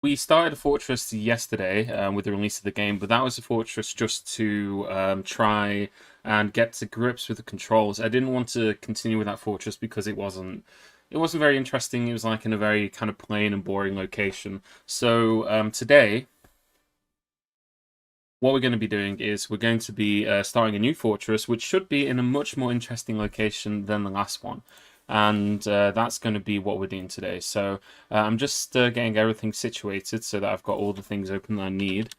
We started a fortress yesterday with the release of the game, but that was a fortress just to try and get to grips with the controls. I didn't want to continue with that fortress because it wasn't very interesting. It was like in a very kind of plain and boring location. So today, what we're going to be doing is we're going to be starting a new fortress, which should be in a much more interesting location than the last one. And that's going to be what we're doing today. So I'm just getting everything situated so that I've got all the things open that I need.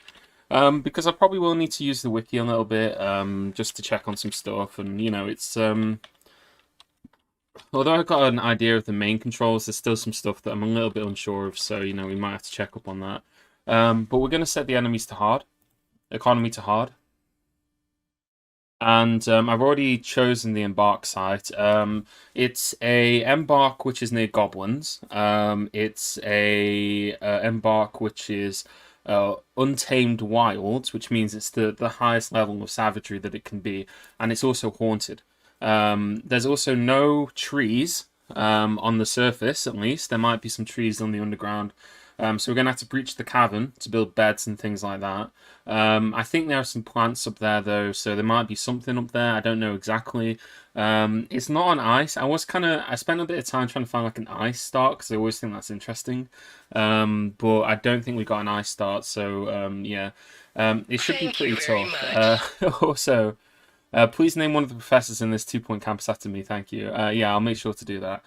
Because I probably will need to use the wiki a little bit just to check on some stuff. And, you know, it's... although I've got an idea of the main controls, there's still some stuff that I'm a little bit unsure of. So, you know, we might have to check up on that. But we're going to set the enemies to hard. Economy to hard. And I've already chosen the Embark site. It's a Embark which is near Goblins. It's a Embark which is untamed wilds, which means it's the highest level of savagery that it can be, and it's also haunted. There's also no trees on the surface, at least. There might be some trees on the underground. So we're going to have to breach the cavern to build beds and things like that. I think there are some plants up there, though, so there might be something up there. I don't know exactly. It's not on ice. I spent a bit of time trying to find like an ice start, because I always think that's interesting. But I don't think we got an ice start, so yeah. It should be Thank you pretty very tough. much. Also, please name one of the professors in this 2 Point campus after me. Thank you. Yeah, I'll make sure to do that.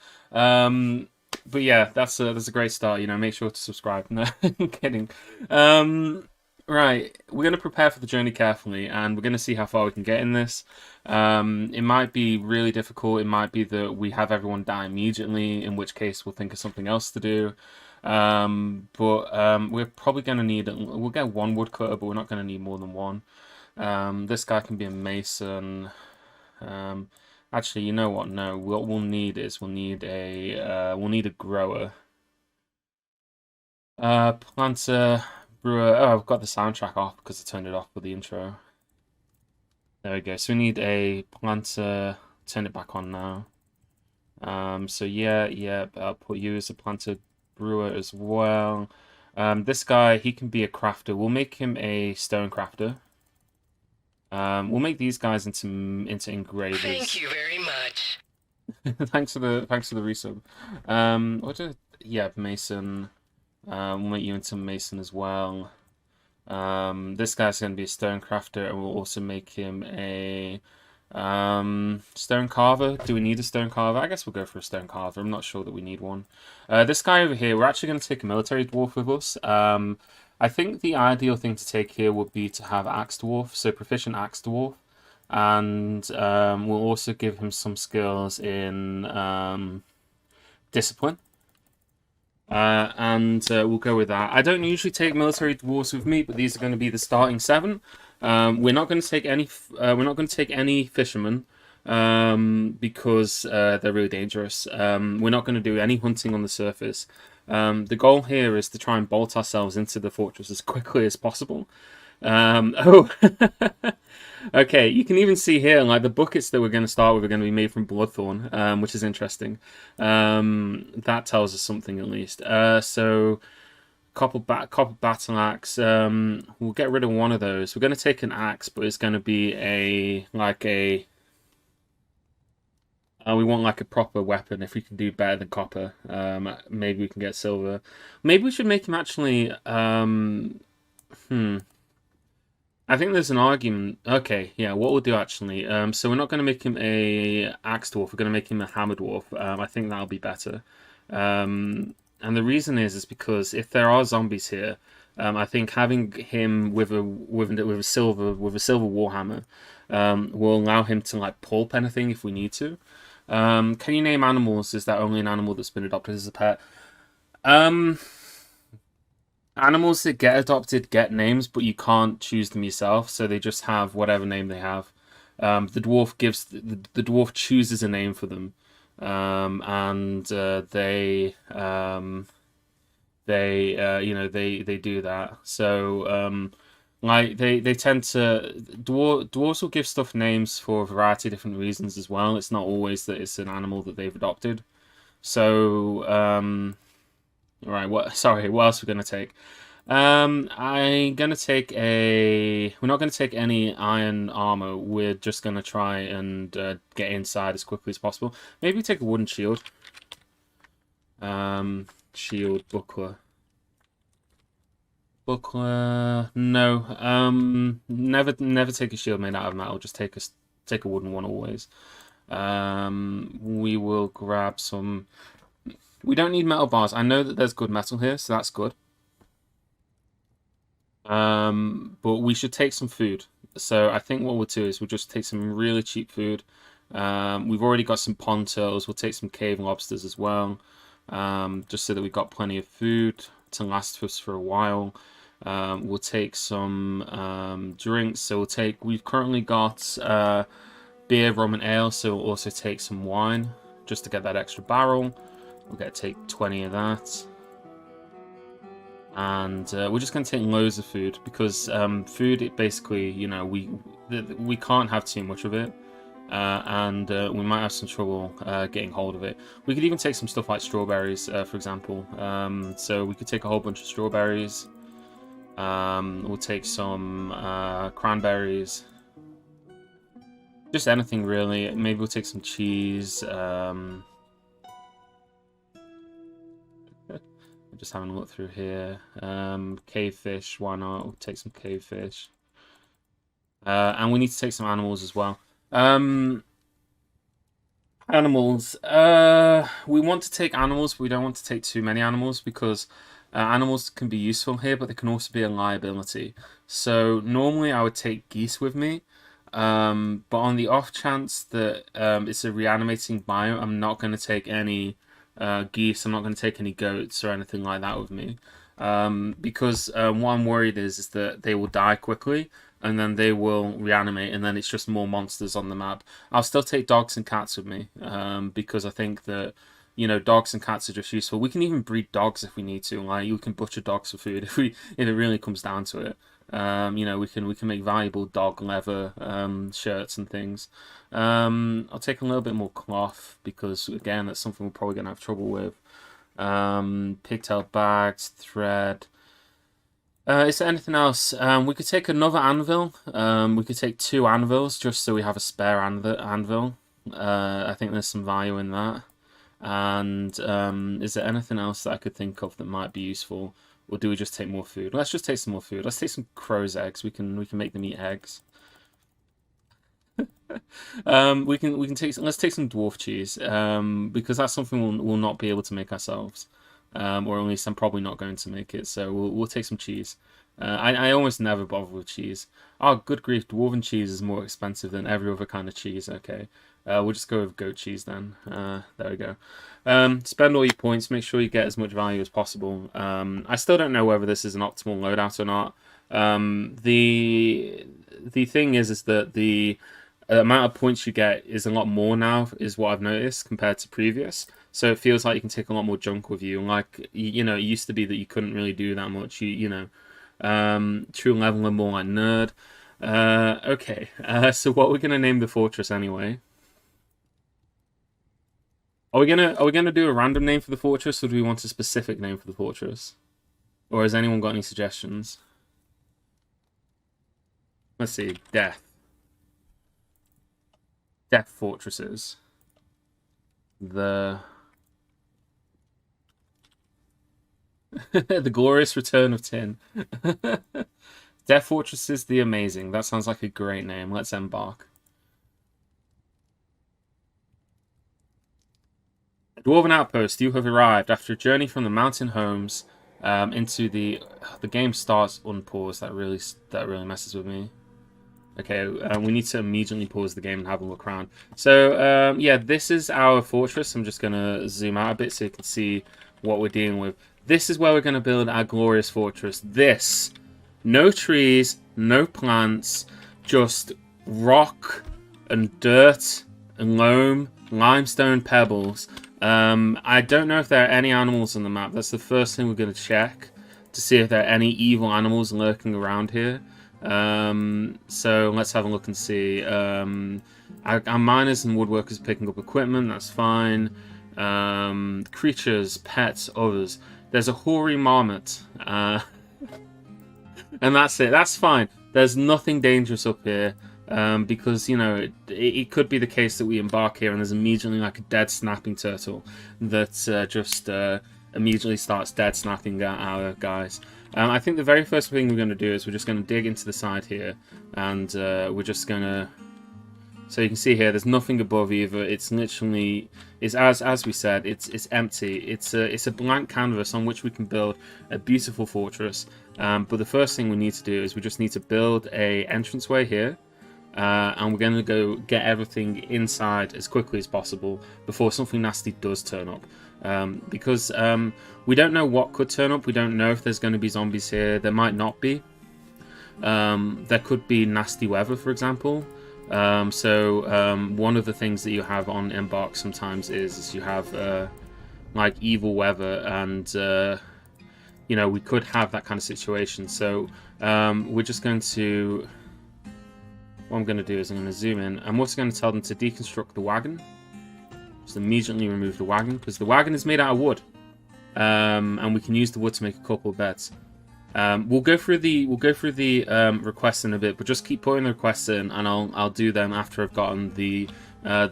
But yeah, that's a great start. You know, make sure to subscribe. No, I'm kidding. Right, we're gonna prepare for the journey carefully, and we're gonna see how far we can get in this. It might be really difficult. It might be that we have everyone die immediately, in which case we'll think of something else to do. But we're probably gonna need. We'll get one woodcutter, but we're not gonna need more than one. This guy can be a mason. Um, Actually, you know what? No, what we'll need is we'll need a grower. Planter, brewer. Oh, I've got the soundtrack off because I turned it off for the intro. There we go. So we need a planter. Turn it back on now. So yeah, I'll put you as a planter brewer as well. This guy, he can be a crafter. We'll make him a stone crafter. We'll make these guys into Thank engravers. you very much. Thanks for the resub. Yeah, Mason. We'll make you into Mason as well. This guy's going to be a stone crafter, and we'll also make him a stone carver. Do we need a stone carver? I guess we'll go for a stone carver. I'm not sure that we need one. This guy over here, we're actually going to take a military dwarf with us. I think the ideal thing to take here would be to have axe dwarf, so proficient axe dwarf, and we'll also give him some skills in discipline. And we'll go with that. I don't usually take military dwarves with me, but these are going to be the starting 7. We're not going to take any. We're not going to take any fishermen because they're really dangerous. We're not going to do any hunting on the surface. The goal here is to try and bolt ourselves into the fortress as quickly as possible. Oh, okay. You can even see here, like the buckets that we're going to start with are going to be made from bloodthorn, which is interesting. That tells us something at least. So copper battle axe. We'll get rid of one of those. We're going to take an axe, but it's going to be a. We want like a proper weapon. If we can do better than copper, maybe we can get silver. Maybe we should make him actually. Hmm. I think there's an argument. Okay, yeah, what we'll do actually. So we're not going to make him a axe dwarf. We're going to make him a hammer dwarf. I think that'll be better. And the reason is because if there are zombies here, I think having him with a silver warhammer will allow him to like pulp anything if we need to. Can you name animals? Is that only an animal that's been adopted as a pet? Um, Animals that get adopted get names, but you can't choose them yourself, so they just have whatever name they have. The dwarf the dwarf chooses a name for them, and they do that. So like they tend to dwarves will give stuff names for a variety of different reasons as well. It's not always that it's an animal that they've adopted. So Right, what? Sorry, what else are we gonna take? I'm gonna take a. We're not gonna take any iron armor. We're just gonna try and get inside as quickly as possible. Maybe take a wooden shield. Shield, buckler. Buckler. No. Never take a shield made out of metal. Just take a wooden one always. We will grab some. We don't need metal bars. I know that there's good metal here, so that's good. But we should take some food. So I think what we'll do is we'll just take some really cheap food. We've already got some pond turtles. We'll take some cave lobsters as well. Just so that we've got plenty of food to last us for a while. We'll take some drinks. So we've currently got beer, rum, and ale. So we'll also take some wine just to get that extra barrel. We'll take 20 of that. And we're just going to take loads of food because food, it basically, you know, we can't have too much of it, and we might have some trouble getting hold of it. We could even take some stuff like strawberries, for example. So we could take a whole bunch of strawberries. We'll take some cranberries. Just anything really. Maybe we'll take some cheese. Just having a look through here. Cave fish, why not? We'll take some cave fish. And we need to take some animals as well. Animals. We want to take animals, but we don't want to take too many animals because animals can be useful here, but they can also be a liability. So normally I would take geese with me. But on the off chance that it's a reanimating biome, I'm not going to take any geese. I'm not going to take any goats or anything like that with me, because what I'm worried is that they will die quickly and then they will reanimate and then it's just more monsters on the map. I'll still take dogs and cats with me, because I think that, you know, dogs and cats are just useful. We can even breed dogs if we need to. Like, you can butcher dogs for food if it really comes down to it. You know, we can make valuable dog leather shirts and things. I'll take a little bit more cloth because, again, that's something we're probably going to have trouble with. Pigtail bags, thread. Is there anything else? We could take another anvil. We could take 2 anvils just so we have a spare anvil. I think there's some value in that. And is there anything else that I could think of that might be useful? Or do we just take more food? Let's just take some more food. Let's take some crow's eggs. We can make them eat eggs. Let's take some dwarf cheese, because that's something we'll not be able to make ourselves, or at least I'm probably not going to make it. So we'll take some cheese. I almost never bother with cheese. Oh, good grief! Dwarven cheese is more expensive than every other kind of cheese. Okay, we'll just go with goat cheese then. There we go. Spend all your points. Make sure you get as much value as possible. I still don't know whether this is an optimal loadout or not. The thing is that the amount of points you get is a lot more now, is what I've noticed compared to previous. So it feels like you can take a lot more junk with you. Like, you know, it used to be that you couldn't really do that much. You know, true level and more like nerd. Okay. So what we're gonna name the fortress anyway? Are we gonna do a random name for the fortress, or do we want a specific name for the fortress? Or has anyone got any suggestions? Let's see. Death fortresses. The the glorious return of tin. Death Fortresses the Amazing. That sounds like a great name. Let's embark. Dwarven Outpost, you have arrived after a journey from the mountain homes into the game starts unpaused. That really messes with me. Okay, we need to immediately pause the game and have a look around. So yeah, this is our fortress. I'm just gonna zoom out a bit so you can see what we're dealing with. This is where we're gonna build our glorious fortress. This, no trees, no plants, just rock and dirt and loam, limestone pebbles. I don't know if there are any animals on the map. That's the first thing we're going to check to see if there are any evil animals lurking around here. So let's have a look and see. Our miners and woodworkers picking up equipment. That's fine. Creatures, pets, others. There's a hoary marmot. And that's it. That's fine. There's nothing dangerous up here. Because, you know, it could be the case that we embark here and there's immediately like a dead snapping turtle that just immediately starts dead snapping at our guys. I think the very first thing we're going to do is we're just going to dig into the side here, and we're just going to... So you can see here, there's nothing above either. It's literally, it's as we said, it's empty. It's a blank canvas on which we can build a beautiful fortress. But the first thing we need to do is we just need to build a entranceway here. And we're going to go get everything inside as quickly as possible before something nasty does turn up. Because we don't know what could turn up. We don't know if there's going to be zombies here. There might not be. There could be nasty weather, for example. One of the things that you have on Embark sometimes is you have like evil weather, and you know, we could have that kind of situation. So we're just going to... What I'm going to do is I'm going to zoom in. I'm also going to tell them to deconstruct the wagon. Just immediately remove the wagon, because the wagon is made out of wood, and we can use the wood to make a couple of beds. We'll go through the requests in a bit, but just keep putting the requests in, and I'll do them after I've gotten the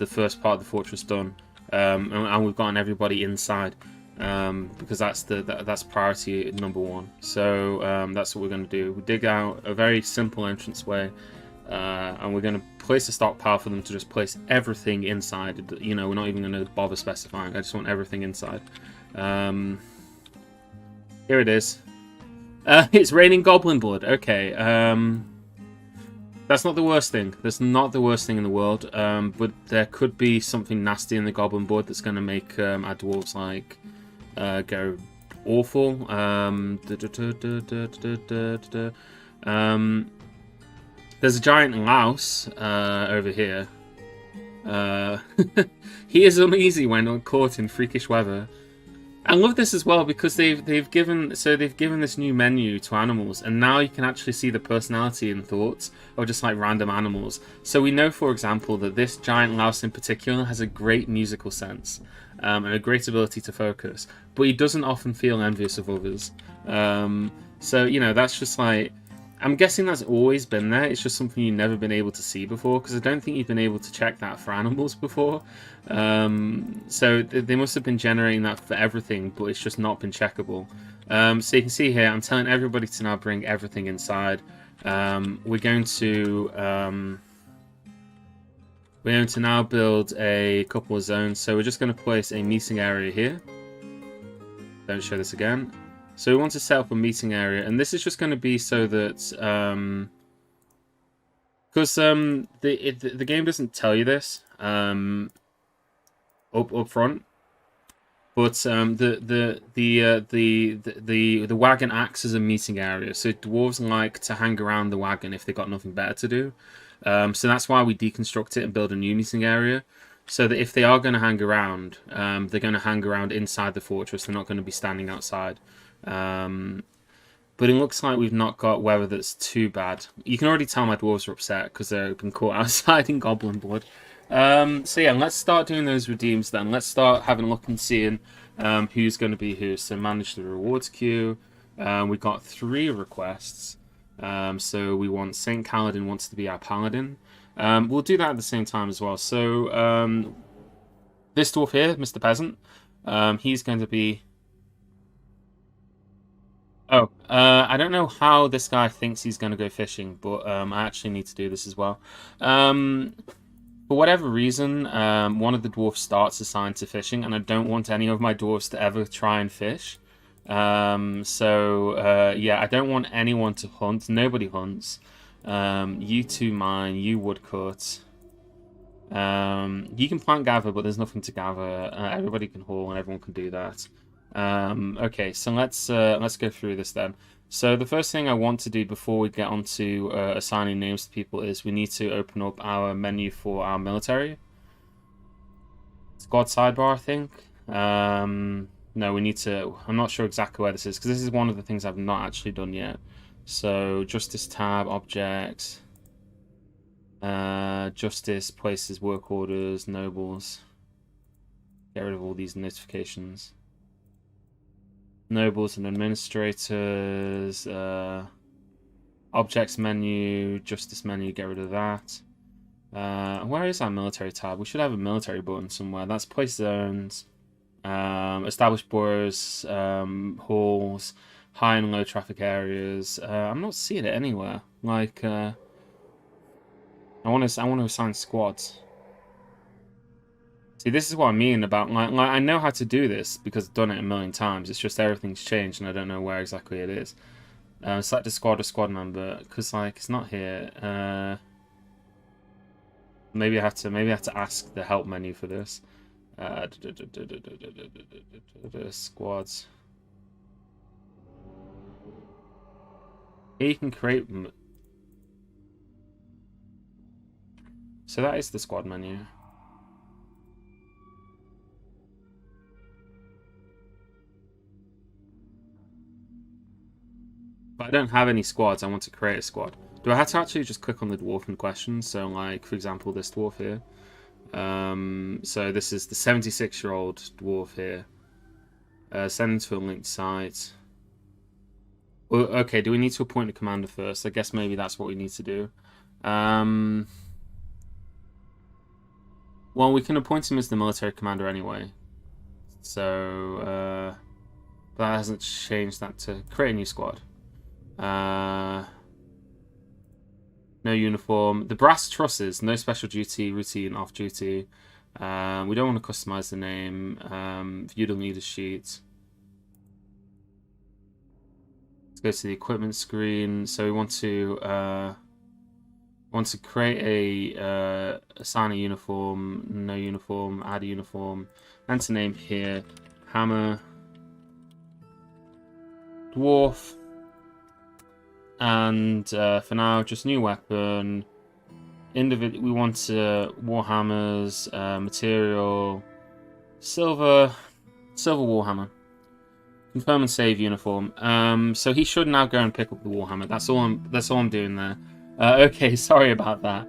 first part of the fortress done, and we've gotten everybody inside, because that's priority number one. So that's what we're going to do. We dig out a very simple entranceway. And we're going to place a stockpile for them to just place everything inside. You know, we're not even going to bother specifying. I just want everything inside. Here it is. It's raining goblin blood. Okay. That's not the worst thing. That's not the worst thing in the world. But there could be something nasty in the goblin blood that's going to make our dwarves like go awful. There's a giant louse over here. He is uneasy when caught in freakish weather. I love this as well because they've given this new menu to animals, and now you can actually see the personality and thoughts of just like random animals. So we know, for example, that this giant louse in particular has a great musical sense and a great ability to focus, but he doesn't often feel envious of others. So you know, that's just like, I'm guessing that's always been there. It's just something you've never been able to see before, because I don't think you've been able to check that for animals before. So they must have been generating that for everything, but it's just not been checkable. So you can see here, I'm telling everybody to now bring everything inside. We're going to now build a couple of zones. So we're just going to place a meeting area here. Don't show this again. So we want to set up a meeting area, and this is just going to be so that, because the game doesn't tell you this up front, but the wagon acts as a meeting area. So dwarves like to hang around the wagon if they've got nothing better to do. So that's why we deconstruct it and build a new meeting area. So that if they are going to hang around, they're going to hang around inside the fortress. They're not going to be standing outside. But it looks like we've not got weather that's too bad. You can already tell my dwarves are upset because they've been caught outside in goblin blood. So yeah, let's start doing those redeems then. Let's start having a look and seeing who's going to be who. So manage the rewards queue. We've got 3 requests. So we want Saint Kaladin wants to be our paladin. We'll do that at the same time as well. So this dwarf here, Mr. Peasant, he's going to be... Oh, I don't know how this guy thinks he's going to go fishing, but I actually need to do this as well. For whatever reason, one of the dwarfs starts assigned to fishing, and I don't want any of my dwarfs to ever try and fish. Yeah, I don't want anyone to hunt. Nobody hunts. You two mine, you woodcut. You can plant gather, but there's nothing to gather. Everybody can haul, and everyone can do that. Okay, so let's go through this then. So the first thing I want to do before we get on to assigning names to people is we need to open up our menu for our military. Squad sidebar, I think. No, we need to... I'm not sure exactly where this is, because this is one of the things I've not actually done yet. So, Justice tab, Objects. Justice, Places, Work Orders, Nobles. Get rid of all these notifications. Nobles and administrators. Objects menu, justice menu, get rid of that. Where is our military tab? We should have a military button somewhere. That's place zones. Established boroughs, halls, high and low traffic areas. I'm not seeing it anywhere. Like, I want to assign squads. See, this is what I mean about like I know how to do this because I've done it a million times. It's just everything's changed and I don't know where exactly it is. Select a squad or squad member because like it's not here. Maybe I have to ask the help menu for this. Squads. Here you can create. So that is the squad menu. But I don't have any squads. I want to create a squad. Do I have to actually just click on the dwarf in question? So, like, for example, this dwarf here. So this is the 76-year-old dwarf here. Send to a linked site. Well, okay, do we need to appoint a commander first? I guess maybe that's what we need to do. Well, we can appoint him as the military commander anyway. So, but that hasn't changed that to create a new squad. No uniform. The brass trusses. No special duty, routine, off duty. We don't want to customize the name. View the leader sheet. Let's go to the equipment screen. So we want to create a assign a uniform. No uniform. Add a uniform. Enter name here. Hammer. Dwarf. And for now, just new weapon. We want warhammers, material, silver warhammer. Confirm and save uniform. So he should now go and pick up the warhammer. That's all I'm doing there. Okay, sorry about that.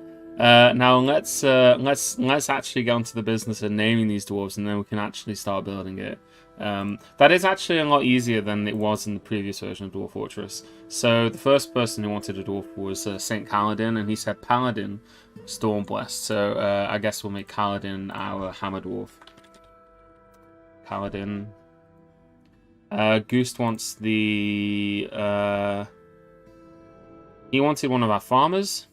Now let's actually get onto the business of naming these dwarves, and then we can actually start building it. That is actually a lot easier than it was in the previous version of Dwarf Fortress. So the first person who wanted a dwarf was Saint Kaladin, and he said Paladin, Stormblessed. So I guess we'll make Kaladin our hammer dwarf. Kaladin. Goose wants the... he wanted one of our farmers.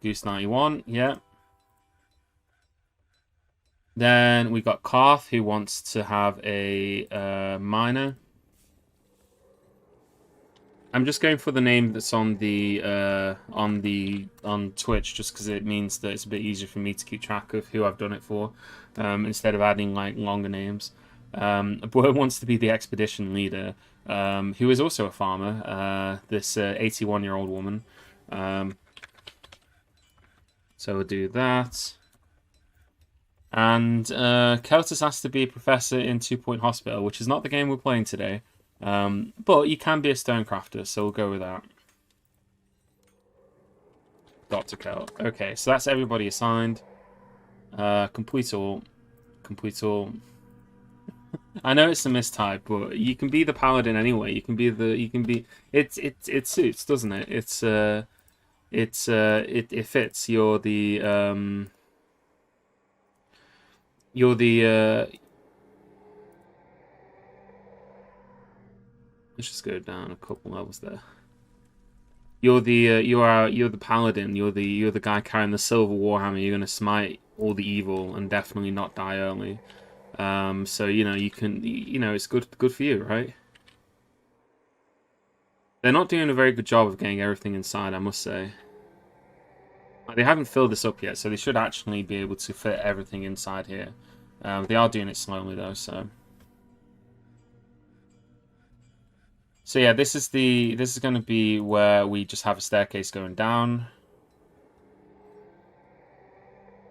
Goose 91, yeah. Then we got Karth, who wants to have a miner. I'm just going for the name that's on Twitch, just because it means that it's a bit easier for me to keep track of who I've done it for, instead of adding like longer names. Boy wants to be the expedition leader, who is also a farmer. This 81-year-old woman. So we'll do that. And Keltis has to be a professor in 2 Point Hospital, which is not the game we're playing today. But you can be a stonecrafter, so we'll go with that. Dr. Kel. Okay, so that's everybody assigned. Complete all. Complete all. I know it's a mistype, but you can be the paladin anyway. It suits, doesn't it? It fits. You're the let's just go down a couple levels there. You're the paladin. You're the guy carrying the silver warhammer. You're gonna smite all the evil and definitely not die early. So you can it's good for you, right? They're not doing a very good job of getting everything inside, I must say. They haven't filled this up yet, so they should actually be able to fit everything inside here. They are doing it slowly though, so. So yeah, this is going to be where we just have a staircase going down.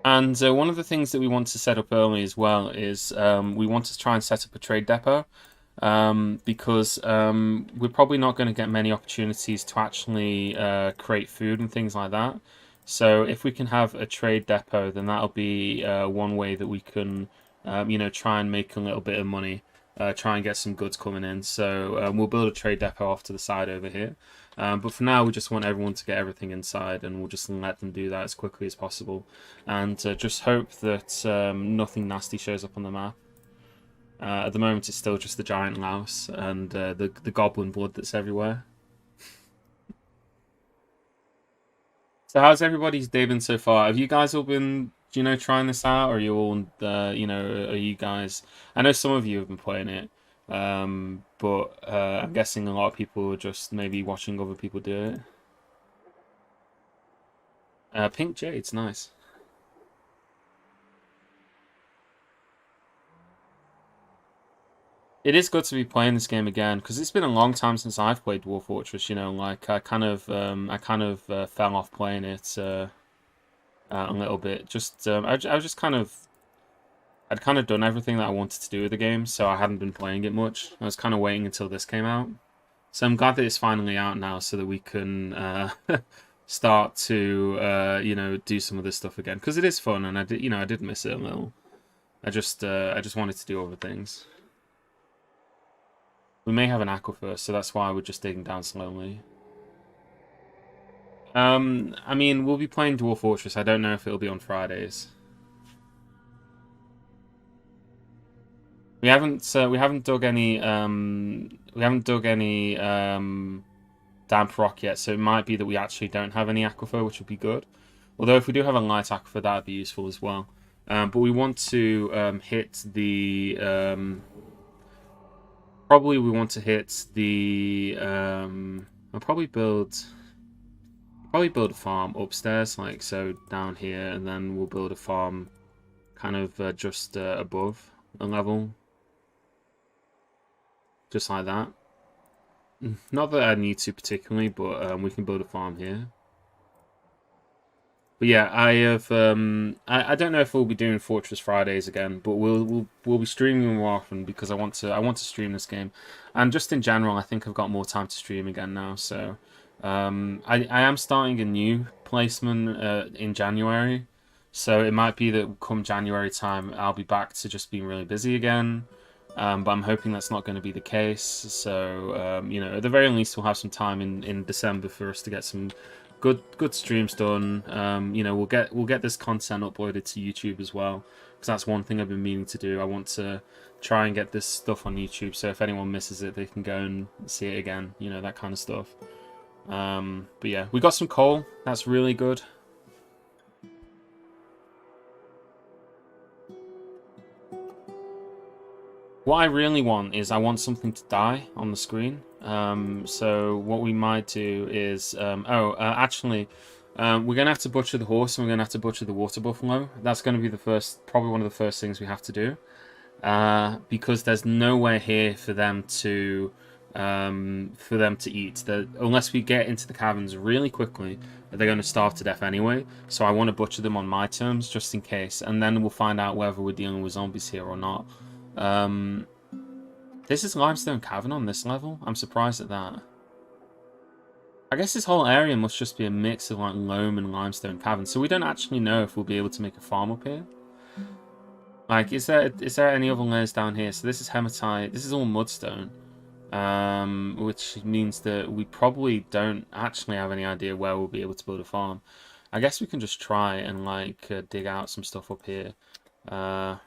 And one of the things that we want to set up early as well is we want to try and set up a trade depot, because we're probably not going to get many opportunities to actually create food and things like that. So if we can have a trade depot, then that'll be one way that we can, you know, try and make a little bit of money, try and get some goods coming in. So we'll build a trade depot off to the side over here. But for now, we just want everyone to get everything inside, and we'll just let them do that as quickly as possible. And just hope that nothing nasty shows up on the map. At the moment, it's still just the giant louse and the goblin blood that's everywhere. So how's everybody's day been so far? Have you guys all been, you know, trying this out, or are you all, you know, are you guys? I know some of you have been playing it, but I'm guessing a lot of people are just maybe watching other people do it. Pink Jade's nice. It is good to be playing this game again because it's been a long time since I've played Dwarf Fortress. You know, like I kind of fell off playing it a little bit. Just I was just kind of I'd kind of done everything that I wanted to do with the game, so I hadn't been playing it much. I was kind of waiting until this came out. So I'm glad that it's finally out now, so that we can start to you know, do some of this stuff again because it is fun, and I did miss it a little. I just wanted to do other things. We may have an aquifer, so that's why we're just digging down slowly. I mean, we'll be playing Dwarf Fortress. I don't know if it'll be on Fridays. We haven't dug any damp rock yet, so it might be that we actually don't have any aquifer, which would be good. Although if we do have a light aquifer, that'd be useful as well. But we want to hit the probably we want to hit the I'll probably build a farm upstairs, like so down here, and then we'll build a farm kind of just above a level. Just like that. Not that I need to particularly, but we can build a farm here. But yeah, I have. I don't know if we'll be doing Fortress Fridays again, but we'll be streaming more often because I want to stream this game, and just in general, I think I've got more time to stream again now. So, I am starting a new placement in January, so it might be that come January time I'll be back to just being really busy again. But I'm hoping that's not going to be the case. So, you know, at the very least, we'll have some time in December for us to get some good streams done. You know, we'll get this content uploaded to YouTube as well, because that's one thing I've been meaning to do. I want to try and get this stuff on YouTube, so if anyone misses it, they can go and see it again. You know, that kind of stuff. But yeah, we got some coal. That's really good. What I really want is I want something to die on the screen. So what we might do is, actually, we're gonna have to butcher the horse and we're gonna have to butcher the water buffalo. That's gonna be probably one of the first things we have to do, because there's nowhere here for them to eat. Unless we get into the caverns really quickly, they're going to starve to death anyway. So I want to butcher them on my terms just in case, and then we'll find out whether we're dealing with zombies here or not. This is limestone cavern on this level. I'm surprised at that. I guess this whole area must just be a mix of like loam and limestone caverns. So we don't actually know if we'll be able to make a farm up here. Like, is there any other layers down here? So this is hematite. This is all mudstone, which means that we probably don't actually have any idea where we'll be able to build a farm. I guess we can just try and like dig out some stuff up here. So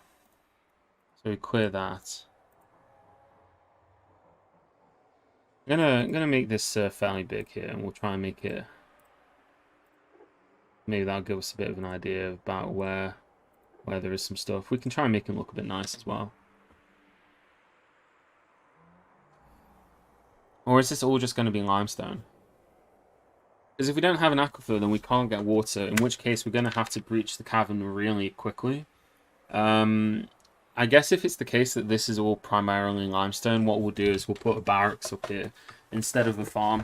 we clear that. I'm gonna make this fairly big here, and we'll try and make it. Maybe that'll give us a bit of an idea about where there is some stuff. We can try and make it look a bit nice as well. Or is this all just going to be limestone? Because if we don't have an aquifer, then we can't get water, in which case we're going to have to breach the cavern really quickly. I guess if it's the case that this is all primarily limestone, what we'll do is we'll put a barracks up here instead of a farm.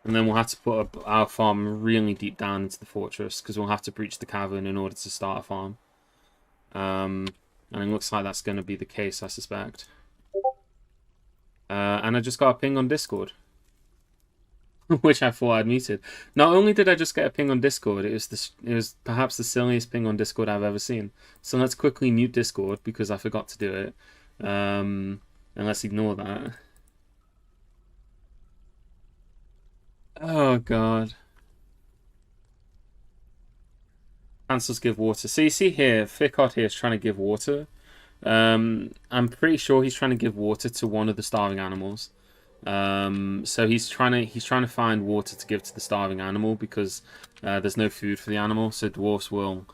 And then we'll have to put our farm really deep down into the fortress, because we'll have to breach the cavern in order to start a farm. And it looks like that's going to be the case, I suspect. And I just got a ping on Discord. which I thought I'd muted. Not only did I just get a ping on Discord, it was perhaps the silliest ping on Discord I've ever seen. So let's quickly mute Discord because I forgot to do it. And let's ignore that. Oh god. Cancels give water. So you see here, Ficot here is trying to give water. I'm pretty sure he's trying to give water to one of the starving animals. So he's trying to find water to give to the starving animal because there's no food for the animal. So dwarfs will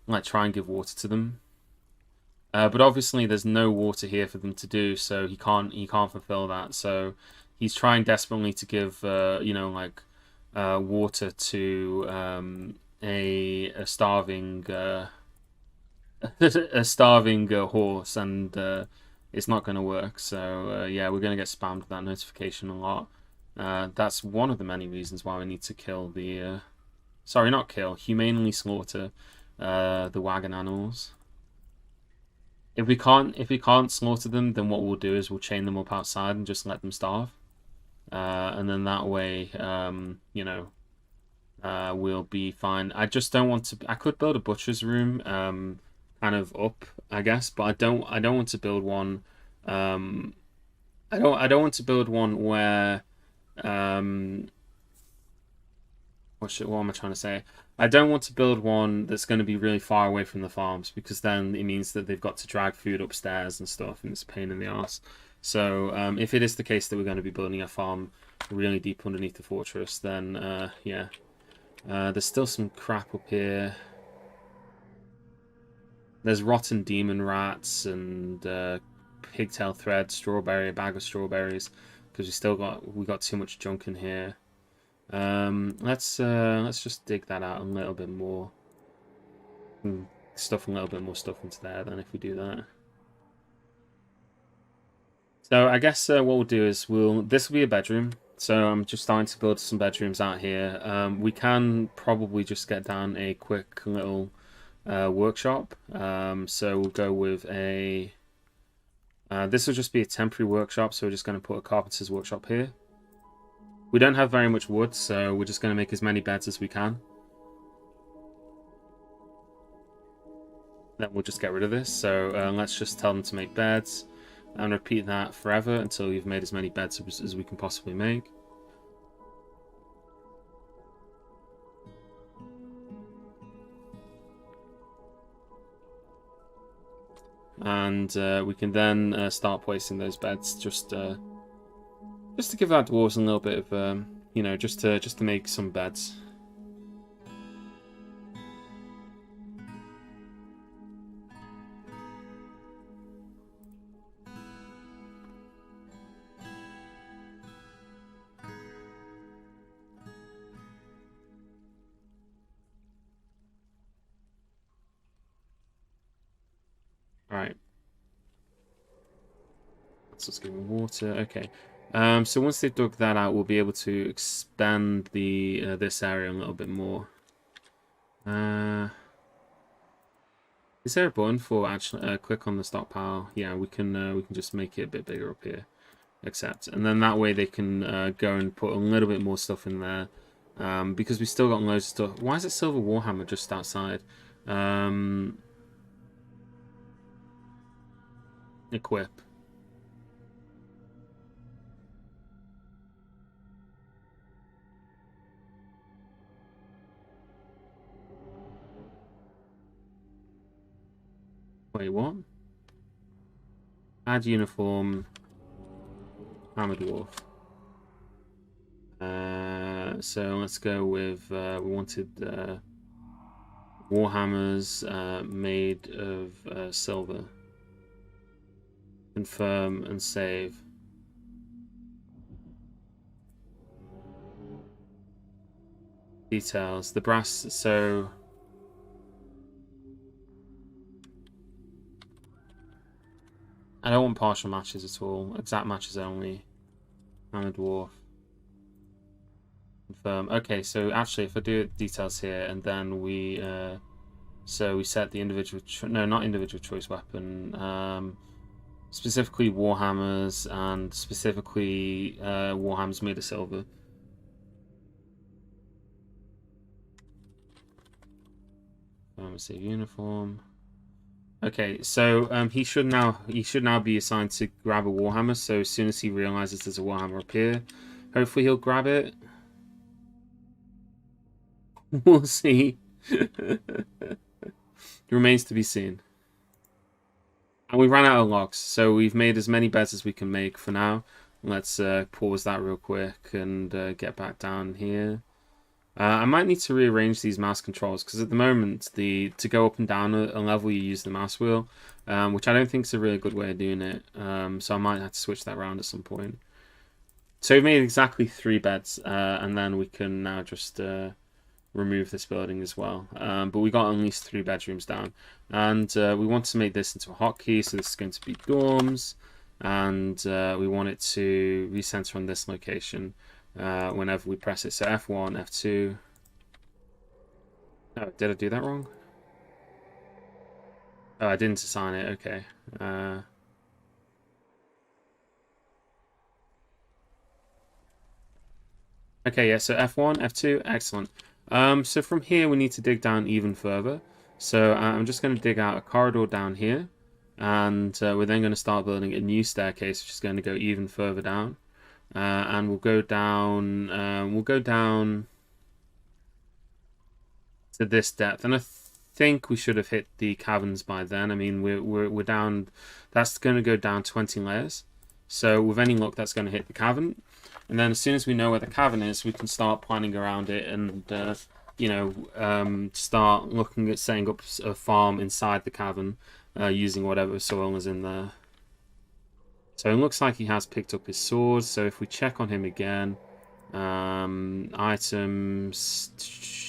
like try and give water to them. But obviously there's no water here for them to do, so he can't fulfill that. So he's trying desperately to give water to a starving a starving horse, and it's not going to work. So yeah, we're going to get spammed with that notification a lot. That's one of the many reasons why we need to kill the sorry, not kill, humanely slaughter the wagon animals. If we can't slaughter them, then what we'll do is we'll chain them up outside and just let them starve. And then that way, we'll be fine. I just don't want to. I could build a butcher's room, kind of up, I guess, but I don't want to build one. I don't want to build one where what am I trying to say? I don't want to build one that's going to be really far away from the farms, because then it means that they've got to drag food upstairs and stuff, and it's a pain in the ass. So if it is the case that we're going to be building a farm really deep underneath the fortress, then yeah. There's still some crap up here. There's rotten demon rats and pigtail thread, strawberry, a bag of strawberries, because we got too much junk in here. Let's just dig that out a little bit more. Stuff a little bit more stuff into there then if we do that. So I guess what we'll do is this will be a bedroom. So I'm just starting to build some bedrooms out here. We can probably just get down a quick little workshop. So we'll go with a this will just be a temporary workshop, so we're just going to put a carpenter's workshop here. We don't have very much wood, so we're just going to make as many beds as we can. Then we'll just get rid of this. So let's just tell them to make beds, and repeat that forever until we've made as many beds as we can possibly make. And we can then start placing those beds just to give our dwarves a little bit of just to make some beds. Alright. Let's just give them water. Okay. So once they've dug that out, we'll be able to expand the this area a little bit more. Is there a button for actually click on the stockpile? Yeah, we can just make it a bit bigger up here. Accept, and then that way they can go and put a little bit more stuff in there. Because we still got loads of stuff. Why is it Silver Warhammer just outside? Equip. Wait, what? Add uniform. Hammer Dwarf. So let's go with we wanted Warhammers made of silver. Confirm and save. Details. The brass. So I don't want partial matches at all. Exact matches only. Hammer Dwarf. Confirm. Okay, so actually, if I do details here, and then we set the individual. No, not individual choice weapon. Specifically Warhammers, and specifically Warhammers made of silver. save uniform. Okay, so he should now be assigned to grab a warhammer. So as soon as he realizes there's a warhammer up here, hopefully he'll grab it. We'll see. It remains to be seen. And we ran out of logs, so we've made as many beds as we can make for now. Let's pause that real quick and get back down here. I might need to rearrange these mouse controls because at the moment, to go up and down a level, you use the mouse wheel, which I don't think is a really good way of doing it. So I might have to switch that around at some point. So we've made exactly 3 beds, and then we can now just remove this building as well. But we got at least 3 bedrooms down, and we want to make this into a hotkey. So this is going to be dorms, and we want it to recenter on this location. Whenever we press it, so F1, F2. Oh, did I do that wrong? Oh, I didn't assign it. Okay. Okay, yeah. So F1, F2, excellent. So from here we need to dig down even further. So I'm just going to dig out a corridor down here, and we're then going to start building a new staircase, which is going to go even further down. And we'll go down to this depth, and I think we should have hit the caverns by then. I mean, we're down. That's going to go down 20 layers. So with any luck, that's going to hit the cavern, and then as soon as we know where the cavern is, we can start planning around it, and start looking at setting up a farm inside the cavern, using whatever soil is in there. So it looks like he has picked up his sword. So if we check on him again, items,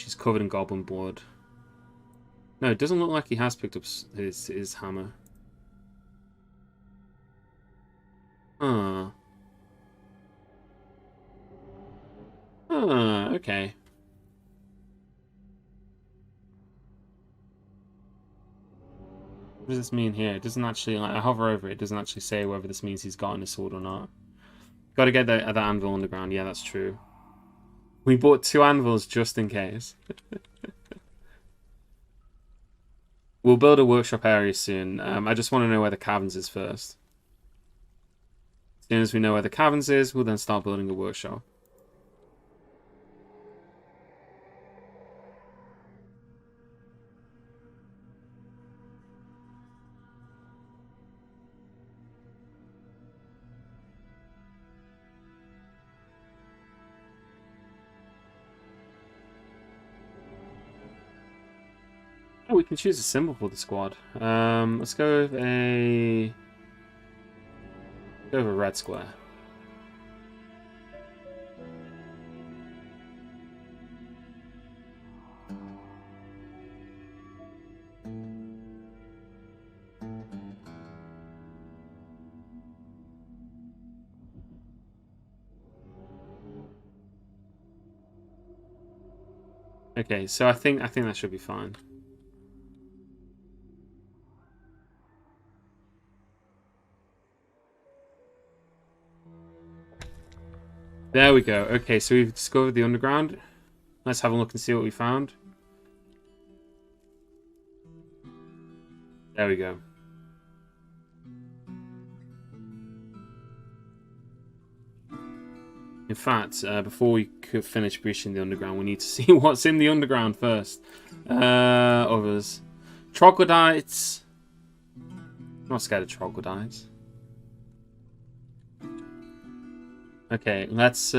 he's covered in goblin blood. No, it doesn't look like he has picked up his hammer. Okay. What does this mean here? It doesn't actually, like, I hover over it, it doesn't actually say whether this means he's gotten his sword or not. Got to get that anvil underground. Yeah, that's true. We bought 2 anvils just in case. We'll build a workshop area soon. I just want to know where the caverns is first. As soon as we know where the caverns is, we'll then start building a workshop. Oh, we can choose a symbol for the squad. Let's go with a red square. Okay, so I think that should be fine. There we go. Okay, so we've discovered the underground. Let's have a look and see what we found. There we go. In fact, before we could finish breaching the underground, we need to see what's in the underground first. Others. Troglodytes. I'm not scared of troglodytes. Okay, let's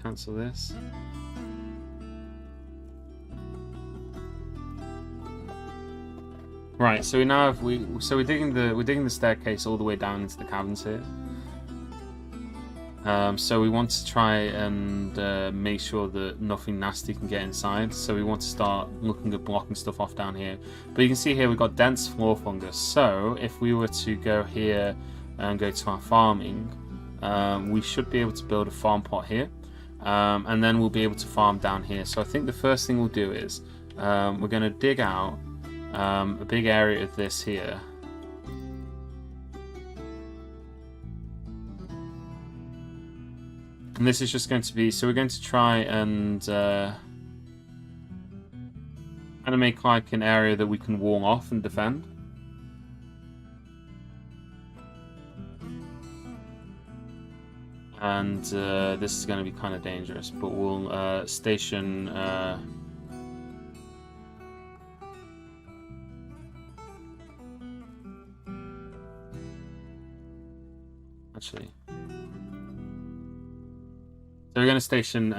cancel this. Right, so we now have we're digging the staircase all the way down into the caverns here. So we want to try and make sure that nothing nasty can get inside. So we want to start looking at blocking stuff off down here. But you can see here we've got dense floor fungus. So if we were to go here and go to our farming, we should be able to build a farm pot here. And then we'll be able to farm down here. So I think the first thing we'll do is we're going to dig out a big area of this here. And this is just going to be, so we're going to try and kind of make like an area that we can wall off and defend. And this is going to be kind of dangerous, but we'll station... Actually... So we're going to station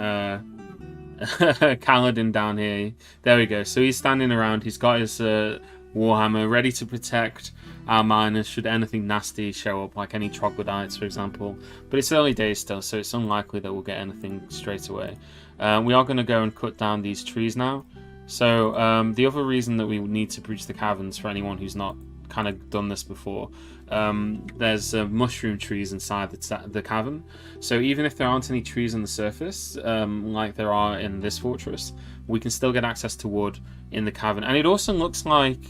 Kaladin down here. There we go. So he's standing around. He's got his warhammer ready to protect our miners should anything nasty show up, like any troglodytes, for example. But it's early days still, so it's unlikely that we'll get anything straight away. We are going to go and cut down these trees now. So the other reason that we need to breach the caverns, for anyone who's not kind of done this before, there's mushroom trees inside the cavern. So even if there aren't any trees on the surface, like there are in this fortress, we can still get access to wood in the cavern. And it also looks like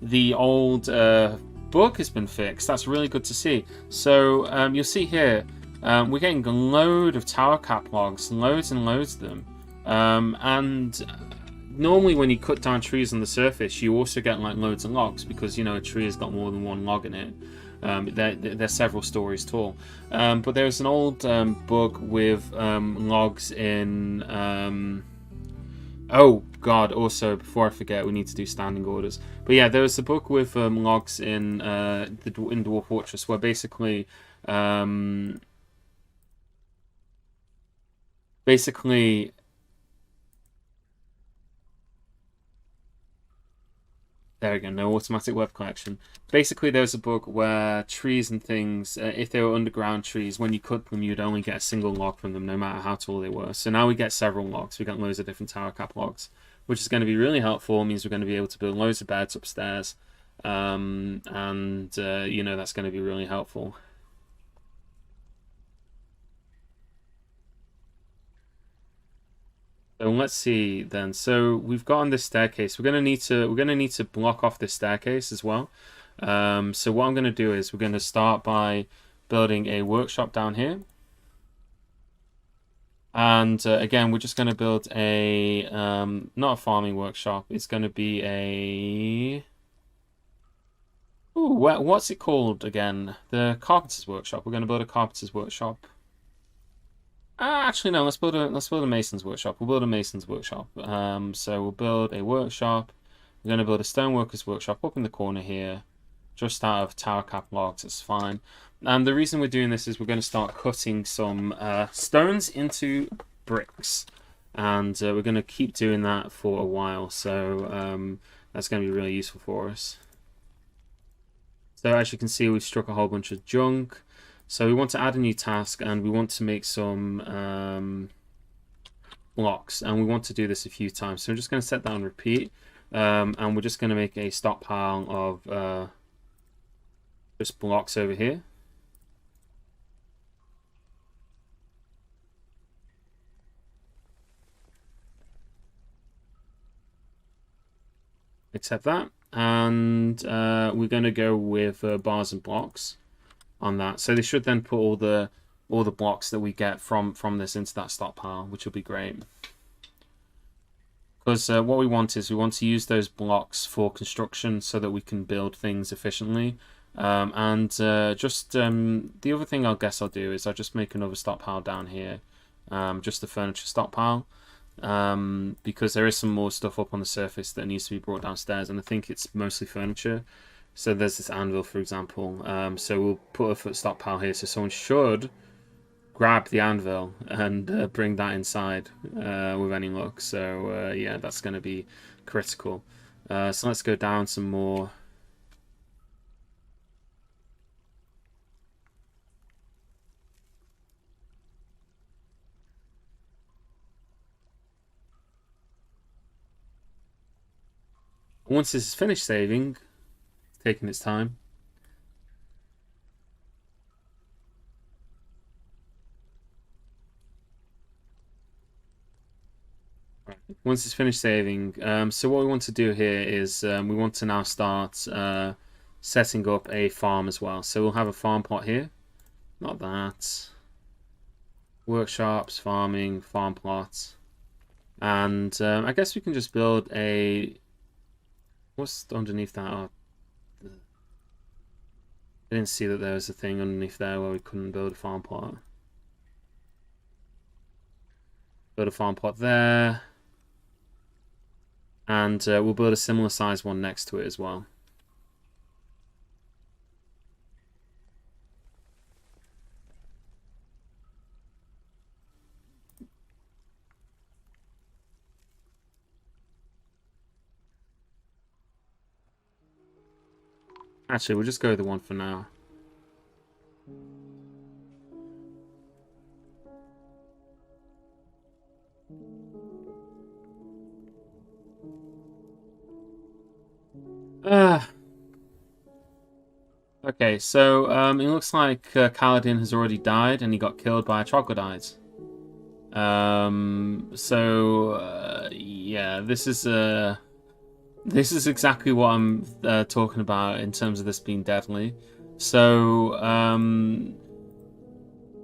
the old bug has been fixed. That's really good to see. So you'll see here, we're getting a load of tower cap logs, loads and loads of them. And normally when you cut down trees on the surface, you also get like loads of logs because, you know, a tree has got more than one log in it. They're several stories tall. But there's an old book with logs in... oh god, also before I forget, we need to do standing orders. But yeah, there was a book with logs in Dwarf Fortress where basically there we go, no automatic web collection. Basically, there's a book where trees and things, if they were underground trees, when you cut them, you'd only get a single log from them, no matter how tall they were. So now we get several logs. We got loads of different tower cap logs, which is going to be really helpful. It means we're going to be able to build loads of beds upstairs. You know, that's going to be really helpful. So let's see then. So we've got on this staircase. We're gonna need to block off this staircase as well. So what I'm gonna do is we're gonna start by building a workshop down here. And again, we're just gonna build a not a farming workshop. It's gonna be a what's it called again? The carpenter's workshop. We're gonna build a carpenter's workshop. Actually, no. Let's build a mason's workshop. We'll build a mason's workshop. So we'll build a workshop. We're going to build a stoneworker's workshop up in the corner here, just out of tower cap logs. It's fine. And the reason we're doing this is we're going to start cutting some stones into bricks, and we're going to keep doing that for a while. So that's going to be really useful for us. So as you can see, we've struck a whole bunch of junk. So we want to add a new task, and we want to make some blocks, and we want to do this a few times. So I'm just going to set that on repeat, and we're just going to make a stockpile of just blocks over here. Accept that, and we're going to go with bars and blocks on that. So they should then put all the blocks that we get from this into that stockpile, which will be great. Because what we want is we want to use those blocks for construction so that we can build things efficiently. The other thing I guess I'll do is I'll just make another stockpile down here, just the furniture stockpile, because there is some more stuff up on the surface that needs to be brought downstairs, and I think it's mostly furniture. So there's this anvil, for example. So we'll put a foot stockpile here. So someone should grab the anvil and bring that inside with any luck. So yeah, that's going to be critical. So let's go down some more. Once this is finished saving, it's taking its time. Once it's finished saving, so what we want to do here is we want to now start setting up a farm as well. So we'll have a farm plot here. Not that. Workshops, farming, farm plots. And I guess we can just build a... What's underneath that? Oh, I didn't see that there was a thing underneath there where we couldn't build a farm plot. Build a farm plot there. And we'll build a similar size one next to it as well. Actually, we'll just go with the one for now. Okay, so it looks like Kaladin has already died and he got killed by a troglodyte. Yeah, this is exactly what I'm talking about in terms of this being deadly. So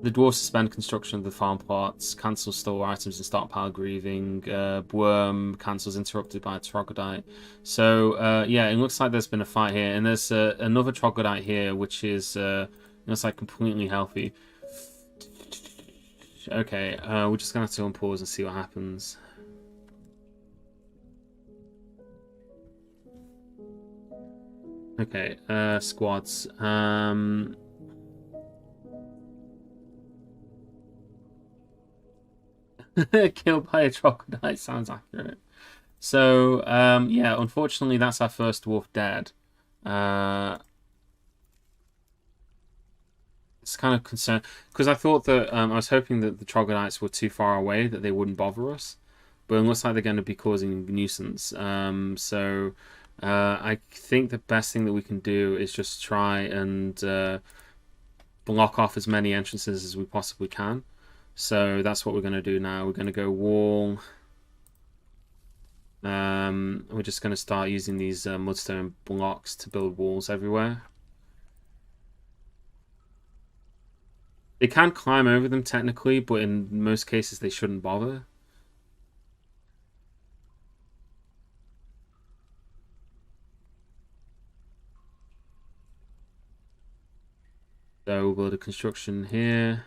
the dwarves suspend construction of the farm plots, cancel store items and stockpile grieving. Worm cancels interrupted by a troglodyte. So yeah, it looks like there's been a fight here, and there's another troglodyte here, which is looks like completely healthy. Okay, we're just gonna have to unpause and see what happens. Okay, squads. Killed by a troglodyte sounds accurate. So, yeah, unfortunately, that's our first dwarf dead. It's kind of concerned because I thought that I was hoping that the troglodytes were too far away that they wouldn't bother us, but it looks like they're going to be causing a nuisance. So I think the best thing that we can do is just try and block off as many entrances as we possibly can. So that's what we're going to do now. We're going to go wall. We're just going to start using these mudstone blocks to build walls everywhere. They can climb over them technically, but in most cases they shouldn't bother. So we'll build a construction here.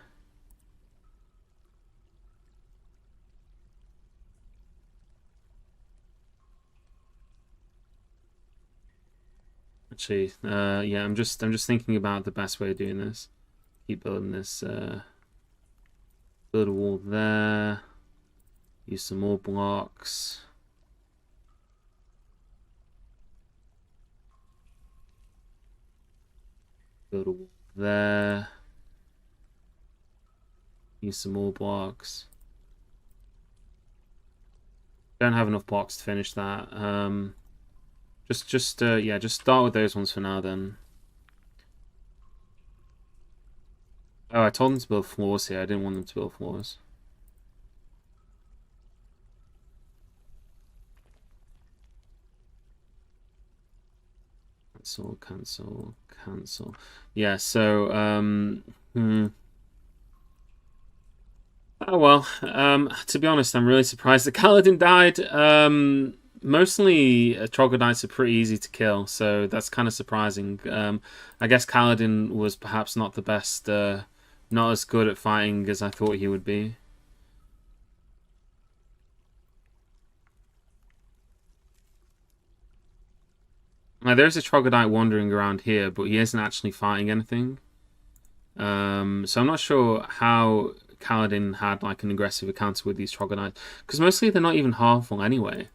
Actually, yeah, I'm just thinking about the best way of doing this. Keep building this. Build a wall there. Use some more blocks. Build a wall there. Use some more blocks. Don't have enough blocks to finish that. Yeah, just start with those ones for now then. Oh, I told them to build floors here. I didn't want them to build floors. Cancel, cancel, cancel. Yeah, so, Oh well, to be honest, I'm really surprised that Kaladin died. Mostly troglodytes are pretty easy to kill, so that's kind of surprising. I guess Kaladin was perhaps not the best, not as good at fighting as I thought he would be. Now, there's a troglodyte wandering around here, but he isn't actually fighting anything. So I'm not sure how Kaladin had like an aggressive encounter with these troglodytes, because mostly they're not even harmful anyway.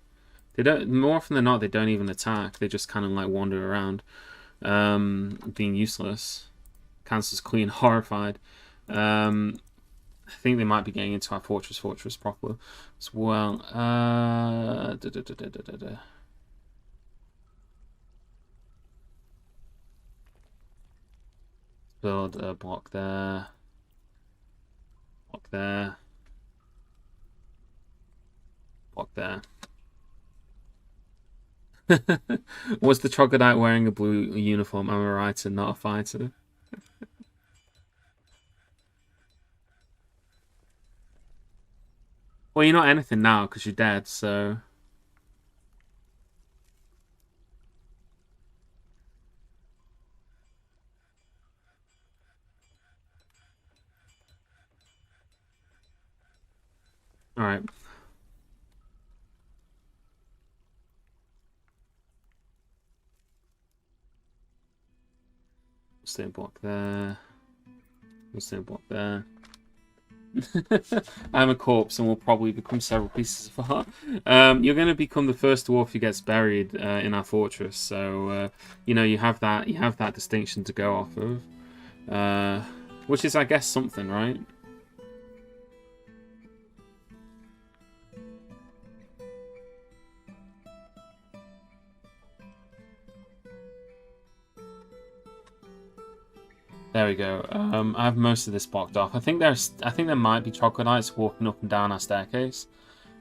They don't. More often than not, they don't even attack. They just kind of like wander around, being useless. Cancels clean, horrified. I think they might be getting into our fortress proper as well. build a block there. Block there. Block there. Was the troglodyte wearing a blue uniform? Am I right and not a fighter? Well, you're not anything now because you're dead, so... Alright. Stay block there. We'll stay block there. I'm a corpse and will probably become several pieces of art. You're going to become the first dwarf who gets buried in our fortress, so you know you have that distinction to go off of, which is, I guess, something, right? There we go. I have most of this blocked off. I think there might be troglodytes walking up and down our staircase.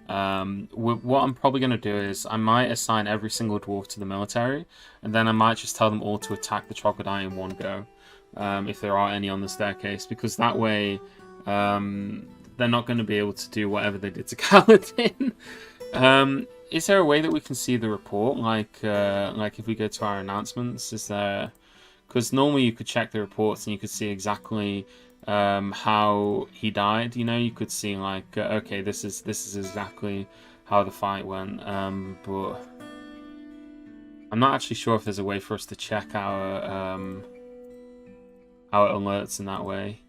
What I'm probably going to do is I might assign every single dwarf to the military, and then I might just tell them all to attack the troglodyte in one go, if there are any on the staircase, because that way they're not going to be able to do whatever they did to Kaladin. Is there a way that we can see the report, like if we go to our announcements? Is there... Because normally you could check the reports and you could see exactly how he died. You know, you could see like, okay, this is exactly how the fight went. But I'm not actually sure if there's a way for us to check our alerts in that way.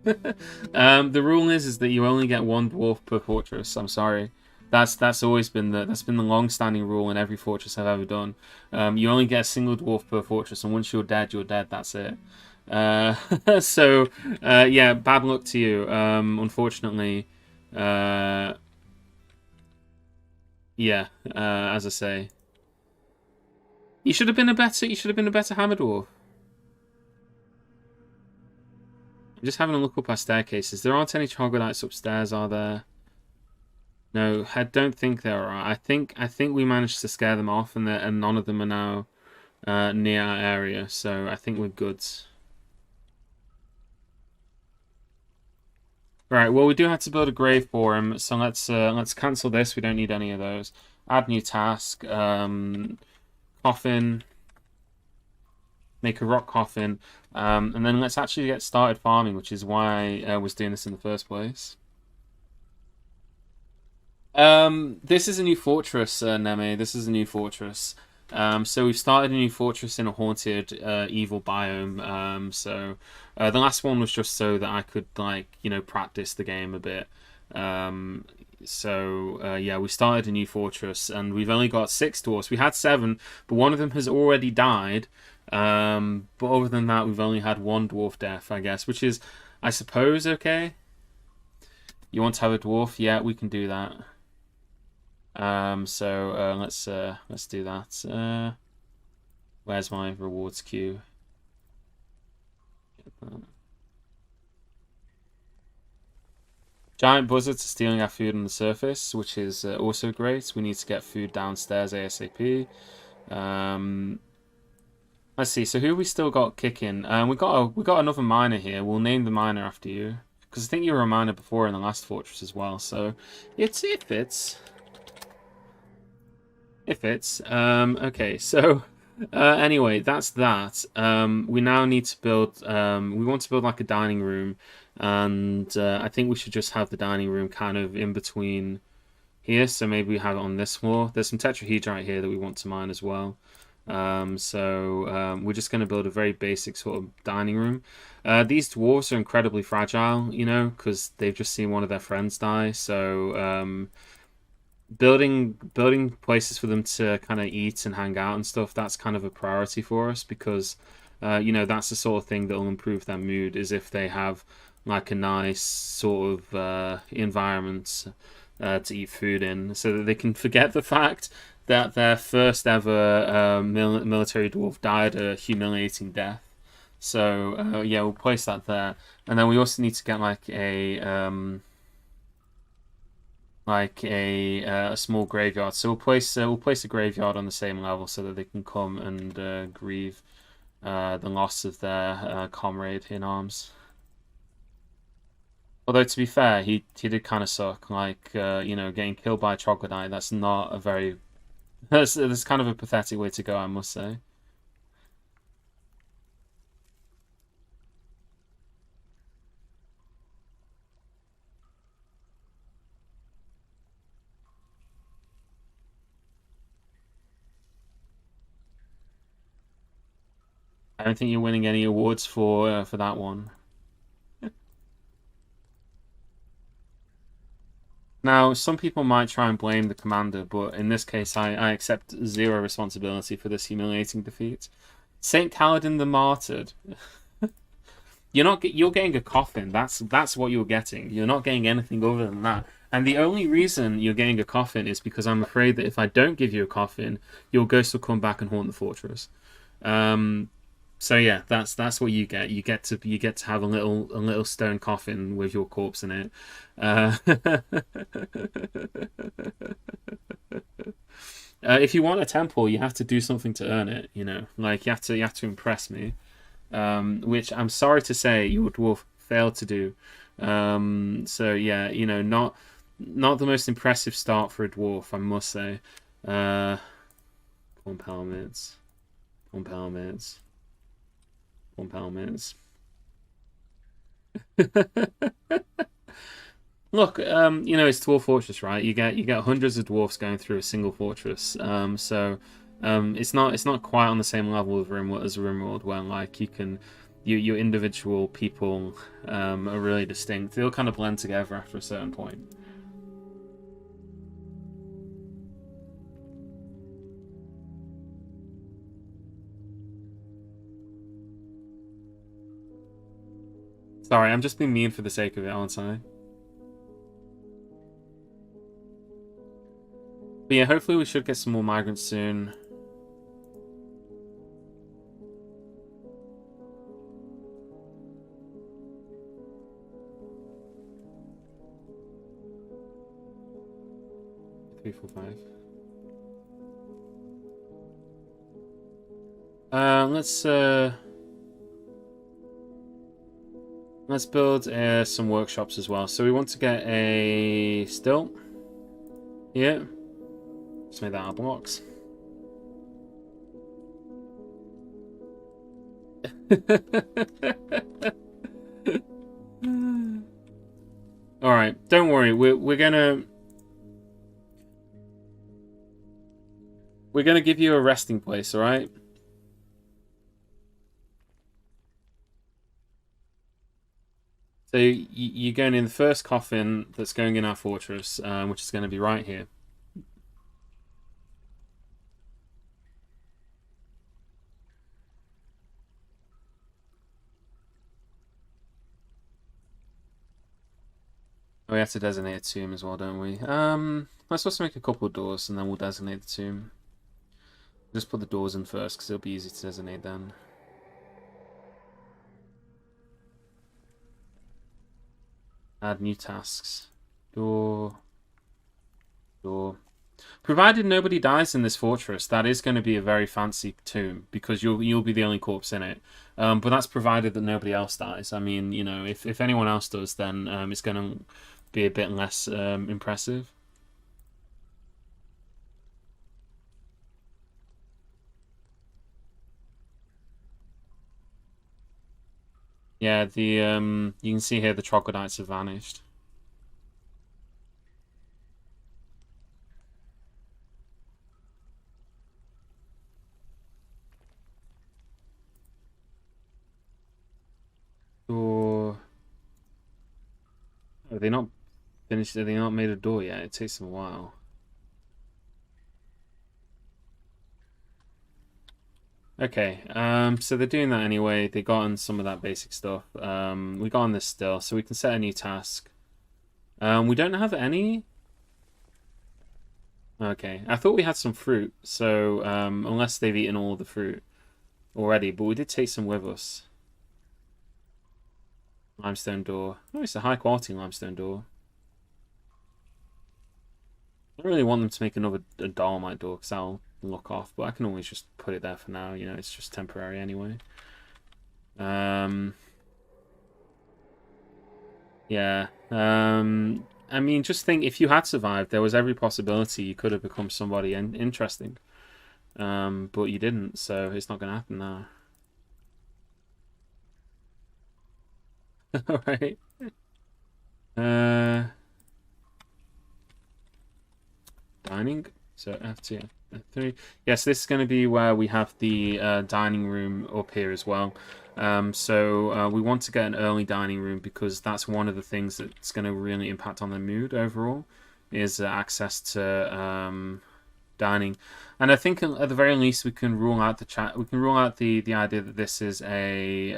The rule is that you only get one dwarf per fortress. I'm sorry. That's always been the long-standing rule in every fortress I've ever done. You only get a single dwarf per fortress, and once you're dead, you're dead. That's it. So yeah, bad luck to you. Unfortunately, yeah. As I say, you should have been a better hammer dwarf. I'm just having a look up our staircases. There aren't any troglodytes upstairs, are there? No, I don't think there are. I think we managed to scare them off, and none of them are now near our area. So I think we're good. Right. Well, we do have to build a grave for him, so let's cancel this. We don't need any of those. Add new task. Coffin. Make a rock coffin, and then let's actually get started farming, which is why I was doing this in the first place. This is a new fortress, Neme. This is a new fortress. So we've started a new fortress in a haunted, evil biome. So the last one was just so that I could, like, you know, practice the game a bit. Yeah, we started a new fortress, and we've only got 6 dwarfs. We had 7, but one of them has already died. But other than that, we've only had 1 dwarf death, I guess, which is, I suppose, okay. You want to have a dwarf? Yeah, we can do that. Let's do that. Where's my rewards queue? Giant buzzards are stealing our food on the surface, which is also great. We need to get food downstairs ASAP. Let's see. So who have we still got kicking? We got another miner here. We'll name the miner after you, because I think you were a miner before in the last fortress as well. So it fits. It fits. Okay, so anyway, that's that. We now need to build. We want to build like a dining room, and I think we should just have the dining room kind of in between here. So maybe we have it on this floor. There's some tetrahedrite here that we want to mine as well. We're just going to build a very basic sort of dining room. These dwarves are incredibly fragile, you know, because they've just seen one of their friends die. So building places for them to kind of eat and hang out and stuff, that's kind of a priority for us, because you know, that's the sort of thing that will improve their mood, is if they have like a nice sort of environment. to eat food in, so that they can forget the fact that their first ever military dwarf died a humiliating death. So yeah, we'll place that there, and then we also need to get like a small graveyard. So we'll place a graveyard on the same level so that they can come and grieve the loss of their comrade in arms. Although to be fair, he did kind of suck. Like getting killed by a troglodyte. That's not a very that's kind of a pathetic way to go, I must say. I don't think you're winning any awards for that one. Now, some people might try and blame the commander, but in this case, I accept zero responsibility for this humiliating defeat. Saint Kaladin the Martyred. You're getting a coffin. That's what you're getting. You're not getting anything other than that. And the only reason you're getting a coffin is because I'm afraid that if I don't give you a coffin, your ghost will come back and haunt the fortress. Um, so yeah, that's what you get. You get to have a little stone coffin with your corpse in it. Uh, if you want a temple, you have to do something to earn it. Like you have to impress me. Which I'm sorry to say your dwarf failed to do. So yeah, not the most impressive start for a dwarf, I must say. Pump helmets, pump helmets, pump helmets. Look, it's Dwarf Fortress, right? You get hundreds of dwarfs going through a single fortress. It's not quite on the same level of RimWorld as RimWorld, where like your individual people are really distinct. They'll kind of blend together after a certain point. Sorry, I'm just being mean for the sake of it, aren't I? But yeah, hopefully we should get some more migrants soon. Three, four, five. Let's build some workshops as well. So we want to get a still. Yeah. Just make that out of blocks. All right, don't worry. We're gonna give you a resting place. All right. So you're going in the first coffin that's going in our fortress, which is going to be right here. We have to designate a tomb as well, don't we? Let's also make a couple of doors, and then we'll designate the tomb. Just put the doors in first, because it'll be easy to designate then. Add new tasks. Door. Door. Provided nobody dies in this fortress, that is going to be a very fancy tomb, because you'll be the only corpse in it. But that's provided that nobody else dies. I mean, if anyone else does, then it's going to be a bit less impressive. Yeah, you can see here the troglodytes have vanished. Or are they not finished? Are they not made a door yet? It takes them a while. Okay, so they're doing that anyway. They got on some of that basic stuff. We got on this still, so we can set a new task. We don't have any. Okay, I thought we had some fruit, so unless they've eaten all the fruit already, but we did take some with us. Limestone door. Oh, it's a high quality limestone door. I don't really want them to make another a dolomite door because that'll look off, but I can always just put it there for now. You know, it's just temporary anyway. Um, yeah. I mean, just think if you had survived, there was every possibility you could have become somebody interesting. But you didn't, so it's not going to happen now. All right. Uh, dining. So F2, F3. Yes, this is going to be where we have the dining room up here as well. So we want to get an early dining room because that's one of the things that's going to really impact on the mood overall, is access to dining. And I think at the very least we can rule out the chat. We can rule out the idea that this is a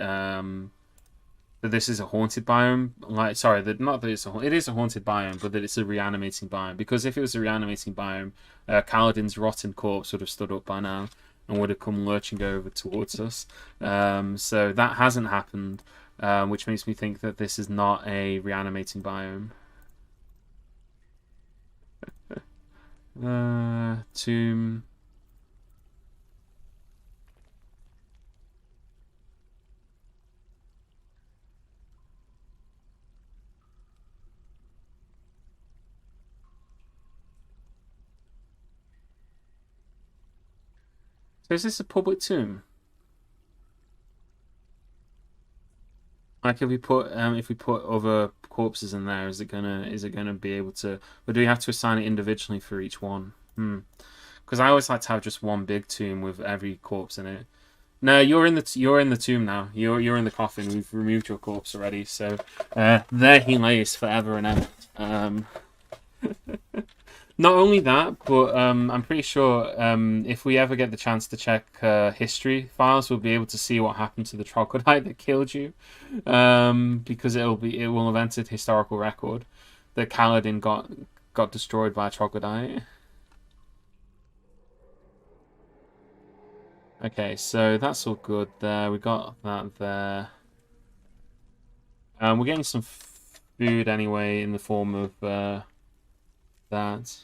that this is a haunted biome. Like, sorry, that not that it is a haunted biome, but that it's a reanimating biome. Because if it was a reanimating biome, Kaladin's rotten corpse would have stood up by now and would have come lurching over towards us. So that hasn't happened, which makes me think that this is not a reanimating biome. Tomb. So is this a public tomb? Like if we put other corpses in there, is it gonna be able to, or do we have to assign it individually for each one? Because I always like to have just one big tomb with every corpse in it. No, you're in the tomb now. You're in the coffin. We've removed your corpse already, so there he lays forever and ever. Not only that, but I'm pretty sure if we ever get the chance to check history files, we'll be able to see what happened to the troglodyte that killed you, because it will have entered historical record that Kaladin got destroyed by a troglodyte. Okay, so that's all good there. We got that there. We're getting some food anyway in the form of that.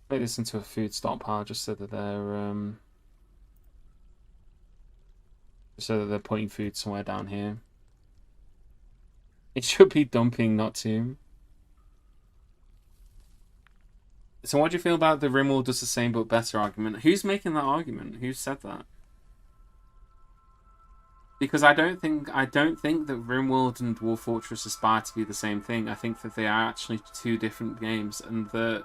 Make this into a food stockpile just so that they're putting food somewhere down here. It should be dumping, not tomb. So what do you feel about the Rimworld does the same but better argument? Who's making that argument? Who said that? Because I don't think that Rimworld and Dwarf Fortress aspire to be the same thing. I think that they are actually two different games, and that,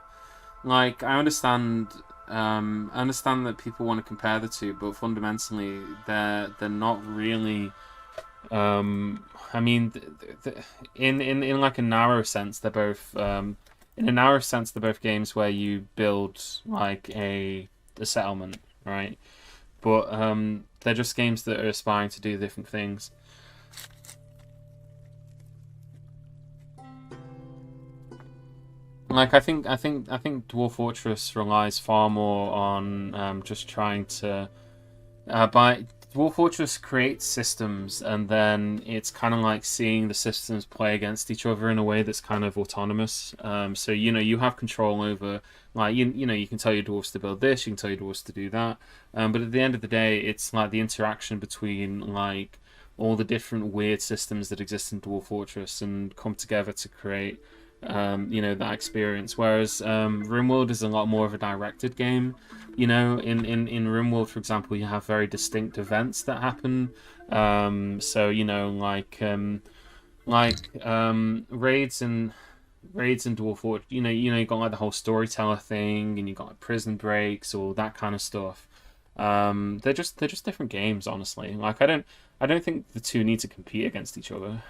like, I understand that people want to compare the two, but fundamentally they're not really. I mean, in like a narrow sense, they're both in a narrow sense they're both games where you build like a settlement, right? But they're just games that are aspiring to do different things. Like I think Dwarf Fortress relies far more on just trying to by Dwarf Fortress creates systems, and then it's kind of like seeing the systems play against each other in a way that's kind of autonomous. So you know you have control over, like you know you can tell your dwarves to build this, you can tell your dwarves to do that. But at the end of the day, it's like the interaction between like all the different weird systems that exist in Dwarf Fortress and come together to create you know, that experience. Whereas RimWorld is a lot more of a directed game. You know, in RimWorld, for example, you have very distinct events that happen. So you know, raids and Dwarf Fortress. You got like the whole storyteller thing, and you got like prison breaks, all that kind of stuff. They're just different games, honestly. Like I don't think the two need to compete against each other.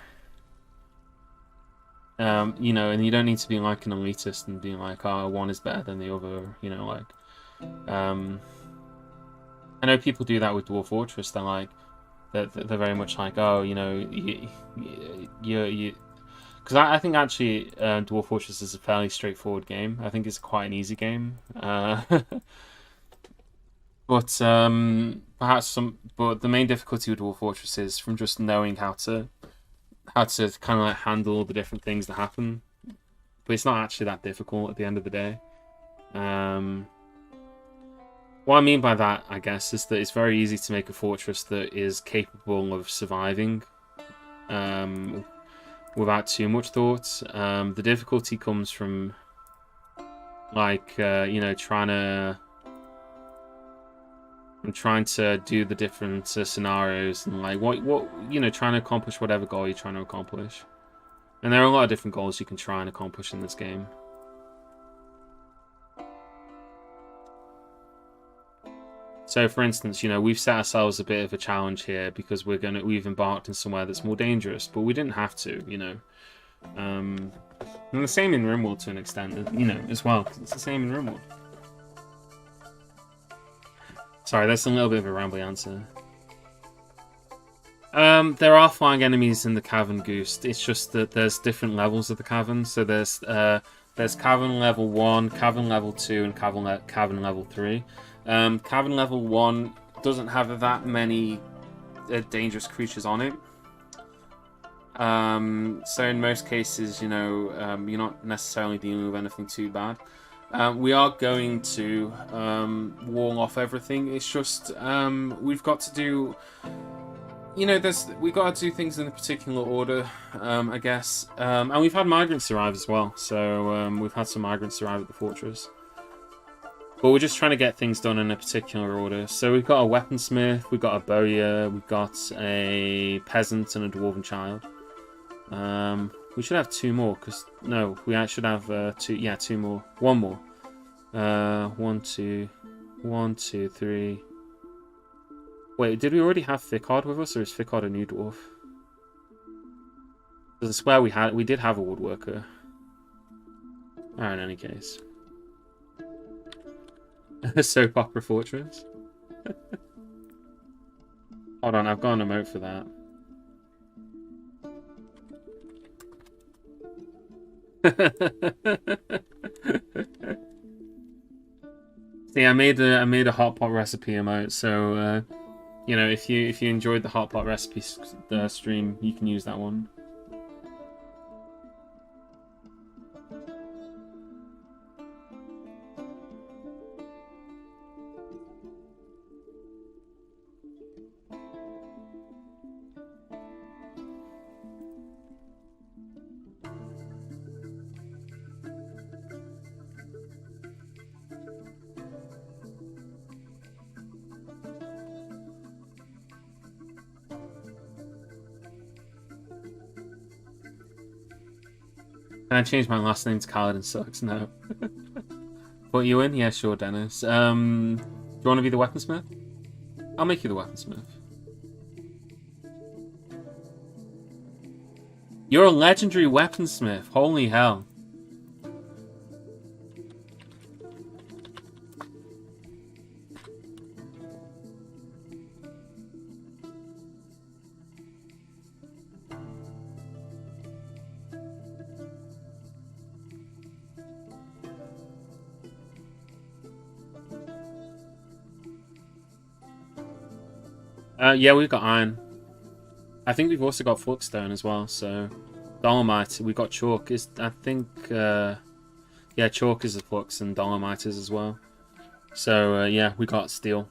You know, and you don't need to be like an elitist and being like, oh, one is better than the other. You know, like, I know people do that with Dwarf Fortress. they're very much like, oh, you know, you because I think actually Dwarf Fortress is a fairly straightforward game. I think it's quite an easy game. But but the main difficulty with Dwarf Fortress is from just knowing how to kind of like handle the different things that happen. But it's not actually that difficult at the end of the day. What I mean by that, I guess, is that it's very easy to make a fortress that is capable of surviving without too much thought. The difficulty comes from like you know, trying to do the different scenarios and like what you know, trying to accomplish whatever goal you're trying to accomplish. And there are a lot of different goals you can try and accomplish in this game. So, for instance, you know, we've set ourselves a bit of a challenge here because we've embarked in somewhere that's more dangerous, but we didn't have to, you know. And the same in RimWorld to an extent, you know, as well. 'Cause it's the same in RimWorld. Sorry, that's a little bit of a rambly answer. There are flying enemies in the cavern, Goose. It's just that there's different levels of the cavern. So there's cavern level 1, cavern level 2, and cavern level 3. Cavern level 1 doesn't have that many dangerous creatures on it. So in most cases, you know, you're not necessarily dealing with anything too bad. We are going to wall off everything. It's just we've got to do, you know, we've got to do things in a particular order, I guess. And we've had migrants arrive as well. So we've had some migrants arrive at the fortress. But we're just trying to get things done in a particular order. So we've got a weaponsmith, we've got a bowyer, we've got a peasant and a dwarven child. We should have 2 more, because no, we should have 2. Yeah, 2 more. 1 more. 1, 2, 1, 2, 3. Wait, did we already have Thickard with us, or is Thickard a new dwarf? Because I swear we did have a woodworker. Alright, in any case. Soap opera fortress. Hold on, I've got an emote for that. See, I made a hot pot recipe emote, so you know, if you enjoyed the hot pot recipe stream, you can use that one. Can I change my last name to Kaladin Sucks? No. Put you in? Yeah, sure, Dennis. Do you want to be the weaponsmith? I'll make you the weaponsmith. You're a legendary weaponsmith. Holy hell. Yeah, we've got iron. I think we've also got flux-stone as well, so... Dolomite, we've got chalk. I think, yeah, chalk is a flux and dolomite is as well. So, yeah, we got steel.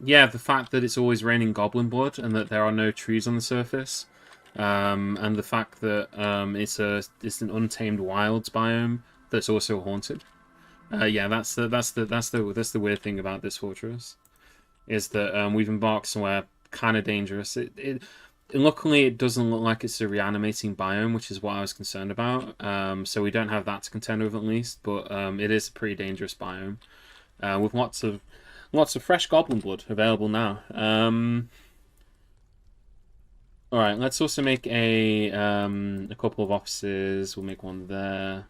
Yeah, the fact that it's always raining goblin blood and that there are no trees on the surface, and the fact that it's an untamed wilds biome that's also haunted. Yeah, that's the weird thing about this fortress, is that we've embarked somewhere kind of dangerous. luckily, it doesn't look like it's a reanimating biome, which is what I was concerned about. So we don't have that to contend with at least, but it is a pretty dangerous biome with lots of fresh goblin blood available now. All right, let's also make a couple of offices. We'll make one there.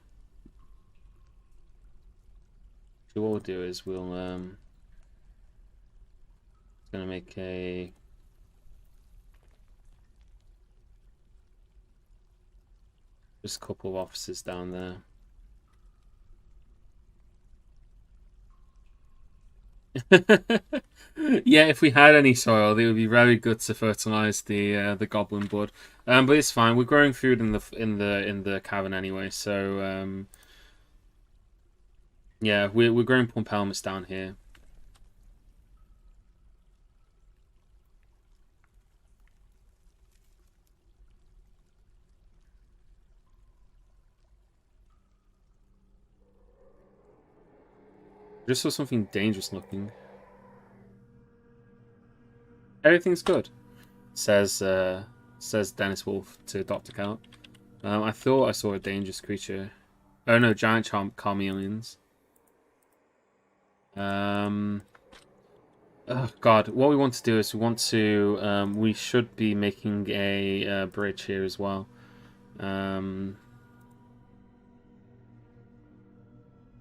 So what we'll do is we'll gonna make just a couple of offices down there. Yeah, if we had any soil, it would be very good to fertilize the goblin blood. But it's fine. We're growing food in the cavern anyway, so yeah, we're growing plum helmets down here. Just saw something dangerous looking. Everything's good, says Dennis Wolf to Dr. Cal. I thought I saw a dangerous creature. Oh no, giant chameleons. Oh God, what we want to do is we should be making a bridge here as well.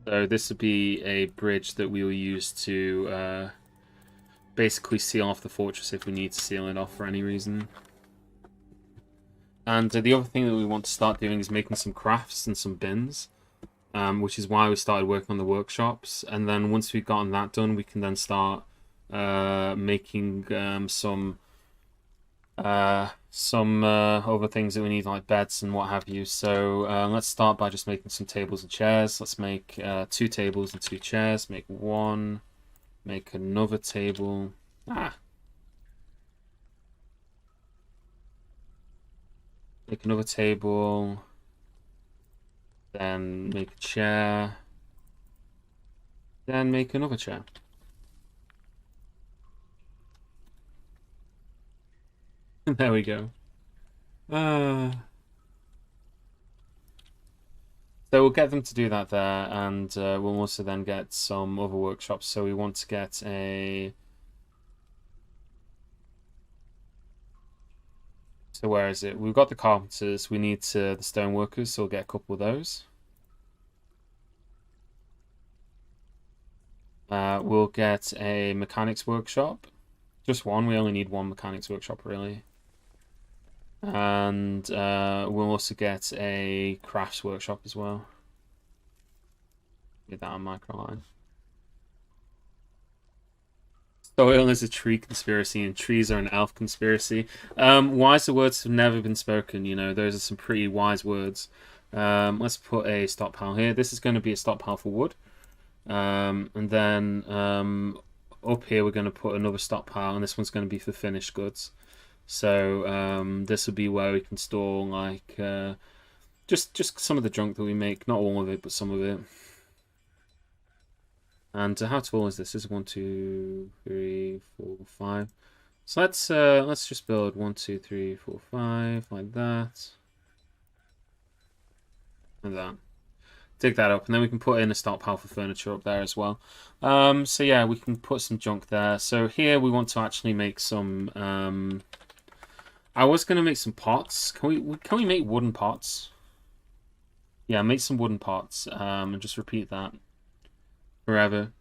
So this would be a bridge that we will use to basically seal off the fortress if we need to seal it off for any reason. And the other thing that we want to start doing is making some crafts and some bins, which is why we started working on the workshops. And then once we've gotten that done, we can then start making some other things that we need, like beds and what have you. So let's start by just making some tables and chairs. Let's make 2 tables and 2 chairs. Make one. Make another table. Make another table. Then make a chair. Then make another chair. There we go. So we'll get them to do that there, and we'll also then get some other workshops. So we want to get a... So where is it? We've got the carpenters. We need the stone workers, so we'll get a couple of those. We'll get a mechanics workshop. Just one. We only need one mechanics workshop, really. And we'll also get a crafts workshop as well. Get that on Microline. Soil is a tree conspiracy and trees are an elf conspiracy. Wiser words have never been spoken, you know. Those are some pretty wise words. Let's put a stockpile here. This is going to be a stockpile for wood. And then up here we're going to put another stockpile, and this one's going to be for finished goods. So this will be where we can store like just some of the junk that we make, not all of it, but some of it. And how tall is this? This is 1, 2, 3, 4, 5. So let's just build 1, 2, 3, 4, 5 like that, and that. Dig that up, and then we can put in a stockpile for furniture up there as well. So yeah, we can put some junk there. So here we want to actually make some. I was gonna make some pots. Can we make wooden pots? Yeah, make some wooden pots. And just repeat that forever.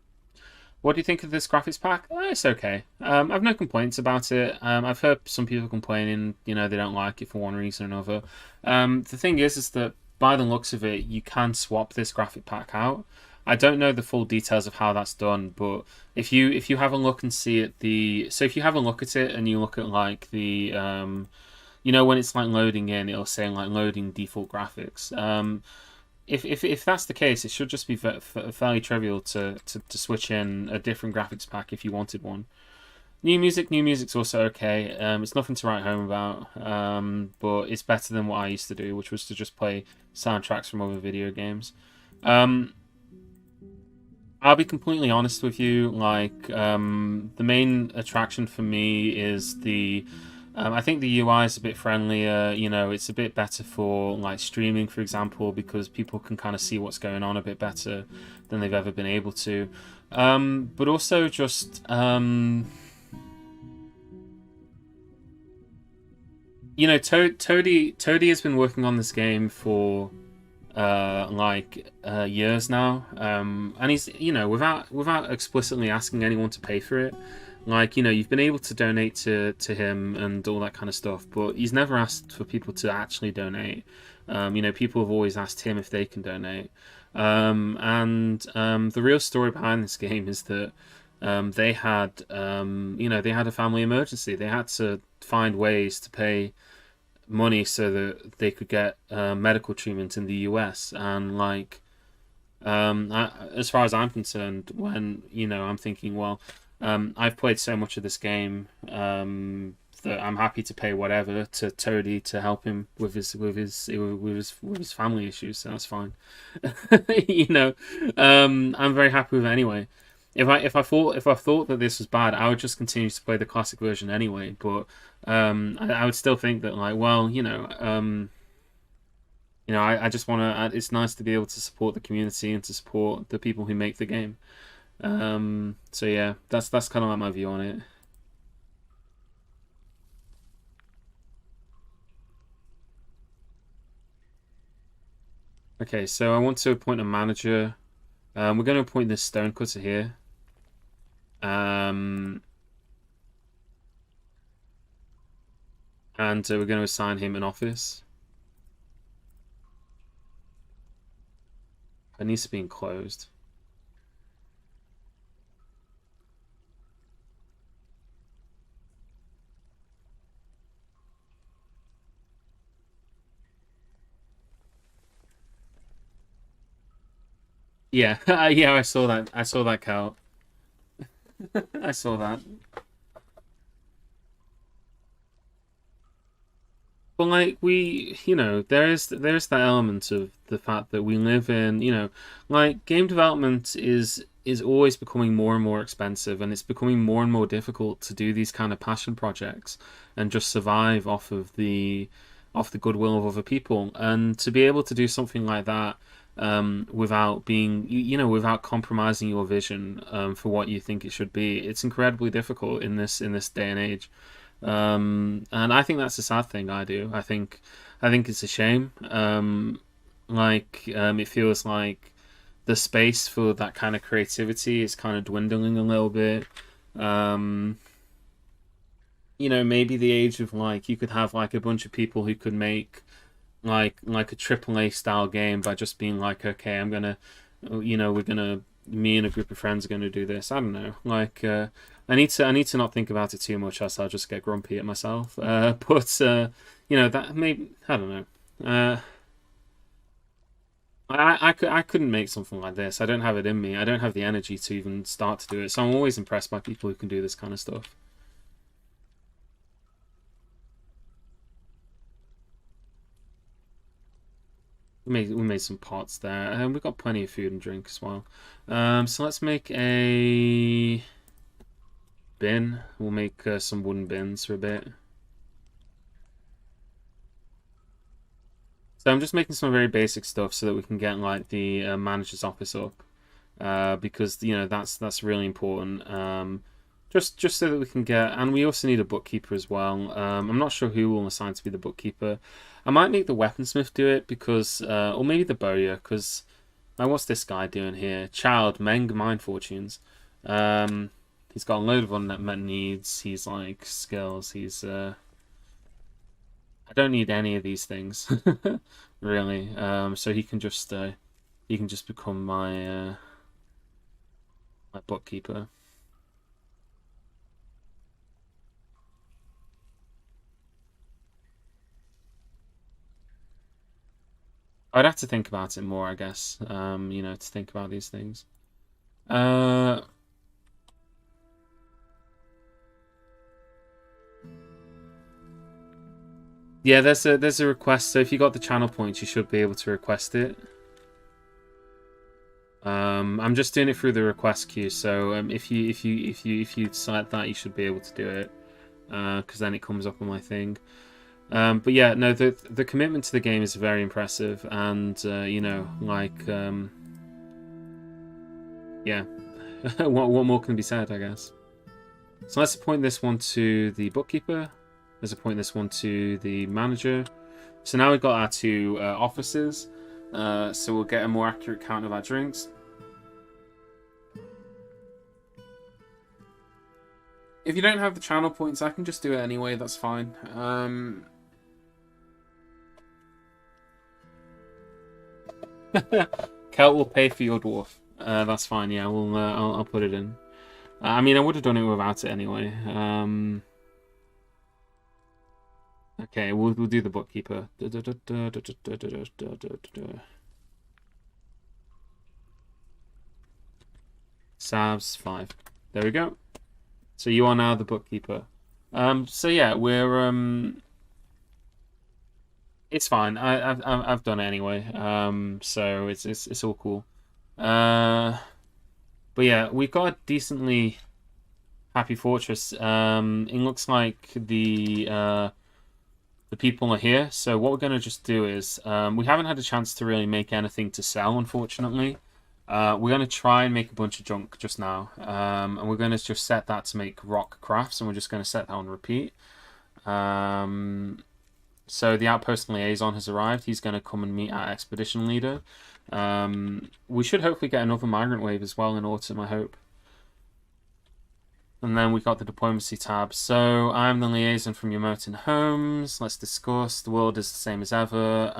What do you think of this graphics pack? It's okay. I've no complaints about it. I've heard some people complaining, you know, they don't like it for one reason or another. The thing is that by the looks of it, you can swap this graphic pack out. I don't know the full details of how that's done, but if you have a look and see it, if you have a look at it and you look at like the you know, when it's like loading in, it'll say like loading default graphics. If that's the case, it should just be fairly trivial to switch in a different graphics pack if you wanted one. New music's also okay. It's nothing to write home about, but it's better than what I used to do, which was to just play soundtracks from other video games. I'll be completely honest with you, like, the main attraction for me is the I think the UI is a bit friendlier. You know, it's a bit better for like streaming, for example, because people can kind of see what's going on a bit better than they've ever been able to. But also just you know, Toady has been working on this game for years now, and he's, you know, without explicitly asking anyone to pay for it. Like, you know, you've been able to donate to him and all that kind of stuff, but he's never asked for people to actually donate. You know, people have always asked him if they can donate. The real story behind this game is that they had, you know, they had a family emergency. They had to find ways to pay money so that they could get medical treatment in the US. And like, as far as I'm concerned, when, you know, I'm thinking, well, I've played so much of this game that I'm happy to pay whatever to Toady to help him with his family issues. So that's fine. You know, I'm very happy with it anyway. If I thought that this was bad, I would just continue to play the classic version anyway. But I would still think that, like, well, I just want to. It's nice to be able to support the community and to support the people who make the game. So yeah, that's kind of like my view on it. Okay, so I want to appoint a manager. We're going to appoint this stonecutter here. And we're going to assign him an office. It needs to be enclosed. Yeah, yeah, I saw that. I saw that, Cal. I saw that. But like you know, there's that element of the fact that we live in, you know, like game development is always becoming more and more expensive, and it's becoming more and more difficult to do these kind of passion projects and just survive off the goodwill of other people, and to be able to do something like that without being, you know, without compromising your vision for what you think it should be, it's incredibly difficult in this day and age. And I think that's a sad thing. I think it's a shame. It feels like the space for that kind of creativity is kind of dwindling a little bit. Um, you know, maybe the age of like you could have like a bunch of people who could make like a AAA style game by just being like, okay, I'm gonna, you know, me and a group of friends are gonna do this. I don't know. I need to not think about it too much, else I'll just get grumpy at myself. You know, that maybe I don't know. I couldn't make something like this. I don't have it in me. I don't have the energy to even start to do it. So I'm always impressed by people who can do this kind of stuff. We made some pots there, and we've got plenty of food and drink as well. So let's make a bin. We'll make some wooden bins for a bit. So I'm just making some very basic stuff so that we can get like the manager's office up, because you know that's really important. Just so that we can get, and we also need a bookkeeper as well. I'm not sure who we'll assign to be the bookkeeper. I might make the weaponsmith do it because, or maybe the bowyer, because like, what's this guy doing here? Child, Meng Mind Fortunes. He's got a load of unmet needs. He's like skills. I don't need any of these things, really. So he can just become my bookkeeper. I'd have to think about it more, I guess. You know, to think about these things. Uh, yeah, there's a request. So if you got the channel points, you should be able to request it. I'm just doing it through the request queue. So if you select that, you should be able to do it. because then it comes up on my thing. But yeah, no, the commitment to the game is very impressive, and you know, like, yeah, what more can be said, I guess. So let's appoint this one to the bookkeeper. Let's appoint this one to the manager. So now we've got our two officers. So we'll get a more accurate count of our drinks. If you don't have the channel points, I can just do it anyway. That's fine. Kel will pay for your dwarf. That's fine. Yeah, I'll put it in. I mean, I would have done it without it anyway. Okay, we'll do the bookkeeper. Savs 5. There we go. So you are now the bookkeeper. So yeah, we're it's fine. I've done it anyway. So it's all cool. But yeah, we've got a decently happy fortress. It looks like the people are here. So what we're gonna just do is we haven't had a chance to really make anything to sell, unfortunately. We're going to try and make a bunch of junk just now. And we're going to just set that to make rock crafts. And we're just going to set that on repeat. So the outpost liaison has arrived. He's going to come and meet our expedition leader. We should hopefully get another migrant wave as well in autumn, I hope. And then we got the diplomacy tab. So I'm the liaison from Yamotin Homes. Let's discuss. The world is the same as ever.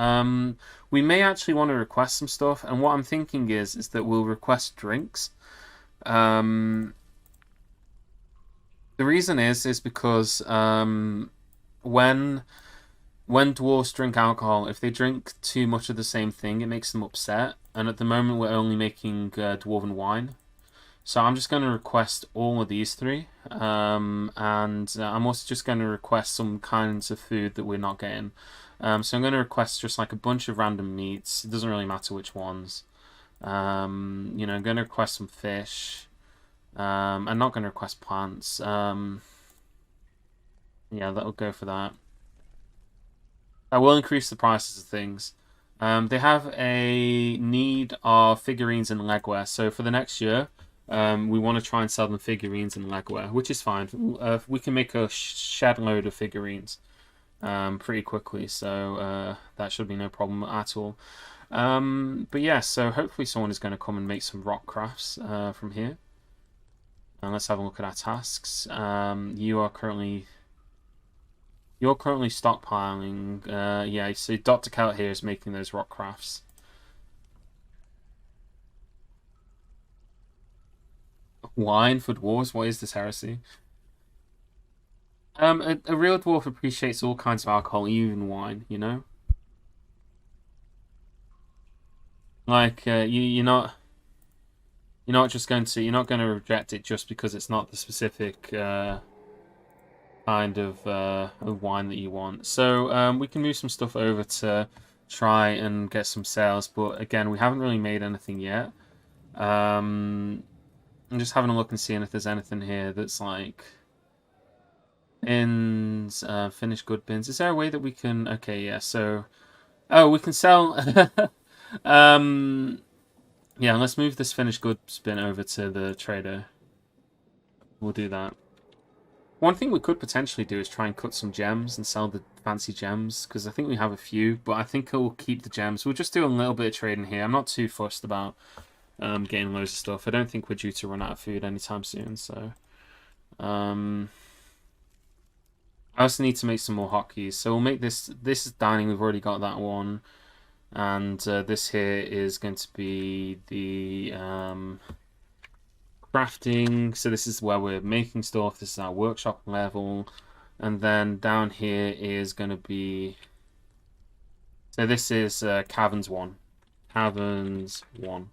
We may actually want to request some stuff. And what I'm thinking is that we'll request drinks. The reason is because when dwarves drink alcohol, if they drink too much of the same thing, it makes them upset. And at the moment, we're only making dwarven wine. So I'm just going to request all of these three, and I'm also just going to request some kinds of food that we're not getting. So I'm going to request just like a bunch of random meats. It doesn't really matter which ones. You know, I'm going to request some fish. I'm not going to request plants. Yeah, that'll go for that. I will increase the prices of things. They have a need of figurines and legwear, so for the next year, we want to try and sell them figurines and legwear, which is fine. We can make a shed load of figurines pretty quickly, so that should be no problem at all. But yeah, so hopefully someone is going to come and make some rock crafts from here. And let's have a look at our tasks. You're currently stockpiling. Yeah, so Dr. Cal here is making those rock crafts. Wine for dwarves? What is this heresy? A real dwarf appreciates all kinds of alcohol, even wine, you know? Like, you're not just going to, you're not going to reject it just because it's not the specific kind of wine that you want. So we can move some stuff over to try and get some sales, but again, we haven't really made anything yet. I'm just having a look and seeing if there's anything here that's like bins, finished good bins. Is there a way that we can? Okay, yeah. So, oh, we can sell. Yeah, let's move this finished goods bin over to the trader. We'll do that. One thing we could potentially do is try and cut some gems and sell the fancy gems, because I think we have a few, but I think we'll keep the gems. We'll just do a little bit of trading here. I'm not too fussed about getting loads of stuff. I don't think we're due to run out of food anytime soon, so... I also need to make some more hotkeys. So we'll make this... This is dining, we've already got that one. And this here is going to be the... crafting. So this is where we're making stuff. This is our workshop level. And then down here is going to be... So this is Caverns 1. Caverns 1.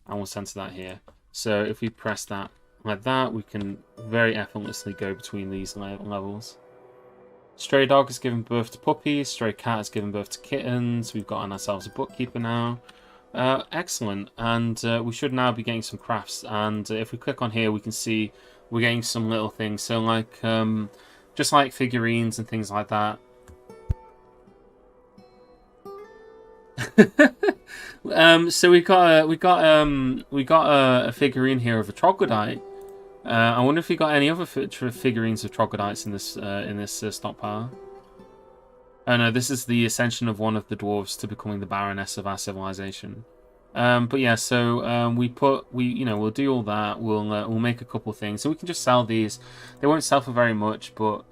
And we'll center that here. So if we press that like that, we can very effortlessly go between these levels. Stray dog has given birth to puppies. Stray cat has given birth to kittens. We've got ourselves a bookkeeper now. Excellent. And we should now be getting some crafts. And if we click on here, we can see we're getting some little things. So like just like figurines and things like that. So we got a figurine here of a troglodyte. I wonder if we got any other figurines of troglodytes in this stockpile. Oh no, this is the ascension of one of the dwarves to becoming the Baroness of our civilization. But yeah, so we'll do all that. We'll make a couple things, so we can just sell these. They won't sell for very much, but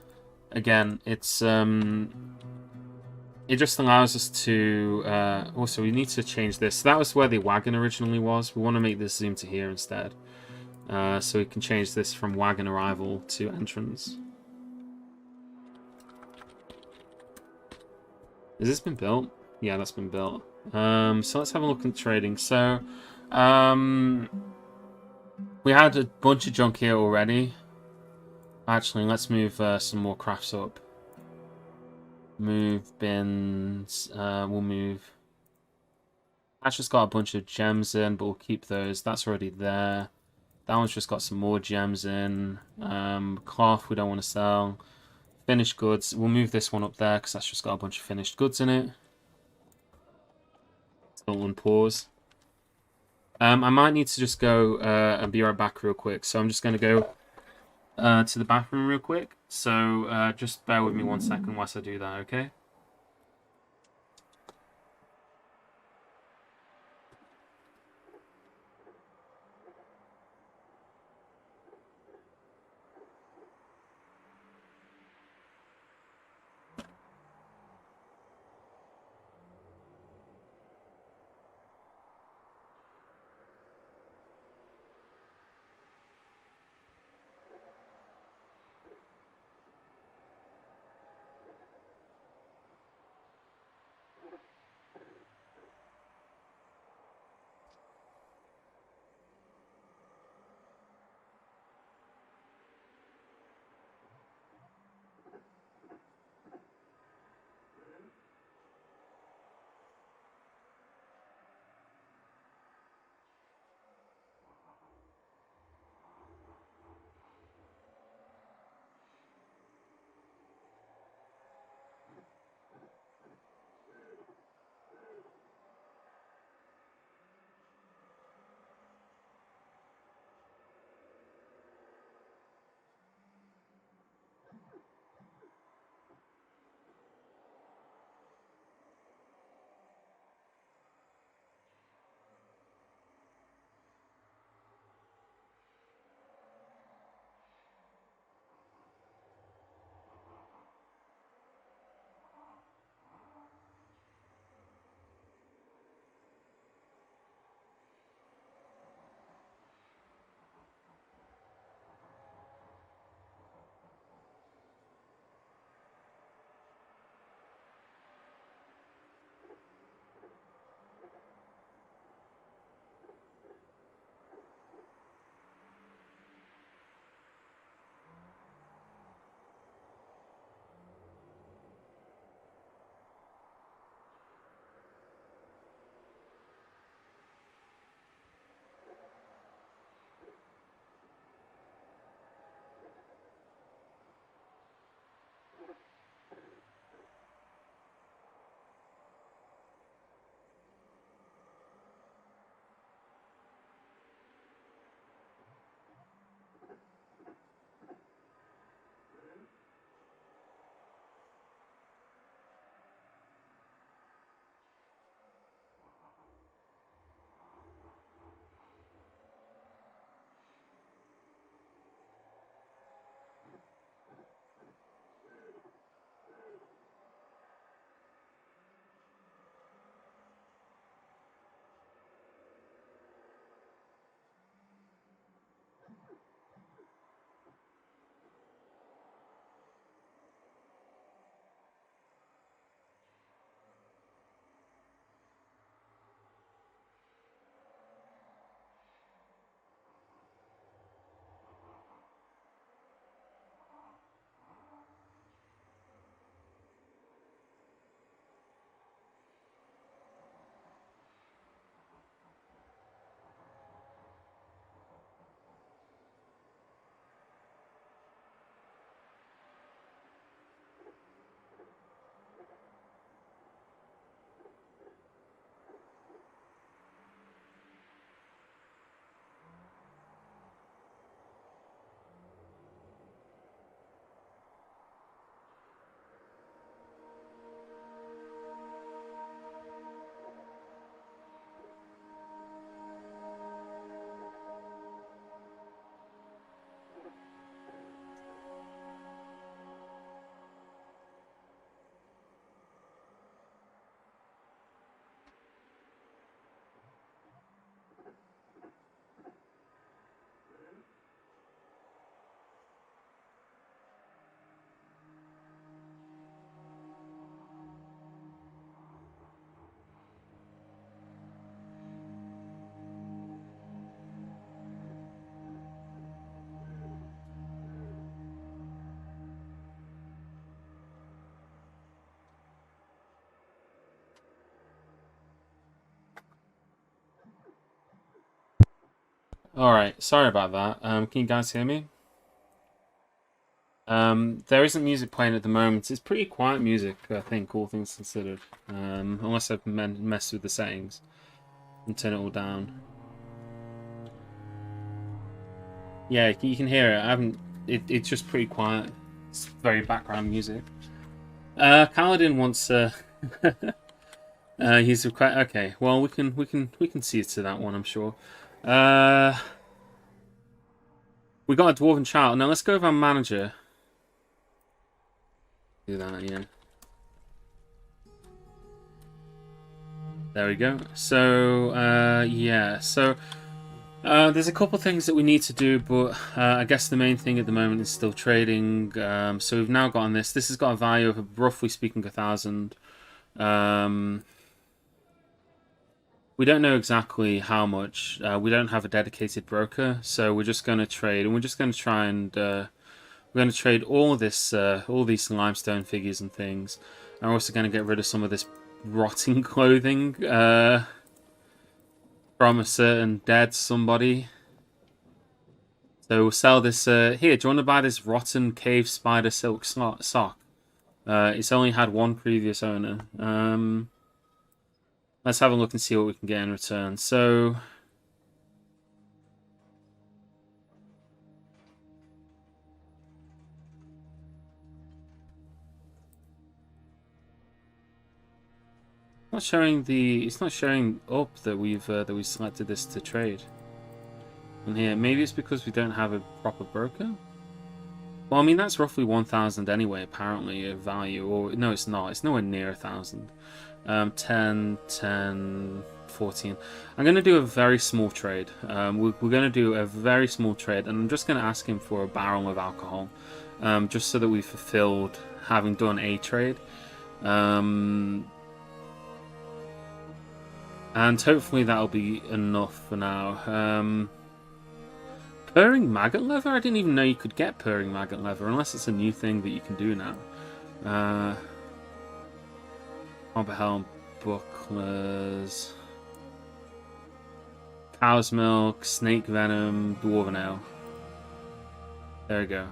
again, it just allows us to. Also, we need to change this. So that was where the wagon originally was. We want to make this zoom to here instead, so we can change this from wagon arrival to entrance. Has this been built? Yeah, that's been built. So let's have a look at trading. So, we had a bunch of junk here already. Actually, let's move some more crafts up. Move bins. We'll move. That's just got a bunch of gems in, but we'll keep those. That's already there. That one's just got some more gems in. Cloth we don't want to sell. Finished goods. We'll move this one up there because that's just got a bunch of finished goods in it. Still on pause. I might need to just go and be right back real quick. So I'm just going to go to the bathroom real quick. So just bear with me 1 second whilst I do that, okay? Alright, sorry about that. Can you guys hear me? There isn't music playing at the moment. It's pretty quiet music, I think, all things considered. Unless I've messed with the settings and turn it all down. Yeah, you can hear it. I haven't. It's just pretty quiet. It's very background music. Kaladin wants. He's okay. Well, we can see to that one, I'm sure. We got a dwarven child. Now let's go with our manager. Do that, yeah. There we go. So, yeah. So, there's a couple things that we need to do, but I guess the main thing at the moment is still trading. So we've now gotten this. This has got a value of, roughly speaking, 1,000. We don't know exactly how much. We don't have a dedicated broker, so we're just going to trade, and we're just going to try and we're going to trade all these limestone figures and things. And we're also going to get rid of some of this rotting clothing from a certain dead somebody. So we'll sell this. Here, do you want to buy this rotten cave spider silk sock? It's only had one previous owner. Let's have a look and see what we can get in return. So, it's not showing up that we selected this to trade. And here, maybe it's because we don't have a proper broker. Well, I mean that's roughly 1,000 anyway. Apparently, a value, or no, it's not. It's nowhere near 1,000. 10, 10, 14. I'm going to do a very small trade. We're going to do a very small trade, and I'm just going to ask him for a barrel of alcohol, just so that we've fulfilled having done a trade. And hopefully that'll be enough for now. Purring maggot leather? I didn't even know you could get purring maggot leather, unless it's a new thing that you can do now. Hobber helm, bucklers, cow's milk, snake venom, dwarven ale. There we go.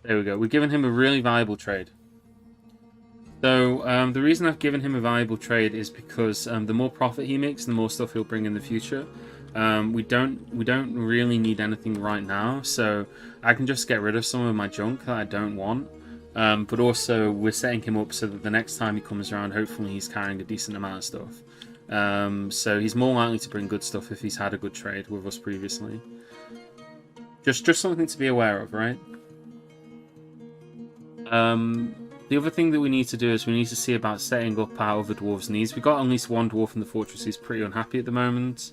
There we go. We've given him a really valuable trade. So the reason I've given him a valuable trade is because the more profit he makes, the more stuff he'll bring in the future. We don't really need anything right now, so I can just get rid of some of my junk that I don't want. But also we're setting him up so that the next time he comes around, hopefully he's carrying a decent amount of stuff. So he's more likely to bring good stuff if he's had a good trade with us previously. Just something to be aware of, right? The other thing that we need to do is we need to see about setting up our other dwarves' needs. We've got at least one dwarf in the fortress who's pretty unhappy at the moment.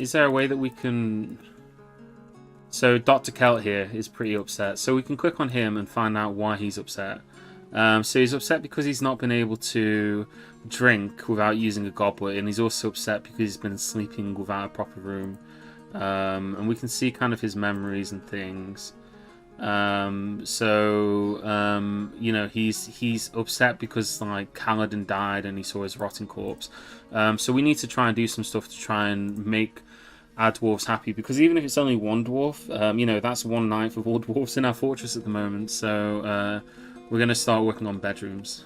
Is there a way that we can... So Dr. Kelt here is pretty upset. So we can click on him and find out why he's upset. So he's upset because he's not been able to drink without using a goblet. And he's also upset because he's been sleeping without a proper room. And we can see kind of his memories and things. You know, he's upset because like Kaladin died and he saw his rotting corpse. So we need to try and do some stuff to try and make our dwarves happy, because even if it's only one dwarf, you know, that's 1/9 of all dwarves in our fortress at the moment. So we're going to start working on bedrooms.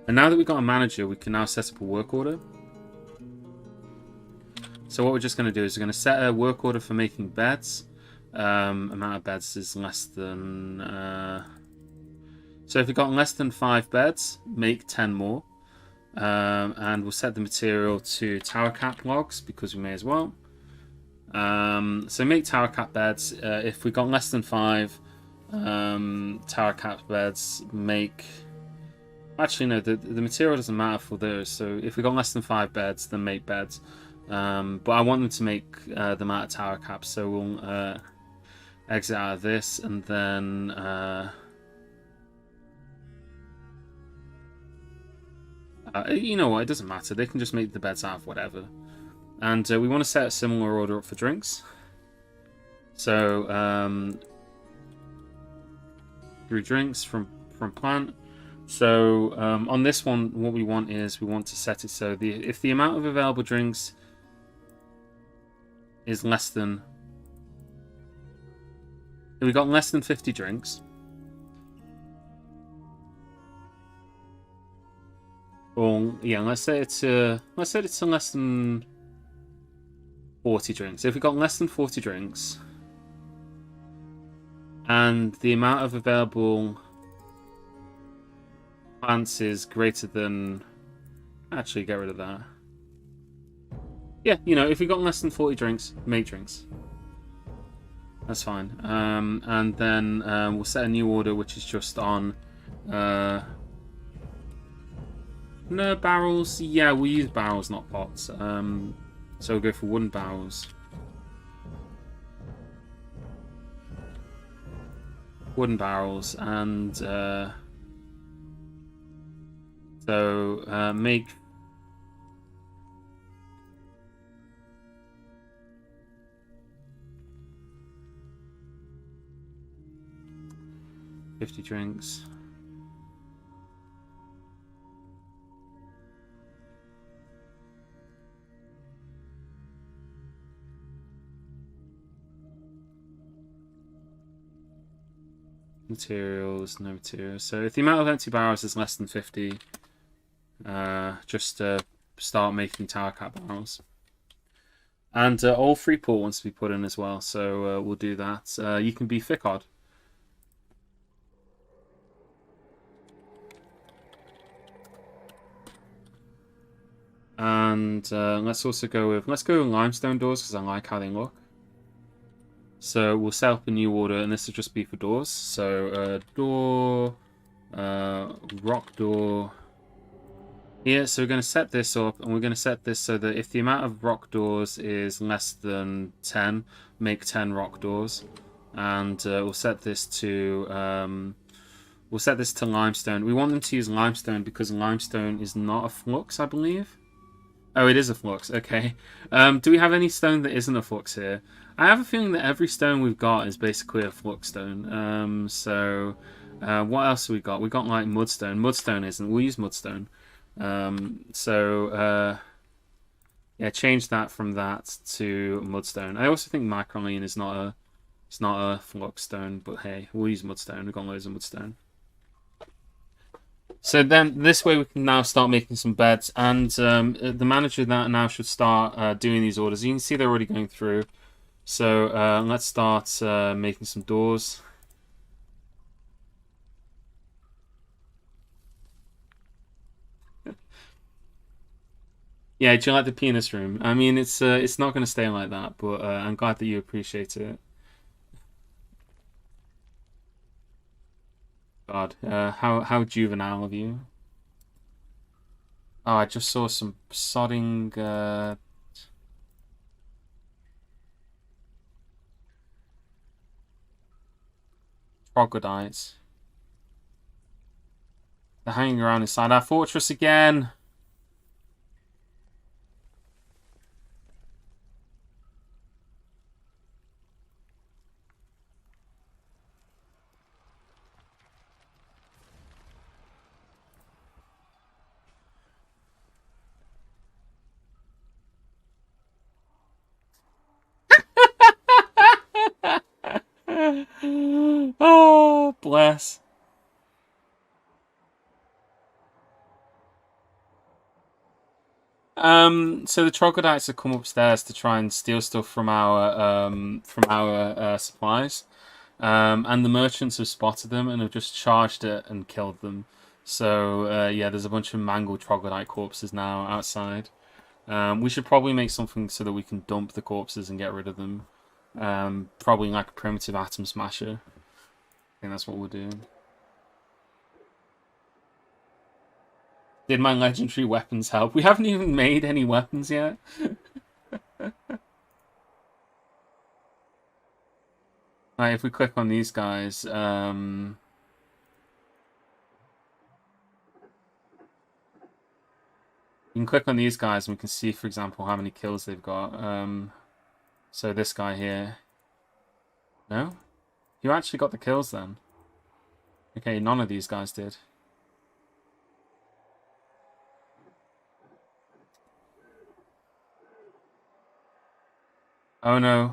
And now that we've got a manager, we can now set up a work order. So what we're just going to do is we're going to set a work order for making beds. Amount of beds is less than... So if we've got less than 5 beds, make 10 more. And we'll set the material to tower cap logs, because we may as well. So make tower cap beds. If we got less than 5 tower cap beds, make... Actually, no, the material doesn't matter for those. So if we got less than 5 beds, then make beds. But I want them to make them out of tower caps, so we'll exit out of this, and then you know what, it doesn't matter, they can just make the beds out of whatever. And we want to set a similar order up for drinks. So 3 drinks from plant. So on this one, what we want is we want to set it so if the amount of available drinks is less than... We got less than 50 drinks. Well, yeah, let's say it's less than 40 drinks. If we got less than 40 drinks, and the amount of available plants is greater than... Actually, get rid of that. Yeah, you know, if we got less than 40 drinks, make drinks. That's fine. And then we'll set a new order, which is just on... No, barrels. Yeah, we'll use barrels, not pots. So we'll go for wooden barrels. Wooden barrels, and make... $50 drinks. Materials, no materials. So if the amount of empty barrels is less than 50, just start making tower cap barrels. And all Freeport wants to be put in as well, so we'll do that. You can be Ficod. And let's go with limestone doors because I like how they look. So we'll set up a new order, and this will just be for doors. So door, rock door. Here, so we're going to set this up, and we're going to set this so that if the amount of rock doors is less than 10, make 10 rock doors. And we'll set this to limestone. We want them to use limestone because limestone is not a flux, I believe. Oh, it is a flux. Okay. Do we have any stone that isn't a flux here? I have a feeling that every stone we've got is basically a flux stone. What else have we got? We got like mudstone. Mudstone isn't. We'll use mudstone. Yeah, change that from that to mudstone. I also think microline is not a flux stone, but hey, we'll use mudstone. We've got loads of mudstone. So then this way we can now start making some beds, and the manager now should start doing these orders. You can see they're already going through. So let's start making some doors. Yeah, do you like the penis room? I mean, it's not going to stay like that, but I'm glad that you appreciate it. God, how juvenile of you. Oh, I just saw some sodding troglodytes. They're hanging around inside our fortress again. Oh, bless. So the troglodytes have come upstairs to try and steal stuff from our supplies. And the merchants have spotted them and have just charged it and killed them. So yeah, there's a bunch of mangled troglodyte corpses now outside. We should probably make something so that we can dump the corpses and get rid of them. Probably like a primitive atom smasher. I think that's what we'll do. Did my legendary weapons help? We haven't even made any weapons yet. Right, if we click on these guys, you can click on these guys and we can see, for example, how many kills they've got. So this guy here. No? You actually got the kills then. Okay, none of these guys did. Oh no,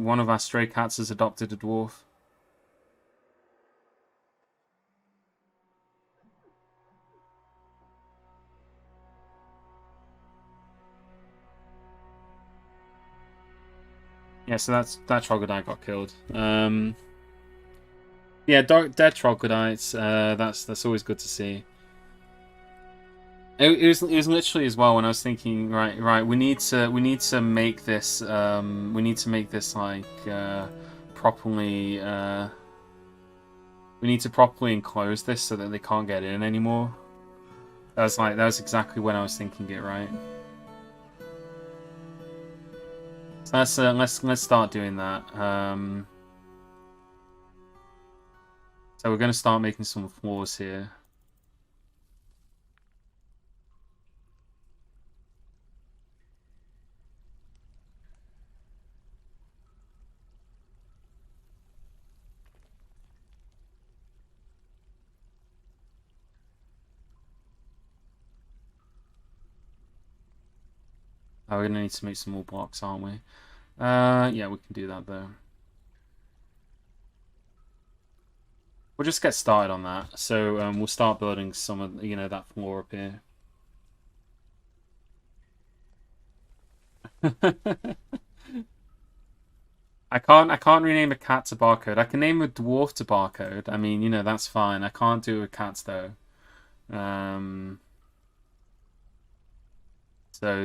one of our stray cats has adopted a dwarf. Yeah, so that troglodyte got killed. Yeah, dead troglodytes. That's always good to see. It was literally as well when I was thinking, right, we need to make this like properly we need to properly enclose this so that they can't get in anymore. That was exactly when I was thinking it, right? So let's start doing that. So we're gonna start making some floors here. Oh, we're gonna need to make some more blocks, aren't we? Yeah, we can do that though. We'll just get started on that. So we'll start building some of that floor up here. I can't rename a cat to barcode. I can name a dwarf to barcode. I mean, that's fine. I can't do it with cats though. Um, so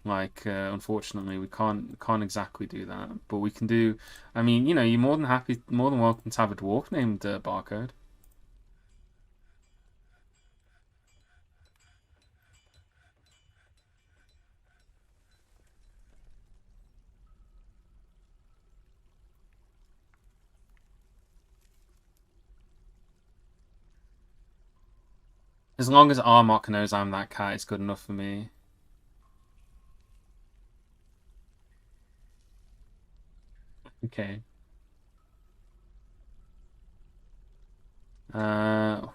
like unfortunately we can't exactly do that. But we can do. I mean, you're more than welcome to have a dwarf named barcode. As long as Armok knows I'm that cat, it's good enough for me. Okay. Uh,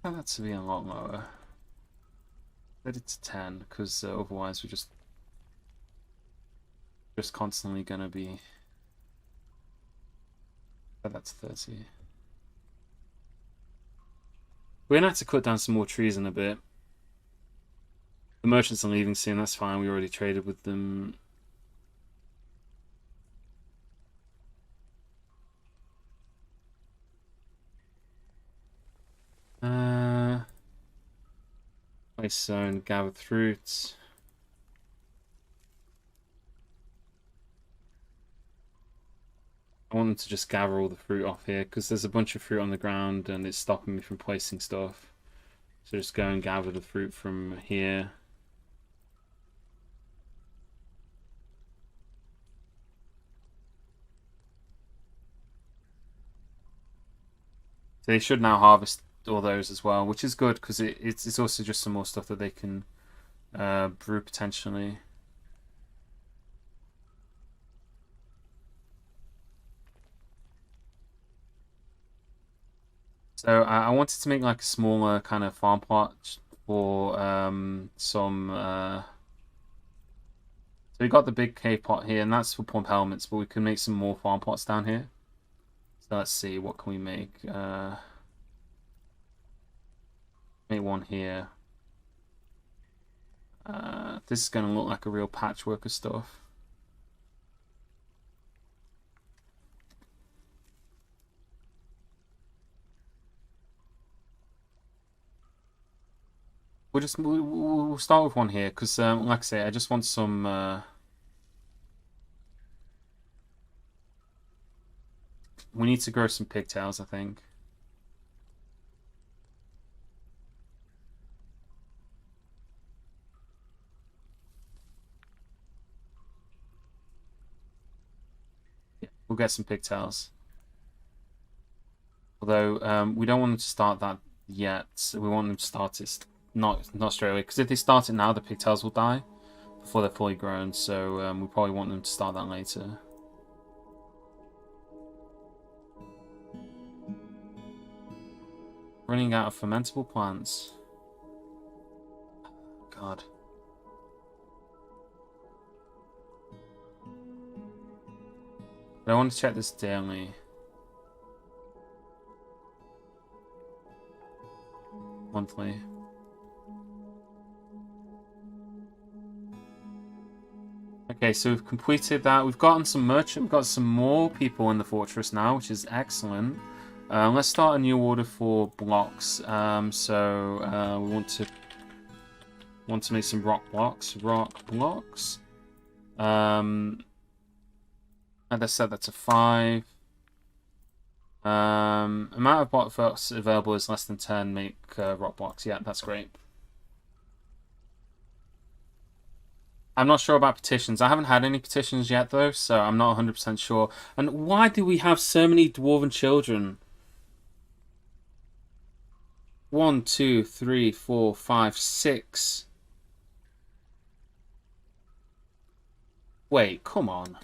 that to be a lot lower. Set it to 10, because otherwise we're just constantly gonna be. But that's 30. We're gonna have to cut down some more trees in a bit. The merchants are leaving soon. That's fine. We already traded with them. Place zone, gathered fruits. I want them to just gather all the fruit off here because there's a bunch of fruit on the ground and it's stopping me from placing stuff. So just go and gather the fruit from here. So they should now harvest all those as well, which is good because it's also just some more stuff that they can brew potentially. So I wanted to make like a smaller kind of farm plot for some. So we got the big cave pot here, and that's for pump helmets, but we can make some more farm plots down here. So let's see, what can we make? Make one here. This is going to look like a real patchwork of stuff. We'll start with one here because, like I say, I just want some. We need to grow some pigtails, I think. Yeah, we'll get some pigtails. Although we don't want them to start that yet. We want them to start it not straight away because if they start it now, the pigtails will die before they're fully grown. So we probably want them to start that later. Running out of fermentable plants. God. But I want to check this daily. Monthly. Okay, so we've completed that. We've gotten some merchant. We've got some more people in the fortress now, which is excellent. Let's start a new order for blocks. We want to make some rock blocks. Rock blocks. And I said that's a 5. Amount of blocks available is less than 10. Make rock blocks. Yeah, that's great. I'm not sure about petitions. I haven't had any petitions yet, though, so I'm not 100% sure. And why do we have so many dwarven children? 1, 2, 3, 4, 5, 6. Wait, come on.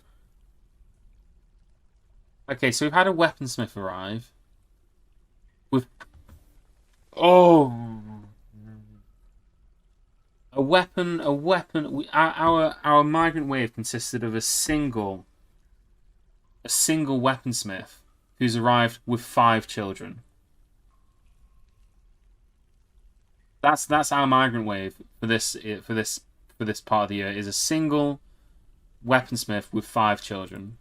Okay, so we've had a weaponsmith arrive. Oh! A weapon. Our migrant wave consisted of a single weaponsmith who's arrived with 5 children. That's our migrant wave for this part of the year, is a single weaponsmith with 5 children.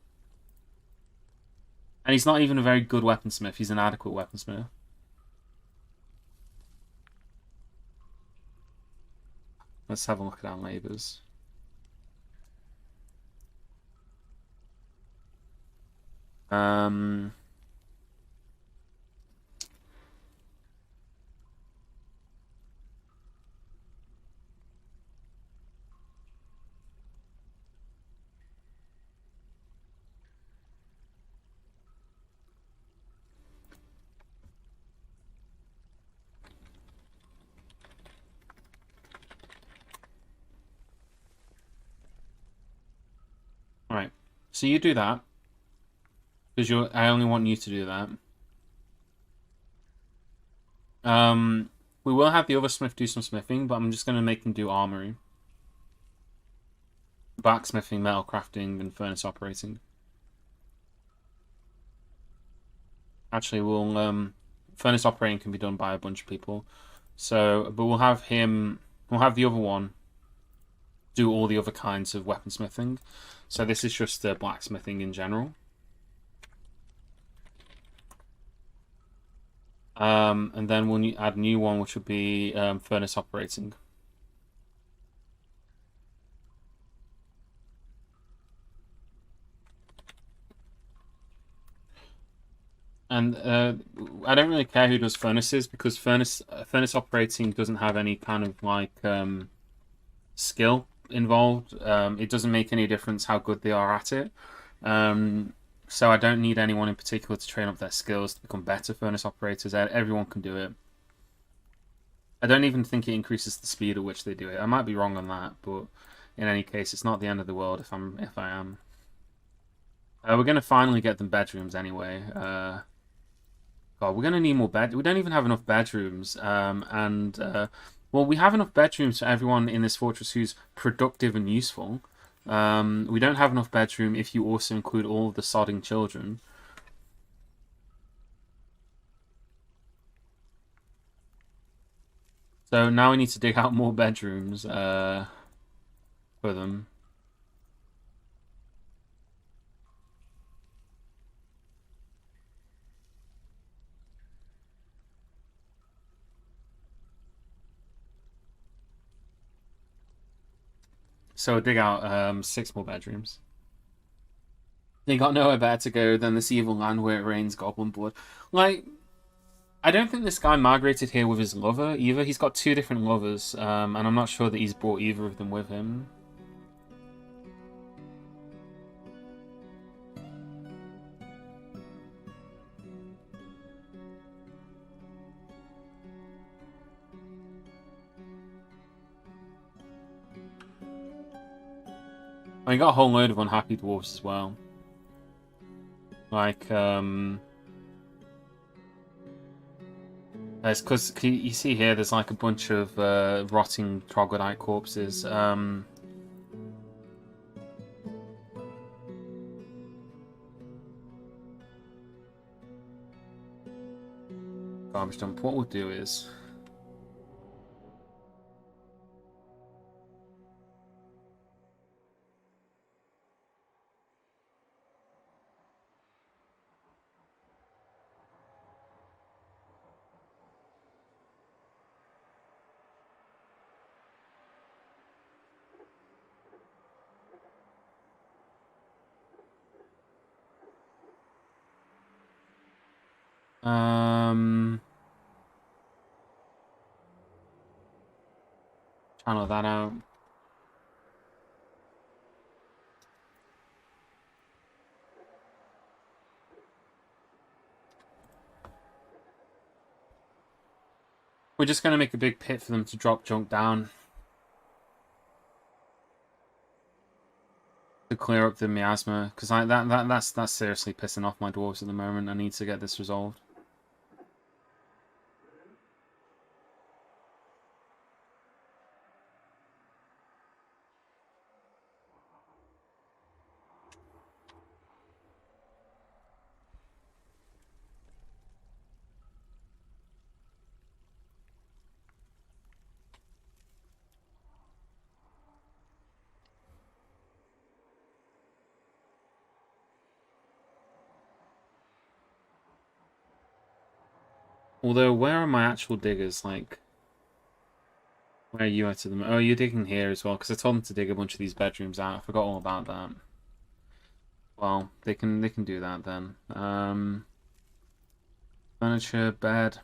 And he's not even a very good weaponsmith, he's an adequate weaponsmith. Let's have a look at our neighbours. Right, so you do that because I only want you to do that. We will have the other smith do some smithing, but I'm just going to make him do armory, blacksmithing, metal crafting, and furnace operating. Actually, furnace operating can be done by a bunch of people. So, but we'll have the other one do all the other kinds of weaponsmithing. So this is just blacksmithing in general. And then we'll add a new one, which would be furnace operating. And I don't really care who does furnaces, because furnace operating doesn't have any kind of like skill involved. It doesn't make any difference how good they are at it. So I don't need anyone in particular to train up their skills to become better furnace operators. Everyone can do it. I don't even think it increases the speed at which they do it. I might be wrong on that, but in any case, it's not the end of the world if I am. We're gonna finally get them bedrooms anyway. God, we're gonna need more bed. We don't even have enough bedrooms. Well, we have enough bedrooms for everyone in this fortress who's productive and useful. We don't have enough bedroom if you also include all of the sodding children. So now we need to dig out more bedrooms for them. So dig out 6 more bedrooms. They got nowhere better to go than this evil land where it rains goblin blood. Like, I don't think this guy migrated here with his lover either. He's got 2 different lovers, and I'm not sure that he's brought either of them with him. I got a whole load of unhappy dwarves as well. Like, It's because you see here, there's like a bunch of rotting troglodyte corpses. Garbage dump. What we'll do is... channel that out. We're just going to make a big pit for them to drop junk down. To clear up the miasma. Because that's seriously pissing off my dwarves at the moment. I need to get this resolved. Although, where are my actual diggers? Like, where are you at the moment? Oh, you're digging here as well, because I told them to dig a bunch of these bedrooms out. I forgot all about that. Well, they can do that then. Furniture, bed.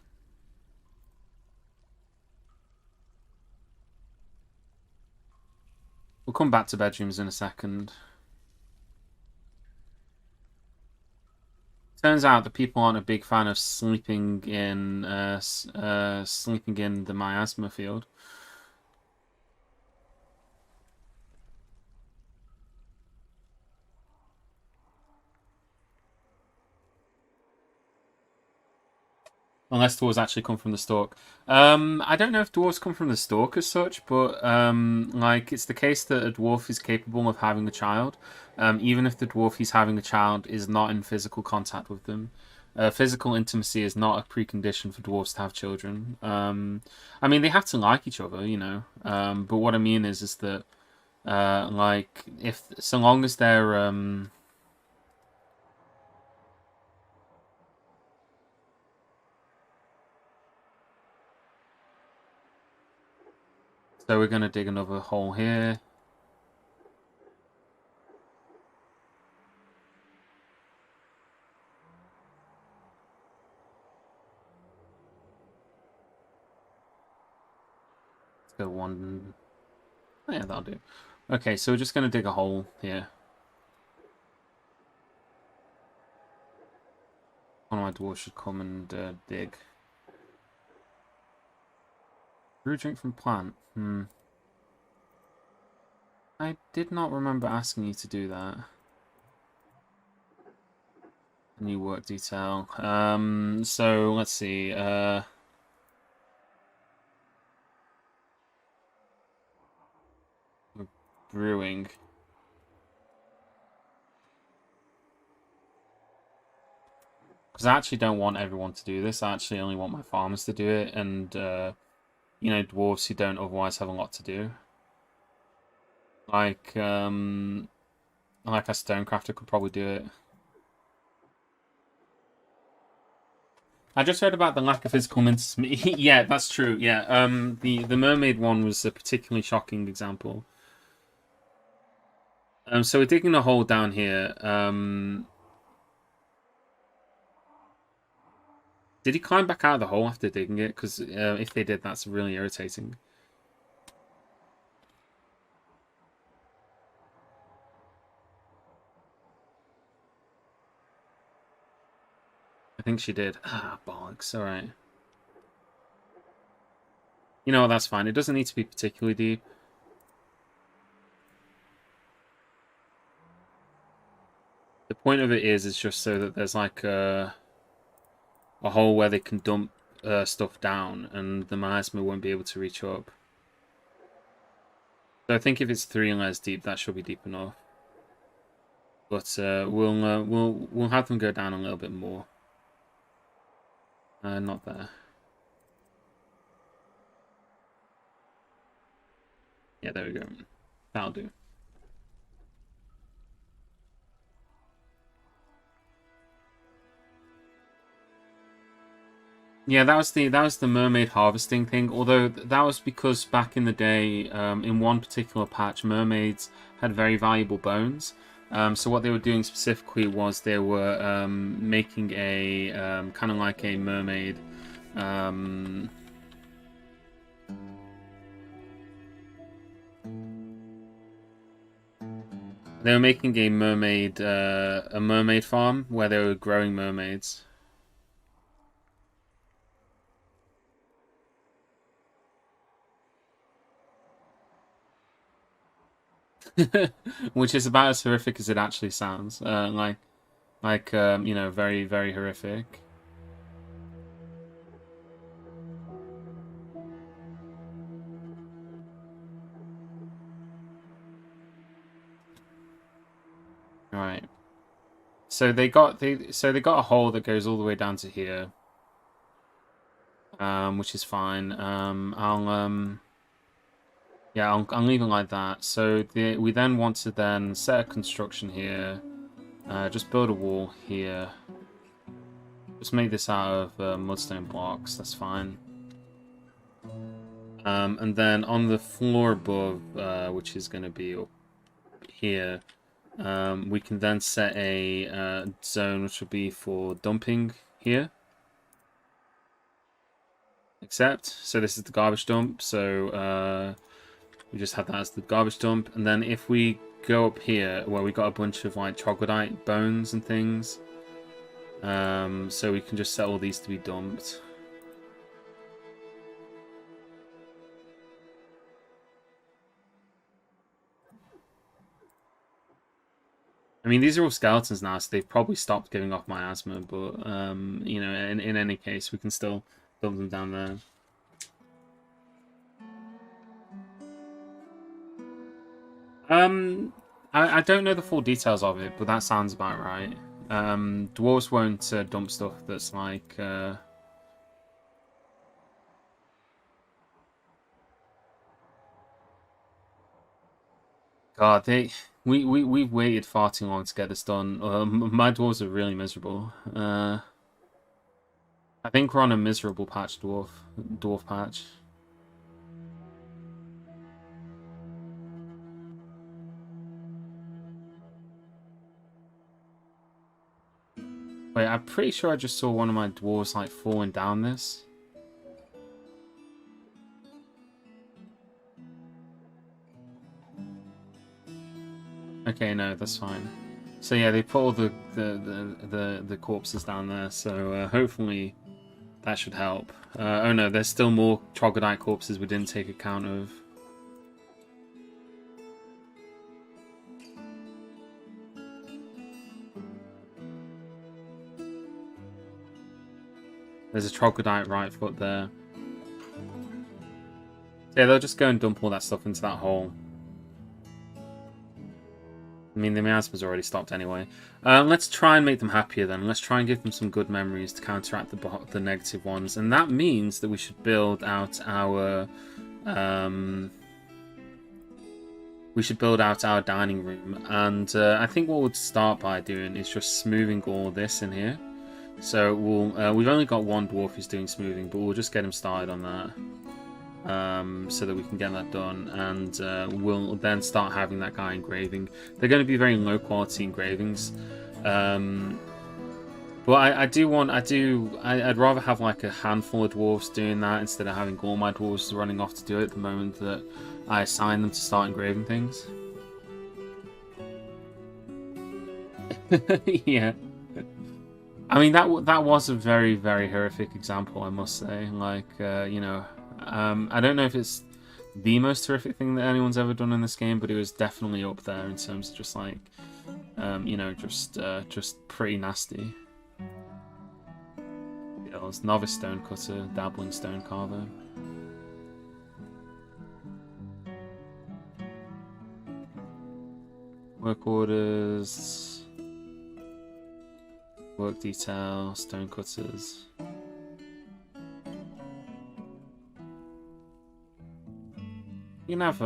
We'll come back to bedrooms in a second. Turns out that people aren't a big fan of sleeping in the miasma field. Unless dwarves actually come from the stalk. I don't know if dwarves come from the stalk as such, but like it's the case that a dwarf is capable of having a child, even if the dwarf he's having a child is not in physical contact with them. Physical intimacy is not a precondition for dwarves to have children. I mean, they have to like each other, you know. But what I mean is that like if so long as they're so we're gonna dig another hole here. Let's go one. Oh, yeah, that'll do. Okay, so we're just gonna dig a hole here. One of my dwarves should come and dig. Brew drink from plant. I did not remember asking you to do that. New work detail. So let's see. We're brewing. Because I actually don't want everyone to do this. I actually only want my farmers to do it, and you know, dwarves who don't otherwise have a lot to do. Like a stonecrafter could probably do it. I just heard about the lack of physical intimacy. Yeah, that's true. Yeah, the mermaid one was a particularly shocking example. So we're digging a hole down here. Did he climb back out of the hole after digging it? Because if they did, that's really irritating. I think she did. Ah, bollocks. All right. You know what? That's fine. It doesn't need to be particularly deep. The point of it is just so that there's like a hole where they can dump stuff down, and the miasma won't be able to reach up. So I think if it's 3 layers deep, that should be deep enough. But we'll have them go down a little bit more. Not there. Yeah, there we go. That'll do. Yeah, that was the mermaid harvesting thing. Although that was because back in the day, in one particular patch, mermaids had very valuable bones. So what they were doing specifically was they were making a kind of like a mermaid. They were making a mermaid farm where they were growing mermaids. Which is about as horrific as it actually sounds. You know, very, very horrific. Right. So they got a hole that goes all the way down to here. Which is fine. Yeah, I'll leave it like that. So we then want to then set a construction here. Just build a wall here. Just make this out of mudstone blocks. That's fine. And then on the floor above, which is going to be up here, we can then set a zone which will be for dumping here. So this is the garbage dump. So we just have that as the garbage dump. And then if we go up here, where we got a bunch of like troglodyte bones and things, so we can just set all these to be dumped. I mean, these are all skeletons now, so they've probably stopped giving off miasma, but, you know, in any case, we can still build them down there. I don't know the full details of it, but that sounds about right. Dwarves won't dump stuff that's like... God, we've waited far too long to get this done. My dwarves are really miserable. I think we're on a miserable patch, dwarf patch. Wait, I'm pretty sure I just saw one of my dwarves like falling down this. Okay, no, that's fine. So yeah, they put all the corpses down there, so hopefully that should help. Oh no, there's still more troglodyte corpses we didn't take account of. There's a troglodyte right foot there. Yeah, they'll just go and dump all that stuff into that hole. I mean, the miasma's already stopped anyway. Let's try and make them happier then. Let's try and give them some good memories to counteract the negative ones. And that means that we should build out our... we should build out our dining room. And I think what we'll start by doing is just smoothing all this in here. So we've only got one dwarf who's doing smoothing, but we'll just get him started on that. So that we can get that done, and we'll then start having that guy engraving. They're going to be very low quality engravings, but I'd rather have like a handful of dwarves doing that instead of having all my dwarves running off to do it the moment that I assign them to start engraving things. Yeah. I mean, that was a very, very horrific example, I must say. Like, you know, I don't know if it's the most horrific thing that anyone's ever done in this game, but it was definitely up there in terms of just like, you know, just pretty nasty. skills. Novice stonecutter, dabbling stone carver. Work orders. Work detail, stonecutters. We can have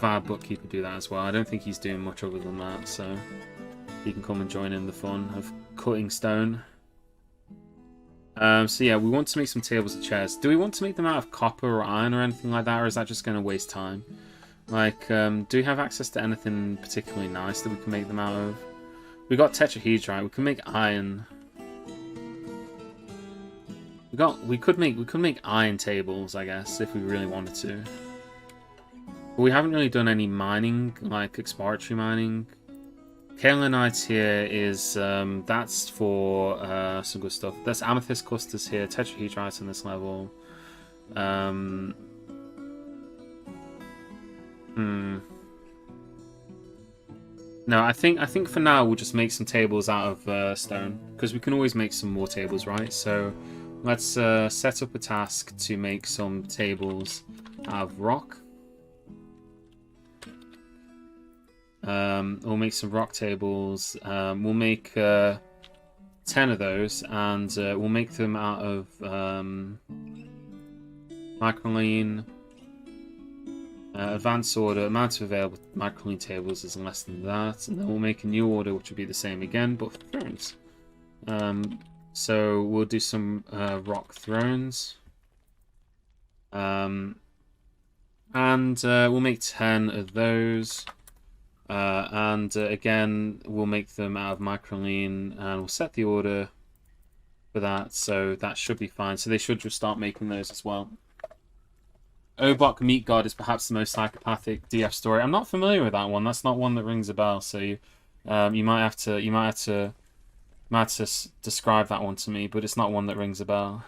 our bookkeeper do that as well. I don't think he's doing much other than that, so he can come and join in the fun of cutting stone. So yeah, we want to make some tables and chairs. Do we want to make them out of copper or iron or anything like that, or is that just going to waste time? Like, do we have access to anything particularly nice that we can make them out of? We got tetrahedrite. We can make iron. We could make iron tables, I guess, if we really wanted to. But we haven't really done any mining, like exploratory mining. Kaolinite here is that's for some good stuff. There's amethyst clusters here, tetrahedrite on this level. No, I think for now we'll just make some tables out of stone, because we can always make some more tables, right? So let's set up a task to make some tables out of rock. We'll make some rock tables. We'll make 10 of those, and we'll make them out of microline. Advanced order, amount of available microline tables is less than that, and then we'll make a new order which will be the same again, but for thrones. So we'll do some rock thrones. And we'll make 10 of those. Again, we'll make them out of microline, and we'll set the order for that, so that should be fine. So they should just start making those as well. Obok Meat God is perhaps the most psychopathic DF story. I'm not familiar with that one. That's not one that rings a bell. So you might have to describe that one to me. But it's not one that rings a bell.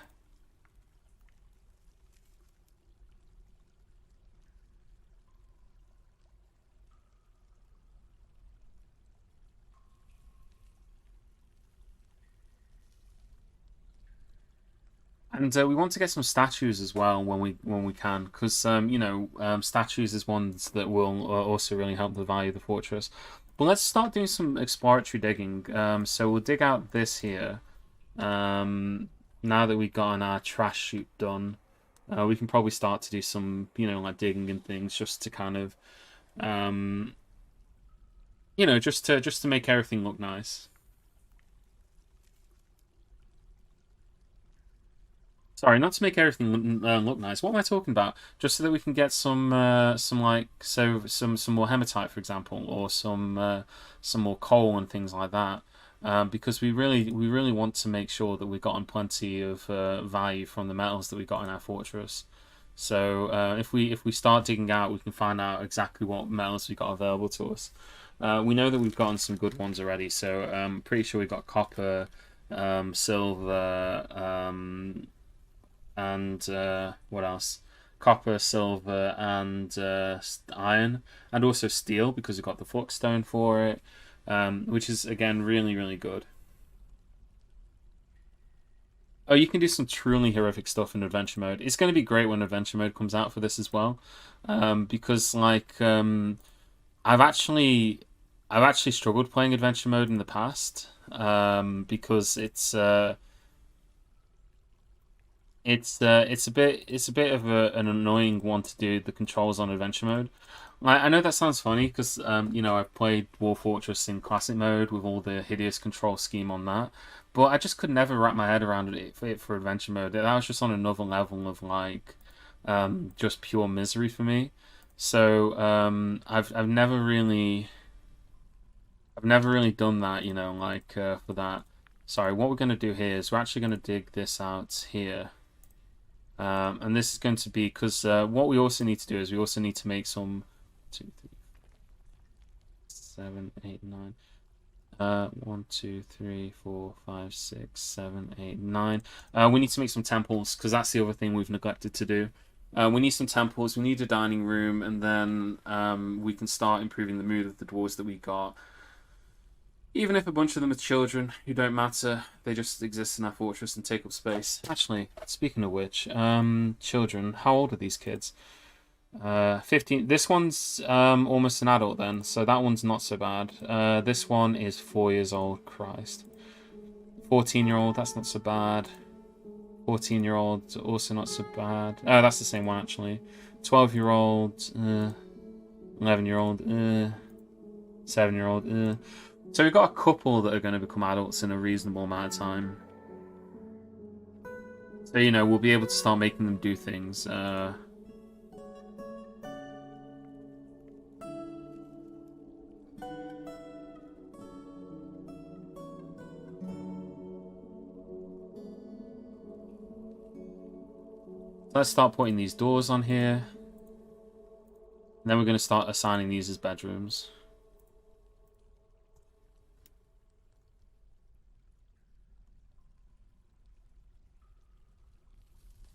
And we want to get some statues as well when we can, because statues is ones that will also really help the value of the fortress. But let's start doing some exploratory digging. So we'll dig out this here. Now that we've gotten our trash chute done, we can probably start to do some like digging and things, just to kind of just to make everything look nice. Sorry, not to make everything look nice. What am I talking about? Just so that we can get some more hematite, for example, or some more coal and things like that. Because we really want to make sure that we've gotten plenty of value from the metals that we got in our fortress. So if we start digging out, we can find out exactly what metals we got available to us. We know that we've gotten some good ones already. So I'm pretty sure we've got copper, silver. And what else? Copper, silver, and iron, and also steel, because we've got the flux stone for it, which is again really, really good. Oh, you can do some truly horrific stuff in adventure mode. It's going to be great when adventure mode comes out for this as well, because like I've actually struggled playing adventure mode in the past, because it's a bit of an annoying one to do the controls on adventure mode. I know that sounds funny because I've played Dwarf Fortress in classic mode with all the hideous control scheme on that, but I just could never wrap my head around it for adventure mode. That was just on another level of like just pure misery for me. So I've never really done that, for that. Sorry, what we're gonna do here is we're actually gonna dig this out here. And this is going to be because what we also need to do is we also need to make some 2, 3, 7, 8, 9. 1, 2, 3, 4, 5, 6, 7, 8, 9. We need to make some temples, because that's the other thing we've neglected to do. We need some temples, we need a dining room, and then we can start improving the mood of the dwarves that we got. Even if a bunch of them are children who don't matter, they just exist in our fortress and take up space. Actually, speaking of which, children, how old are these kids? 15. This one's almost an adult then, so that one's not so bad. This one is 4 years old. Christ. 14-year-old, that's not so bad. 14-year-old, also not so bad. Oh, that's the same one actually. 12-year-old, 11-year-old, 7-year-old. So we've got a couple that are going to become adults in a reasonable amount of time. So, you know, we'll be able to start making them do things. Let's start putting these doors on here. And then we're going to start assigning these as bedrooms.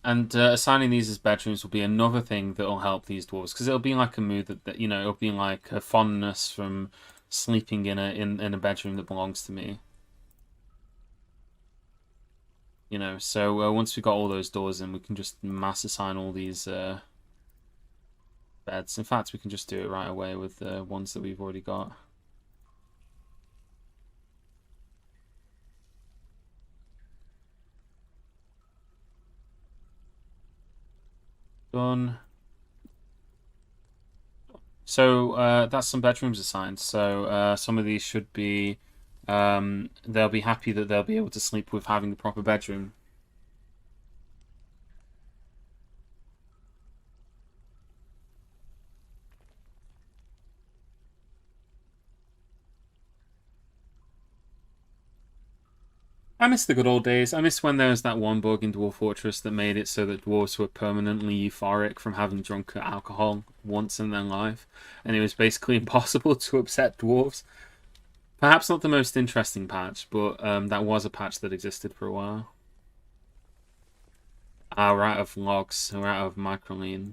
And assigning these as bedrooms will be another thing that will help these dwarves, because it'll be like a mood that you know, it'll be like a fondness from sleeping in a bedroom that belongs to me. You know, so once we've got all those doors in, we can just mass assign all these beds. In fact, we can just do it right away with the ones that we've already got. Done. So that's some bedrooms assigned. So some of these should be, they'll be happy that they'll be able to sleep with having the proper bedroom. I miss the good old days. I miss when there was that one bug in Dwarf Fortress that made it so that dwarves were permanently euphoric from having drunk alcohol once in their life, and it was basically impossible to upset dwarves. Perhaps not the most interesting patch, but that was a patch that existed for a while. Ah, we're out of logs. We're out of microline.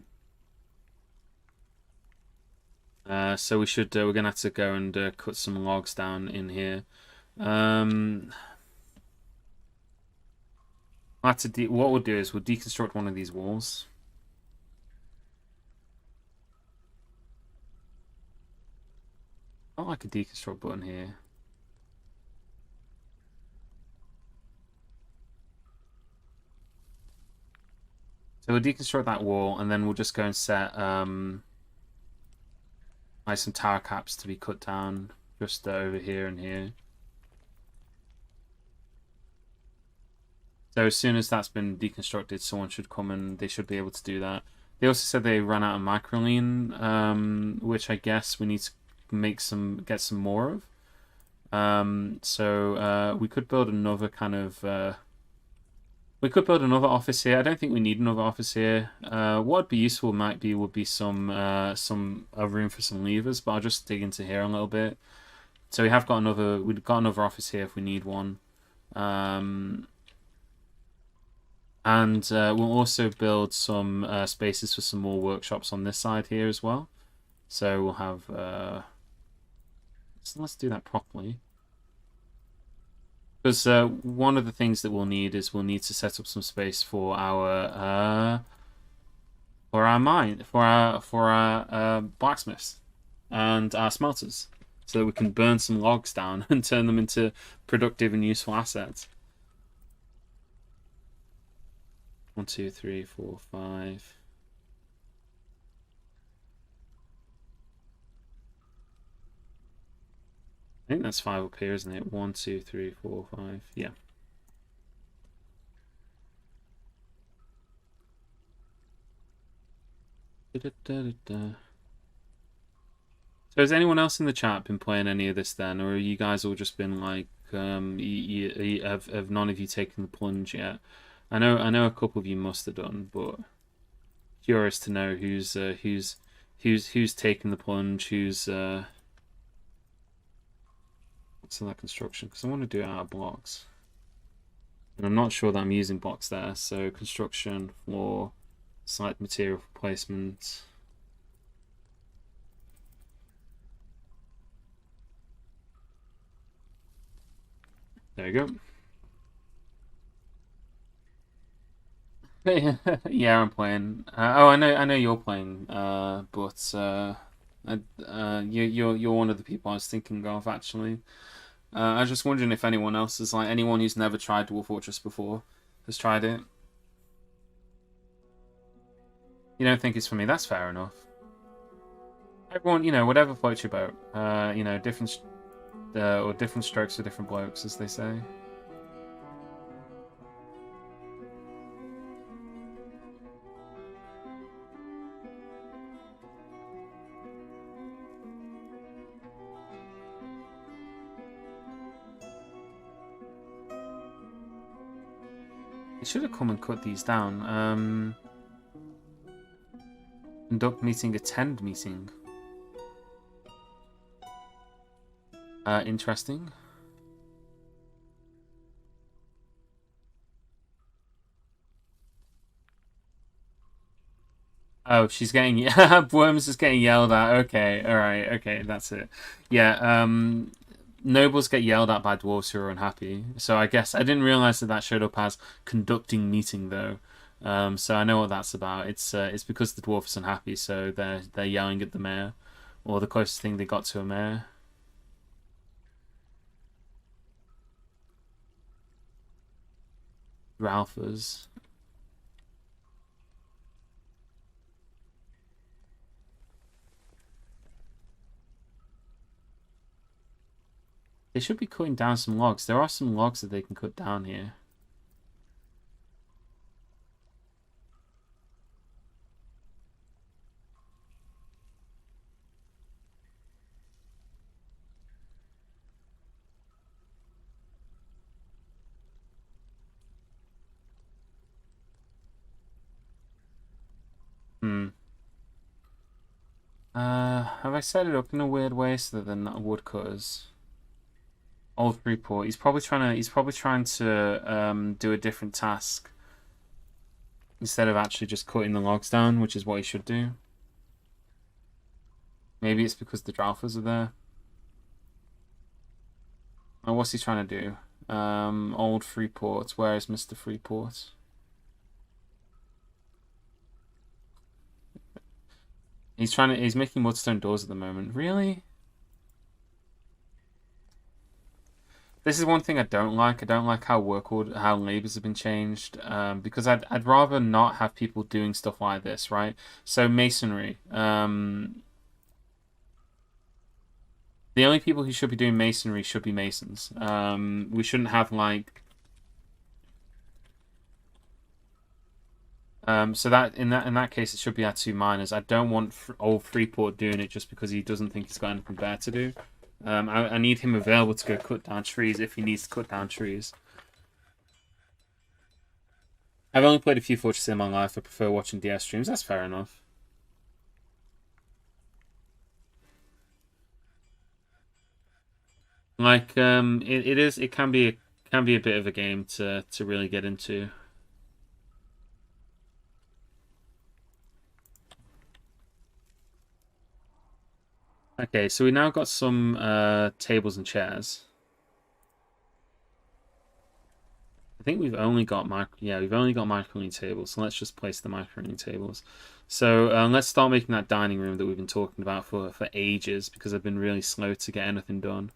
So we should. We're gonna have to go and cut some logs down in here. What we'll do is we'll deconstruct one of these walls. Not like a deconstruct button here. So we'll deconstruct that wall, and then we'll just go and set like some tower caps to be cut down just over here and here. So as soon as that's been deconstructed, someone should come and they should be able to do that. They also said they ran out of microline, which I guess we need to get some more of. So we could build another kind of we could build another office here. I don't think we need another office here. What would be useful would be some room for some levers, but I'll just dig into here a little bit. So we've got another office here if we need one. And we'll also build some spaces for some more workshops on this side here as well. So we'll have let's do that properly. Because one of the things that we'll need to set up some space for our blacksmiths and our smelters, so that we can burn some logs down and turn them into productive and useful assets. 1, 2, 3, 4, 5. I think that's 5 up here, isn't it? 1, 2, 3, 4, 5. Yeah. So has anyone else in the chat been playing any of this then, or have you guys all just been like, have none of you taken the plunge yet? I know a couple of you must have done, but curious to know who's taken the plunge, who's what's in that construction, because I want to do it out of blocks, and I'm not sure that I'm using blocks there. So construction, floor, site material placement. There you go. Yeah, I'm playing. Oh, I know you're playing. But you're one of the people I was thinking of actually. I was just wondering if anyone else is like anyone who's never tried Dwarf Fortress before has tried it. You don't think it's for me? That's fair enough. Everyone, whatever floats your boat. Different or different strokes for different blokes, as they say. They should have come and cut these down. Conduct meeting, attend meeting. Interesting. Oh, she's getting Worms is getting yelled at. Okay, all right, okay, that's it. Yeah, nobles get yelled at by dwarves who are unhappy. So I guess I didn't realize that that showed up as conducting meeting though. So I know what that's about. It's because the dwarf is unhappy, so they're yelling at the mayor, or the closest thing they got to a mayor. Ralphers. They should be cutting down some logs. There are some logs that they can cut down here. Hmm. Have I set it up in a weird way so that they're not woodcutters? Old Freeport. He's probably trying to do a different task instead of actually just cutting the logs down, which is what he should do. Maybe it's because the Dralfers are there. Oh, what's he trying to do? Old Freeport. Where is Mr. Freeport? He's making mudstone doors at the moment. Really? This is one thing I don't like. I don't like how how labors have been changed. Because I'd rather not have people doing stuff like this, right? So masonry. The only people who should be doing masonry should be masons. We shouldn't have like. So that in that case, it should be our two miners. I don't want old Freeport doing it just because he doesn't think he's got anything better to do. I need him available to go cut down trees if he needs to cut down trees. I've only played a few Fortresses in my life. I prefer watching DS streams. That's fair enough. Like, it can be a bit of a game to really get into. Okay, so we now got some tables and chairs. I think we've only got microing tables, so let's just place the microing tables. So let's start making that dining room that we've been talking about for ages because I've been really slow to get anything done.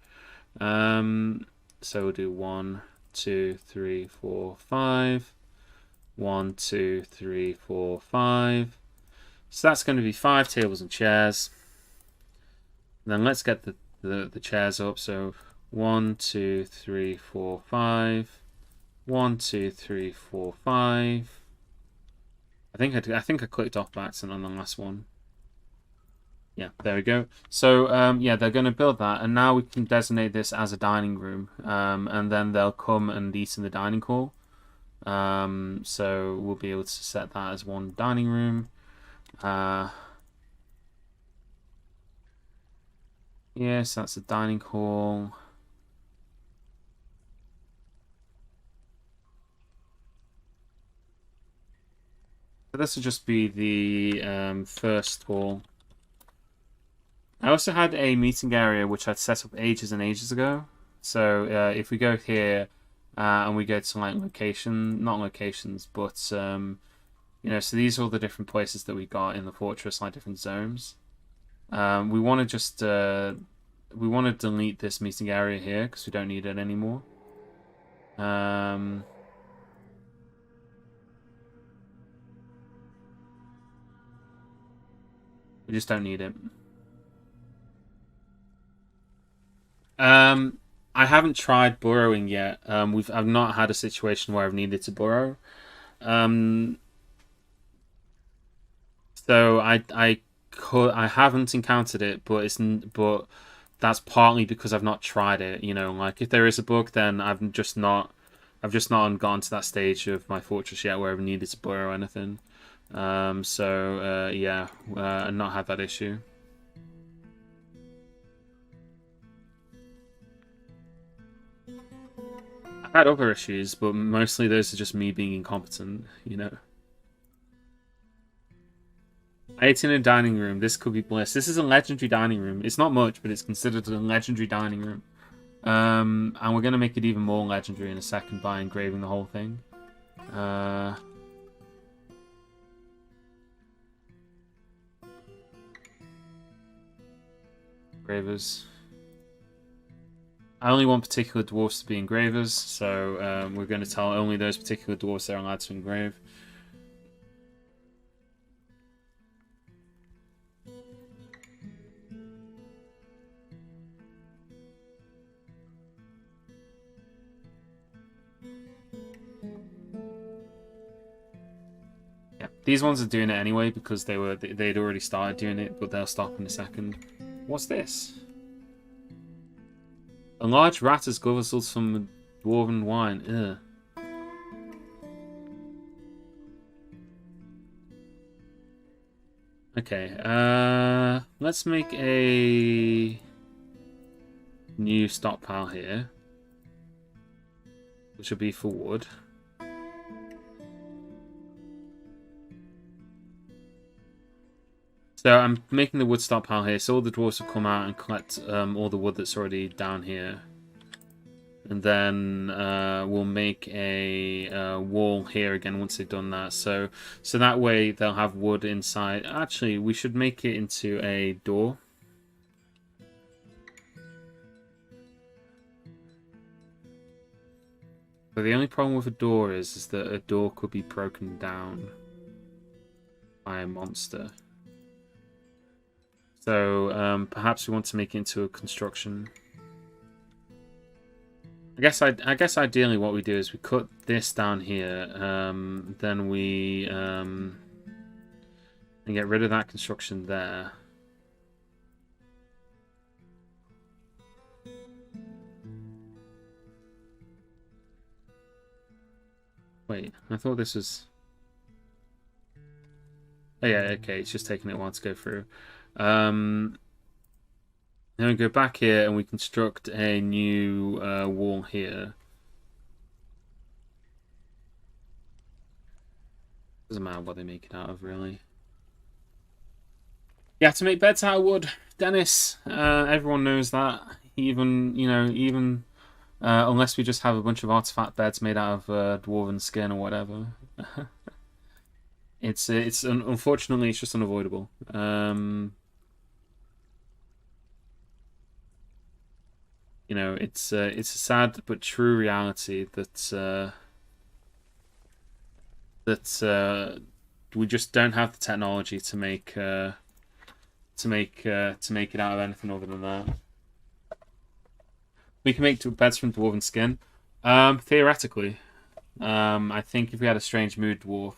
So we'll do 1, 2, 3, 4, 5. 1, 2, 3, 4, 5. So that's going to be 5 tables and chairs. Then let's get the chairs up. So 1, 2, 3, 4, 5. 1, 2, 3, 4, 5. I think I clicked off by accident on the last one. Yeah, there we go. So yeah, they're going to build that, and now we can designate this as a dining room, and then they'll come and eat in the dining hall. So we'll be able to set that as one dining room. Yes, that's a dining hall. So this will just be the first hall. I also had a meeting area which I'd set up ages and ages ago. So if we go here and we go to like not locations, but you know, so these are all the different places that we got in the fortress, like different zones. We want to just we want to delete this meeting area here because we don't need it anymore. We just don't need it. I haven't tried burrowing yet. I've not had a situation where I've needed to burrow. So I haven't encountered it, but that's partly because I've not tried it. You know, like if there is a bug, then I've just not gotten to that stage of my fortress yet where I've needed to burrow anything. Yeah, I've not had that issue. I've had other issues, but mostly those are just me being incompetent, you know. 18 in a dining room. This could be bliss. This is a legendary dining room. It's not much, but it's considered a legendary dining room. And we're going to make it even more legendary in a second by engraving the whole thing. Engravers. I only want particular dwarfs to be engravers, so we're going to tell only those particular dwarfs they're allowed to engrave. Yeah, these ones are doing it anyway because they'd already started doing it, but they'll stop in a second. What's this? A large rat has guzzled some dwarven wine. Ugh. Okay, let's make a new stockpile here, which will be for wood. So I'm making the wood stockpile here, so all the dwarves will come out and collect all the wood that's already down here. And then we'll make a wall here again once they've done that. So that way they'll have wood inside. Actually, we should make it into a door. But the only problem with a door is that a door could be broken down by a monster. So perhaps we want to make it into a construction. I guess ideally what we do is we cut this down here, then we and get rid of that construction there. Wait, I thought this was. Oh yeah, okay, it's just taking it a while to go through. Then we go back here and we construct a new wall here. Doesn't matter what they make it out of, really. You have to make beds out of wood, Dennis. Everyone knows that. Even unless we just have a bunch of artifact beds made out of dwarven skin or whatever. It's unfortunately it's just unavoidable. You know, it's a sad but true reality that we just don't have the technology to make it out of anything other than that. We can make beds from dwarven skin. Theoretically, I think if we had a strange mood dwarf,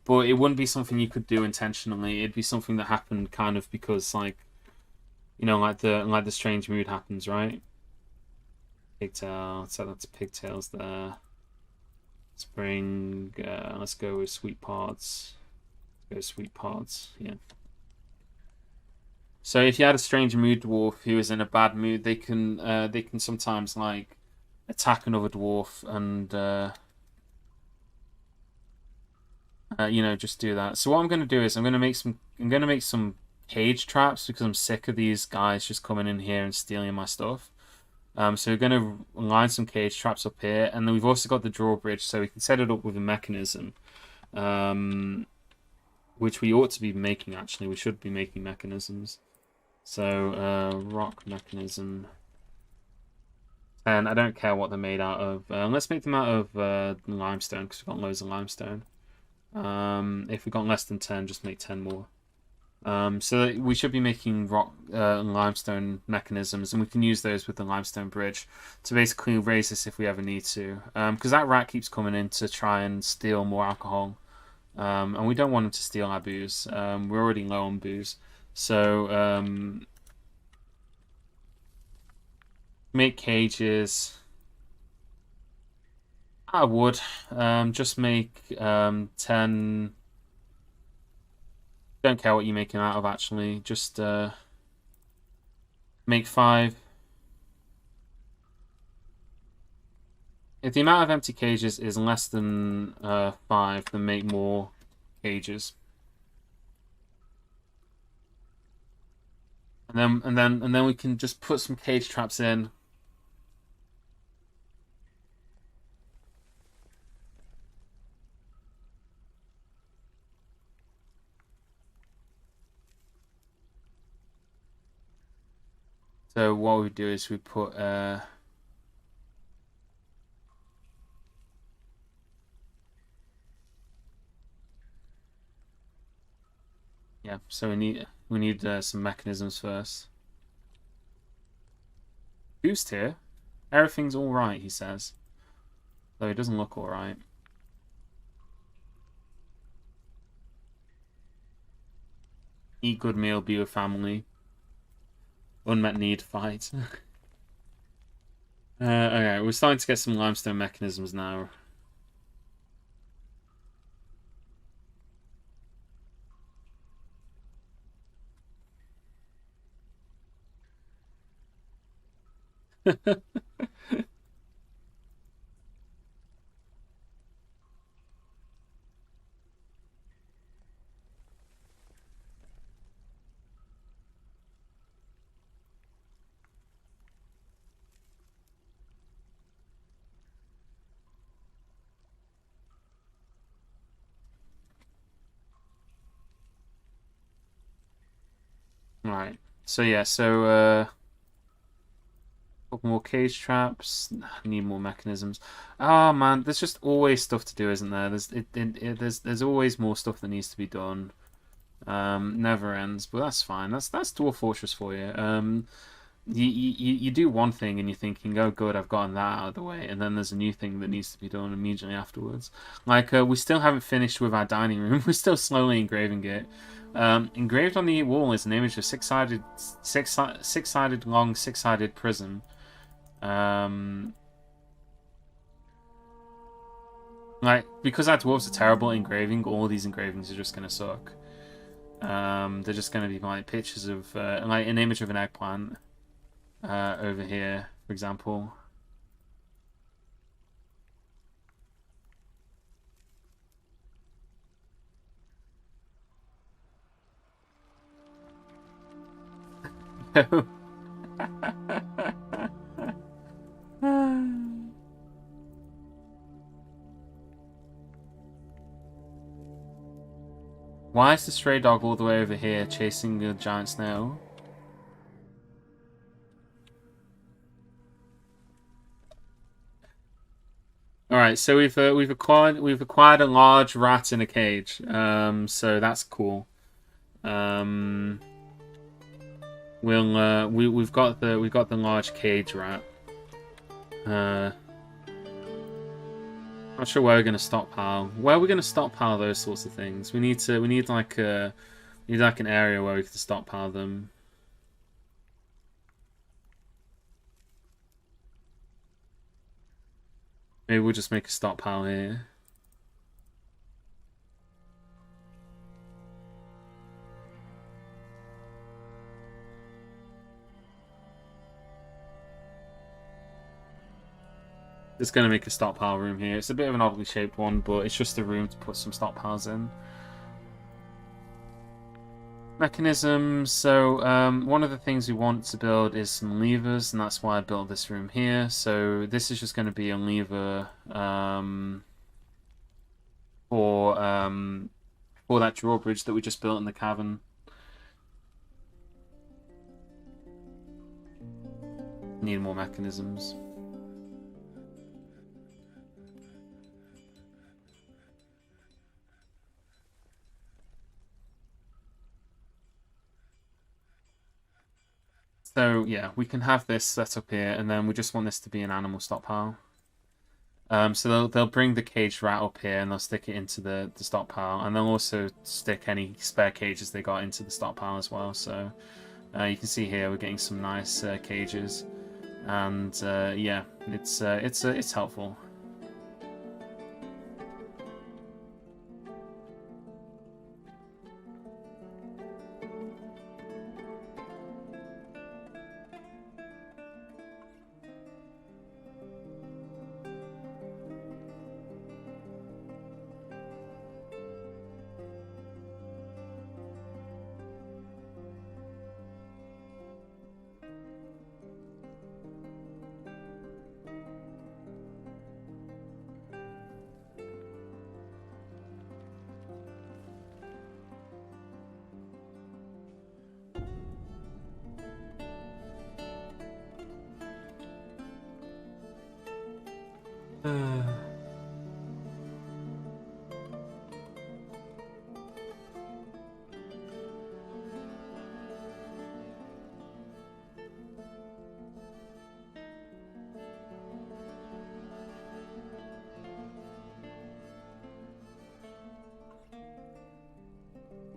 but it wouldn't be something you could do intentionally. It'd be something that happened kind of because, like, you know, like the strange mood happens, right? Pigtail. Set that to pigtails there. Spring. Let's go with sweet pods. Let's go sweet pods. Yeah. So if you had a strange mood dwarf who is in a bad mood, they can sometimes like attack another dwarf and you know, just do that. So what I'm going to do is I'm going to make some cage traps because I'm sick of these guys just coming in here and stealing my stuff. So we're going to line some cage traps up here, and then we've also got the drawbridge, so we can set it up with a mechanism, which we ought to be making, actually. We should be making mechanisms. So, rock mechanism. And I don't care what they're made out of. Let's make them out of limestone, because we've got loads of limestone. If we've got less than 10, just make 10 more. So we should be making rock limestone mechanisms, and we can use those with the limestone bridge to basically raise this if we ever need to. Because that rat keeps coming in to try and steal more alcohol, and we don't want him to steal our booze. We're already low on booze, so make cages. I would just make 10. Don't care what you make them out of, actually. Just make 5. If the amount of empty cages is less than 5, then make more cages. And then we can just put some cage traps in. So what we do is we put yeah, so we need some mechanisms first. Boost here. Everything's all right, he says. Though it doesn't look all right. Eat good meal, be with family. Unmet need, fight. Okay, we're starting to get some limestone mechanisms now. Right. So yeah, couple more cage traps. Need more mechanisms. Oh man, there's just always stuff to do, isn't there? There's always more stuff that needs to be done. Never ends, but that's fine. That's Dwarf Fortress for you. You do one thing and you're thinking, oh good, I've gotten that out of the way, and then there's a new thing that needs to be done immediately afterwards. Like we still haven't finished with our dining room. We're still slowly engraving it. Engraved on the wall is an image of six-sided long six-sided prism. Like, because our dwarves are terrible at engraving, all these engravings are just gonna suck. They're just gonna be like pictures of like an image of an eggplant over here, for example. Why is the stray dog all the way over here chasing the giant snail? All right, so we've acquired a large rat in a cage. So that's cool. We've got the large cage rat. Not sure where we're gonna stockpile. Where are we gonna stockpile those sorts of things? We need like an area where we can stockpile them. Maybe we'll just make a stockpile here. It's going to make a stockpile room here. It's a bit of an oddly shaped one, but it's just a room to put some stockpiles in. Mechanisms. So one of the things we want to build is some levers, and that's why I built this room here. So this is just going to be a lever for that drawbridge that we just built in the cavern. Need more mechanisms. So yeah, we can have this set up here, and then we just want this to be an animal stockpile. So they'll bring the caged rat up here, and they'll stick it into the stockpile, and they'll also stick any spare cages they got into the stockpile as well. So you can see here we're getting some nice cages, and yeah, it's helpful.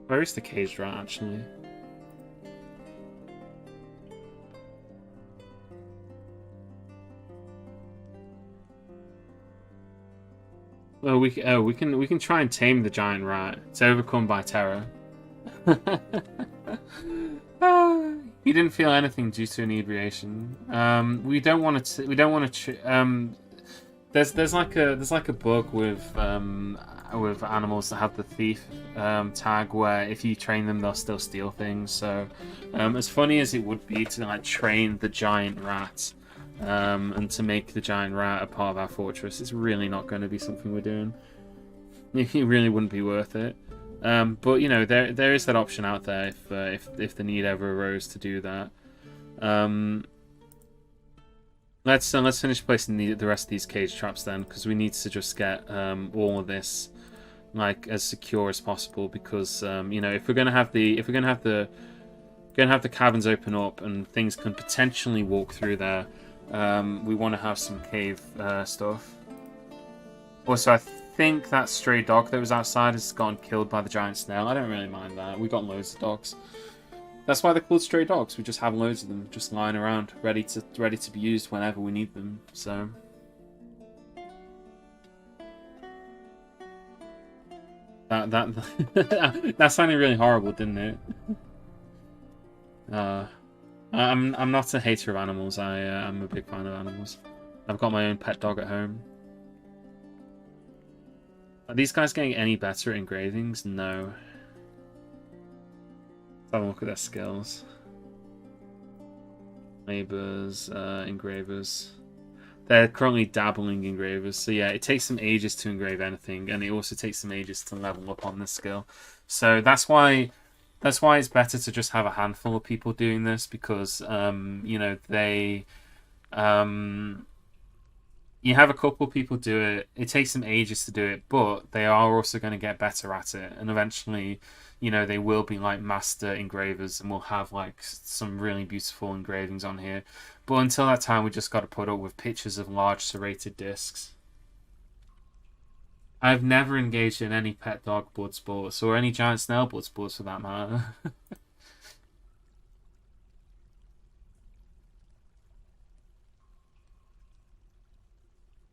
Where is the caged rat actually? Well, we can try and tame the giant rat. It's overcome by terror. He didn't feel anything due to inebriation. We don't want to. We don't want to. There's like a bug with animals that have the thief tag, where if you train them, they'll still steal things. So, as funny as it would be to like train the giant rat, and to make the giant rat a part of our fortress, it's really not going to be something we're doing. It really wouldn't be worth it. But you know, there is that option out there if the need ever arose to do that. Let's finish placing the rest of these cage traps then, because we need to just get all of this like as secure as possible. Because you know, if we're gonna have the caverns open up and things can potentially walk through there, we want to have some cave stuff. Also, I think that stray dog that was outside has gotten killed by the giant snail. I don't really mind that. We got loads of dogs. That's why they're called stray dogs. We just have loads of them just lying around, ready to be used whenever we need them. So that sounded really horrible, didn't it? I'm not a hater of animals. I'm a big fan of animals. I've got my own pet dog at home. Are these guys getting any better at engravings? No. Let's have a look at their skills. Neighbours, engravers. They're currently dabbling engravers. So yeah, it takes them ages to engrave anything, and it also takes them ages to level up on this skill. So that's why it's better to just have a handful of people doing this, because you know, you have a couple of people do it. It takes them ages to do it, but they are also going to get better at it, and eventually, you know, they will be like master engravers, and we'll have like some really beautiful engravings on here. But until that time, we just got to put up with pictures of large serrated discs. I've never engaged in any pet dog blood sports, or any giant snail blood sports for that matter.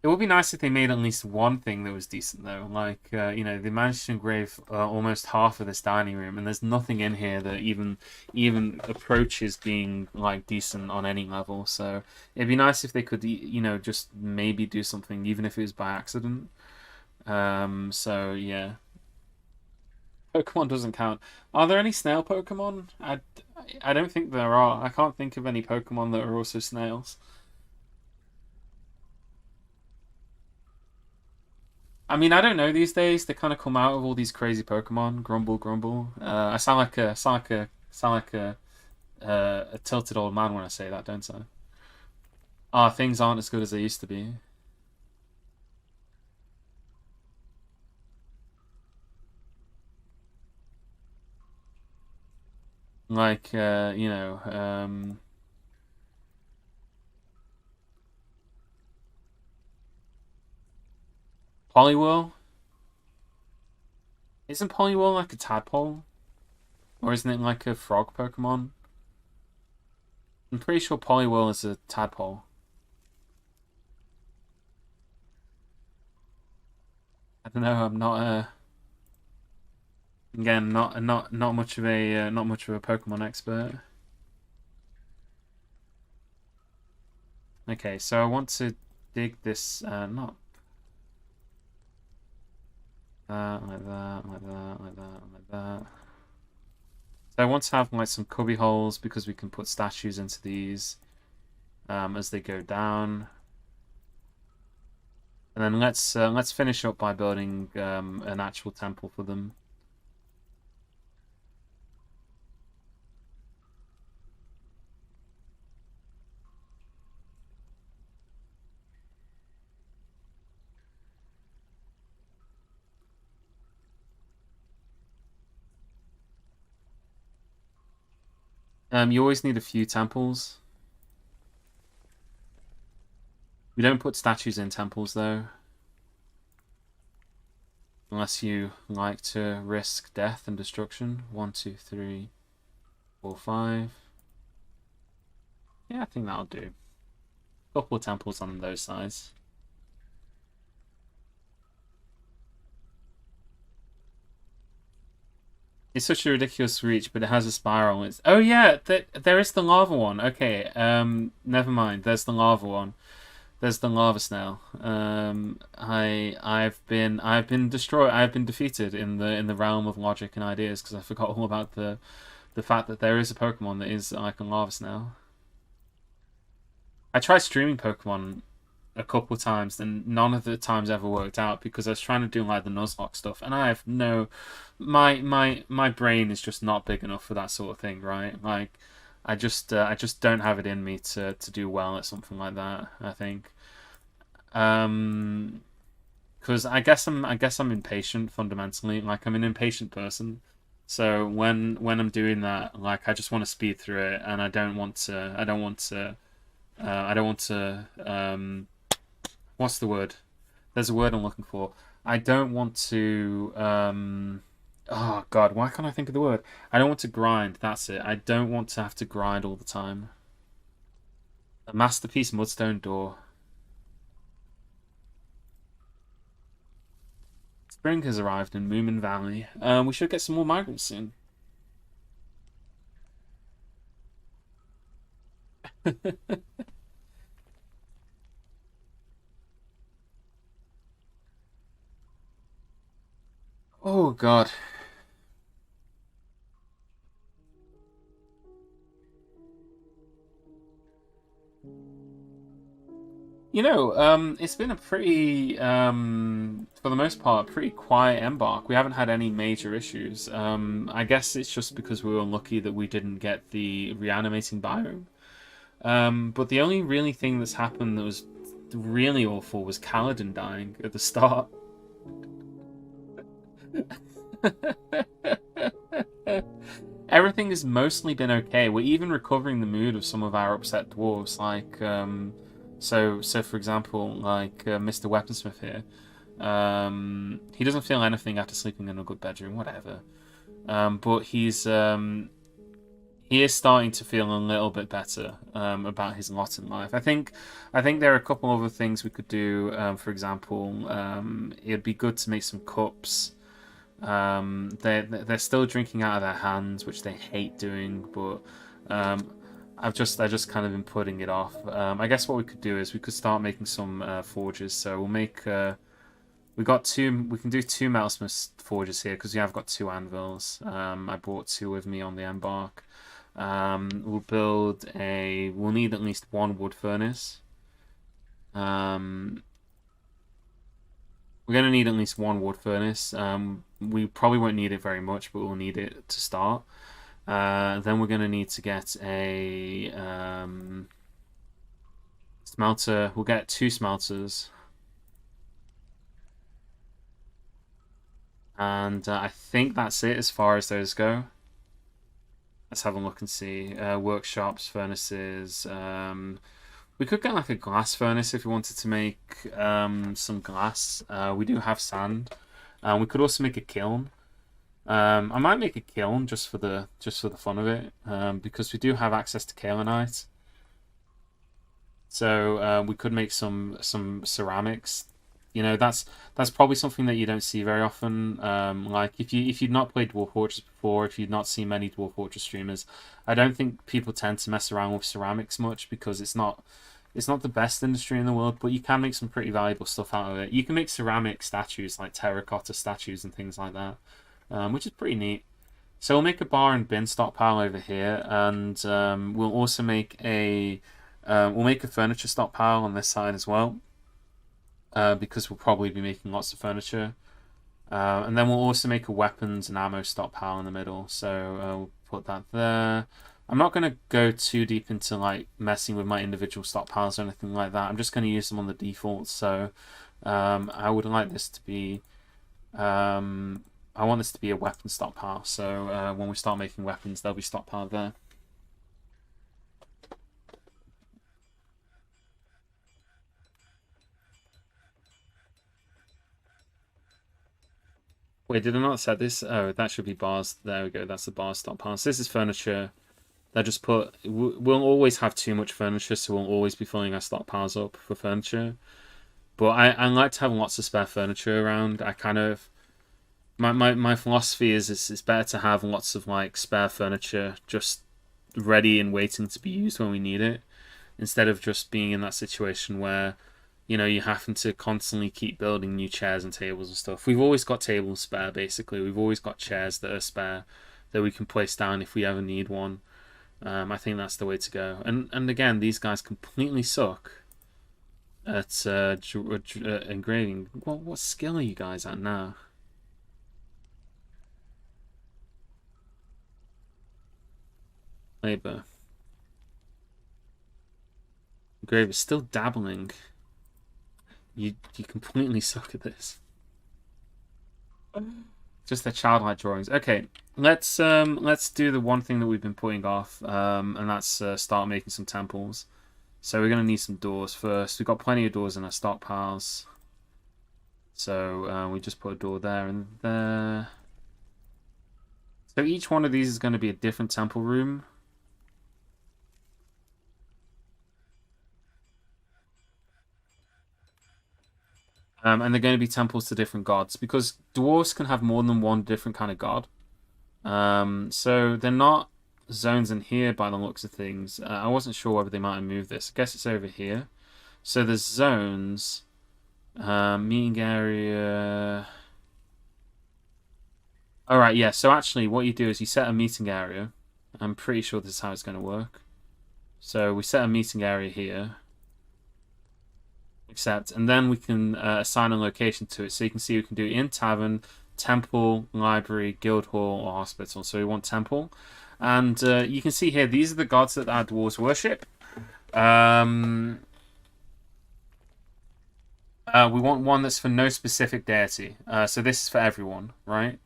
It would be nice if they made at least one thing that was decent, though. Like, you know, they managed to engrave almost half of this dining room, and there's nothing in here that even approaches being like decent on any level. So it'd be nice if they could, you know, just maybe do something, even if it was by accident. So yeah. Pokemon doesn't count. Are there any snail Pokemon? I don't think there are. I can't think of any Pokemon that are also snails. I mean, I don't know these days. They kind of come out of all these crazy Pokemon. Grumble, grumble. I sound like a tilted old man when I say that, don't I? Ah, things aren't as good as they used to be. Like, Poliwhirl. Isn't Poliwhirl like a tadpole? Or isn't it like a frog Pokemon? I'm pretty sure Poliwhirl is a tadpole. I don't know. I'm not again not much of a not much of a Pokemon expert. Okay, so I want to dig this not that like that like that like that like that. So I want to have like some cubby holes because we can put statues into these as they go down. And then let's finish up by building an actual temple for them. You always need a few temples. We don't put statues in temples though, unless you like to risk death and destruction. 1, 2, 3, 4, 5. Yeah, I think that'll do. Couple of temples on those sides. It's such a ridiculous reach, but it has a spiral. It's oh yeah, there is the lava one. Okay, never mind. There's the lava one. There's the lava snail. I've been destroyed. I've been defeated in the realm of logic and ideas because I forgot all about the fact that there is a Pokemon that is like a lava snail. I tried streaming Pokemon a couple of times, and none of the times ever worked out because I was trying to do like the Nuzlocke stuff, and I have no, my brain is just not big enough for that sort of thing, right? Like, I just don't have it in me to do well at something like that. I think, um, because I guess I'm impatient fundamentally. Like, I'm an impatient person. So when I'm doing that, like I just want to speed through it, and I don't want to what's the word? There's a word I'm looking for. I don't want to. Oh God, why can't I think of the word? I don't want to grind. That's it. I don't want to have to grind all the time. A masterpiece mudstone door. Spring has arrived in Moomin Valley. We should get some more migrants soon. Oh God. It's been a pretty, for the most part, pretty quiet embark. We haven't had any major issues. I guess it's just because we were unlucky that we didn't get the reanimating biome. But the only really thing that's happened that was really awful was Kaladin dying at the start. Everything has mostly been okay. We're even recovering the mood of some of our upset dwarves, like so for example, like Mr. Weaponsmith here. He doesn't feel anything after sleeping in a good bedroom, whatever. But he is starting to feel a little bit better about his lot in life. I think there are a couple other things we could do. For example, it'd be good to make some cups. They're still drinking out of their hands, which they hate doing, but I just kind of been putting it off. I guess what we could do is we could start making some forges. So we We got two. We can do two metalsmith forges here because we have got two anvils. I brought two with me on the Embark. We'll build a. We'll need at least one wood furnace. We're gonna need at least one wood furnace. We probably won't need it very much, but we'll need it to start. Then we're gonna need to get a smelter. We'll get two smelters. And I think that's it as far as those go. Let's have a look and see. Workshops, furnaces. We could get like a glass furnace if we wanted to make some glass. We do have sand. We could also make a kiln. I might make a kiln just for the fun of it, because we do have access to kaolinite. So we could make some ceramics. You know, that's probably something that you don't see very often. Like if you'd not played Dwarf Fortress before, if you'd not seen many Dwarf Fortress streamers, I don't think people tend to mess around with ceramics much because it's not the best industry in the world, but you can make some pretty valuable stuff out of it. You can make ceramic statues, like terracotta statues and things like that, which is pretty neat. So we'll make a bar and bin stockpile over here, and we'll also make a furniture stockpile on this side as well, because we'll probably be making lots of furniture. And then we'll also make a weapons and ammo stockpile in the middle. So we'll put that there. I'm not going to go too deep into like messing with my individual stockpiles or anything like that. I'm just going to use them on the default. So I would like this to be... I want this to be a weapon stockpile. So when we start making weapons, they'll be stockpiled there. Wait, did I not set this? Oh, that should be bars. There we go. That's the bar stockpile. So this is furniture. They just put. We'll always have too much furniture, so we'll always be filling our stockpiles up for furniture. But I like to have lots of spare furniture around. I kind of my philosophy is it's better to have lots of like spare furniture just ready and waiting to be used when we need it, instead of just being in that situation where, you know, you're having to constantly keep building new chairs and tables and stuff. We've always got tables spare, basically. We've always got chairs that are spare that we can place down if we ever need one. I think that's the way to go. And again, these guys completely suck at engraving. What skill are you guys at now? Labour. Engrave is still dabbling. You completely suck at this. Just the childlike drawings. Okay, let's do the one thing that we've been putting off, and that's start making some temples. So we're gonna need some doors first. We've got plenty of doors in our stockpiles. So we just put a door there and there. So each one of these is going to be a different temple room. And they're going to be temples to different gods, because dwarves can have more than one different kind of god. So they're not zones in here by the looks of things. I wasn't sure whether they might have moved this. I guess it's over here. So there's zones. Meeting area. Alright, yeah. So actually what you do is you set a meeting area. I'm pretty sure this is how it's going to work. So we set a meeting area here. Accept, and then we can assign a location to it. So you can see we can do inn, tavern, temple, library, guild hall, or hospital. So we want temple, and you can see here these are the gods that our dwarves worship. We want one that's for no specific deity. So this is for everyone, right?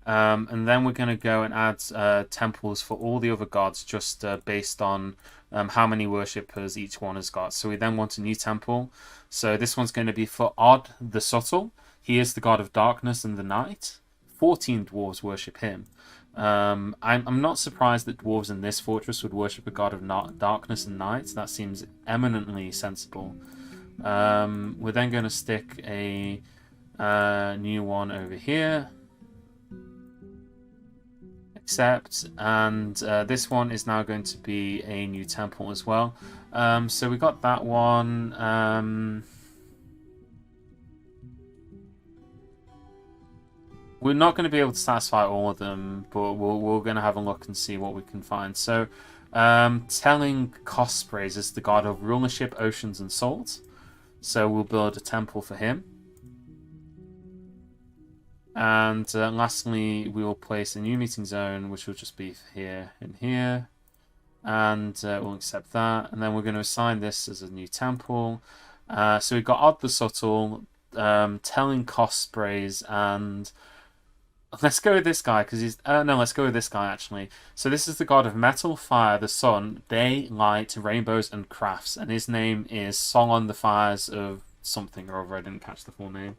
And then we're going to go and add temples for all the other gods, just based on how many worshippers each one has got. So we then want a new temple. So this one's going to be for Odd the Subtle. He is the god of darkness and the night. 14 dwarves worship him. I'm not surprised that dwarves in this fortress would worship a god of darkness and night. That seems eminently sensible. We're then going to stick a new one over here. Accept, and this one is now going to be a new temple as well. So we got that one. We're not going to be able to satisfy all of them, but we're going to have a look and see what we can find. So, telling Cosprays is the god of rulership, oceans, and salt. So we'll build a temple for him. And lastly, we will place a new meeting zone, which will just be here and here. And we'll accept that. And then we're going to assign this as a new temple. So we've got Odd the Subtle, telling Cosprays, and let's go with this guy because he's no. Let's go with this guy actually. So this is the god of metal, fire, the sun, day, light, rainbows, and crafts, and his name is Song on the Fires of something or other. I didn't catch the full name.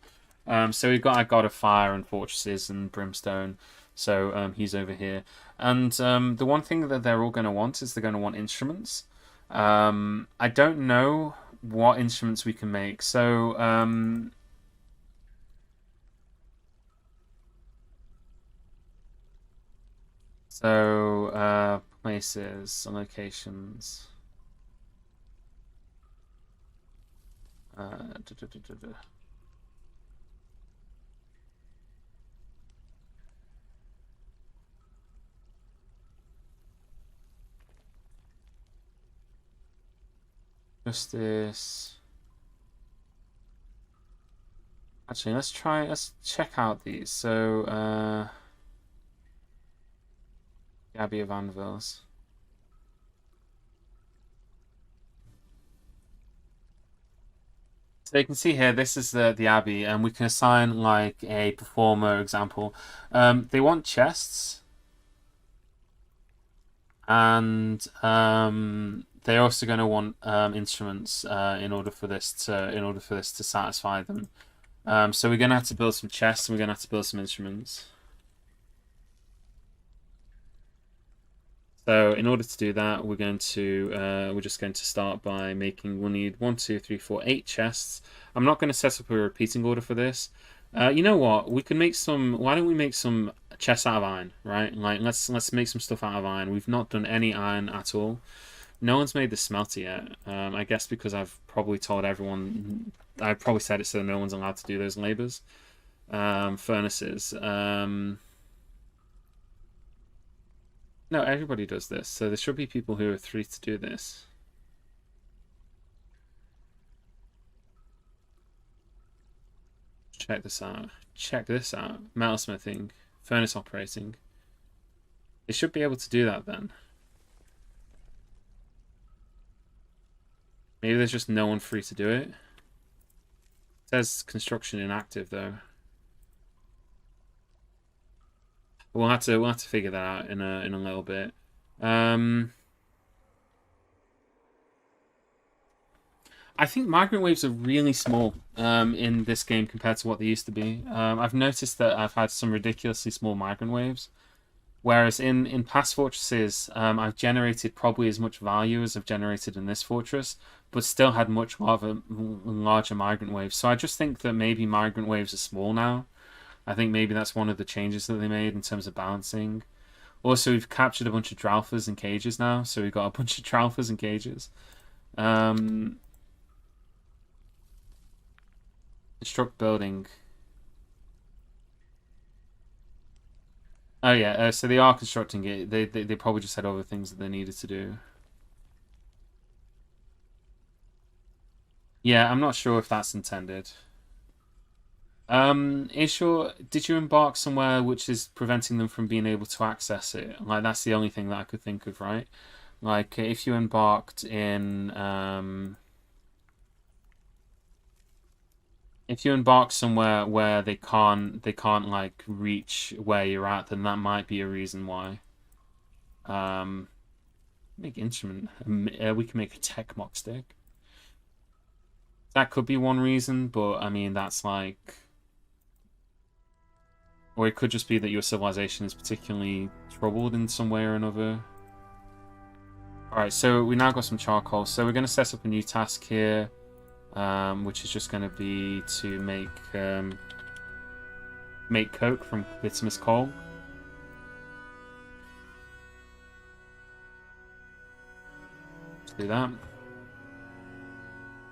So we've got our god of fire and fortresses and brimstone. So he's over here, and the one thing that they're all going to want is they're going to want instruments. I don't know what instruments we can make. So places and locations. Uh, duh, duh, duh, duh, duh. Justice. Actually, let's check out these. So, Abbey of Anvils. So you can see here, this is the Abbey, and we can assign like a performer example. They want chests, and they're also going to want instruments in order for this to satisfy them. So we're going to have to build some chests, and we're going to have to build some instruments. So in order to do that, we're just going to start by making. We'll need 1, 2, 3, 4, 8 chests. I'm not going to set up a repeating order for this. You know what? We can make some. Why don't we make some chests out of iron, right? Like let's make some stuff out of iron. We've not done any iron at all. No one's made the smelter yet. I guess because I've probably told everyone. I've probably said it so no one's allowed to do those labors. Furnaces. No, everybody does this, so there should be people who are free to do this. Check this out. Check this out. Metalsmithing. Furnace operating. They should be able to do that then. Maybe there's just no one free to do it. It says construction inactive though. We'll have to figure that out in a little bit. I think migrant waves are really small in this game compared to what they used to be. I've noticed that I've had some ridiculously small migrant waves, whereas in past fortresses, I've generated probably as much value as I've generated in this fortress, but still had much larger migrant waves. So I just think that maybe migrant waves are small now. I think maybe that's one of the changes that they made in terms of balancing. Also, we've captured a bunch of Dralfas in cages now, so we've got a bunch of Dralfas in cages. Construct building. Oh yeah, so they are constructing it. They probably just had other things that they needed to do. Yeah, I'm not sure if that's intended. Did you embark somewhere which is preventing them from being able to access it? Like that's the only thing that I could think of, right? Like if you embarked in if you embark somewhere where they can't like reach where you're at, then that might be a reason why. Make instrument. We can make a tech mock stick. That could be one reason, but I mean that's like, or it could just be that your civilization is particularly troubled in some way or another. Alright, so we now got some charcoal. So we're going to set up a new task here, which is just going to be to make coke from bituminous coal. Let's do that.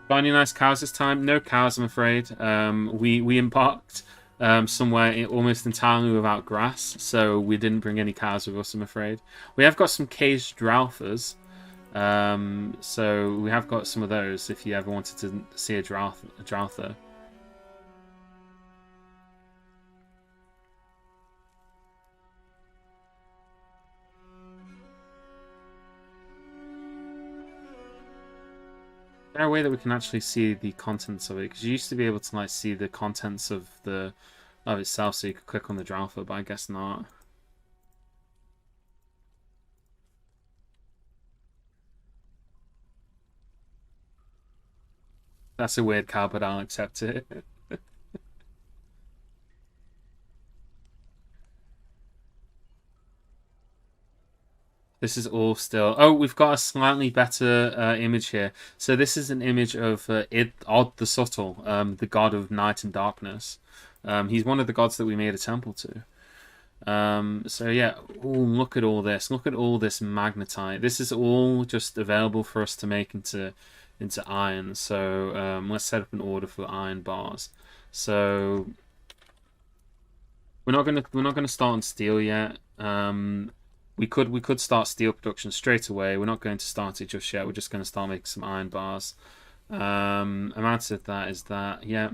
Got any nice cows this time? No cows, I'm afraid. We embarked somewhere almost entirely without grass, so we didn't bring any cows with us, I'm afraid. We have got some caged Dralfers, so we have got some of those if you ever wanted to see a Dralther. Is there a way that we can actually see the contents of it? Because you used to be able to like see the contents of itself, so you could click on the Dralther, but I guess not. That's a weird cow, but I'll accept it. This is all still. Oh, we've got a slightly better image here. So this is an image of Odd the Subtle, the god of night and darkness. He's one of the gods that we made a temple to. So yeah, ooh, look at all this. Look at all this magnetite. This is all just available for us to make into iron. So let's set up an order for iron bars. So we're not gonna start on steel yet. We could start steel production straight away. We're not going to start it just yet. We're just going to start making some iron bars. Amount of that is that. Yeah.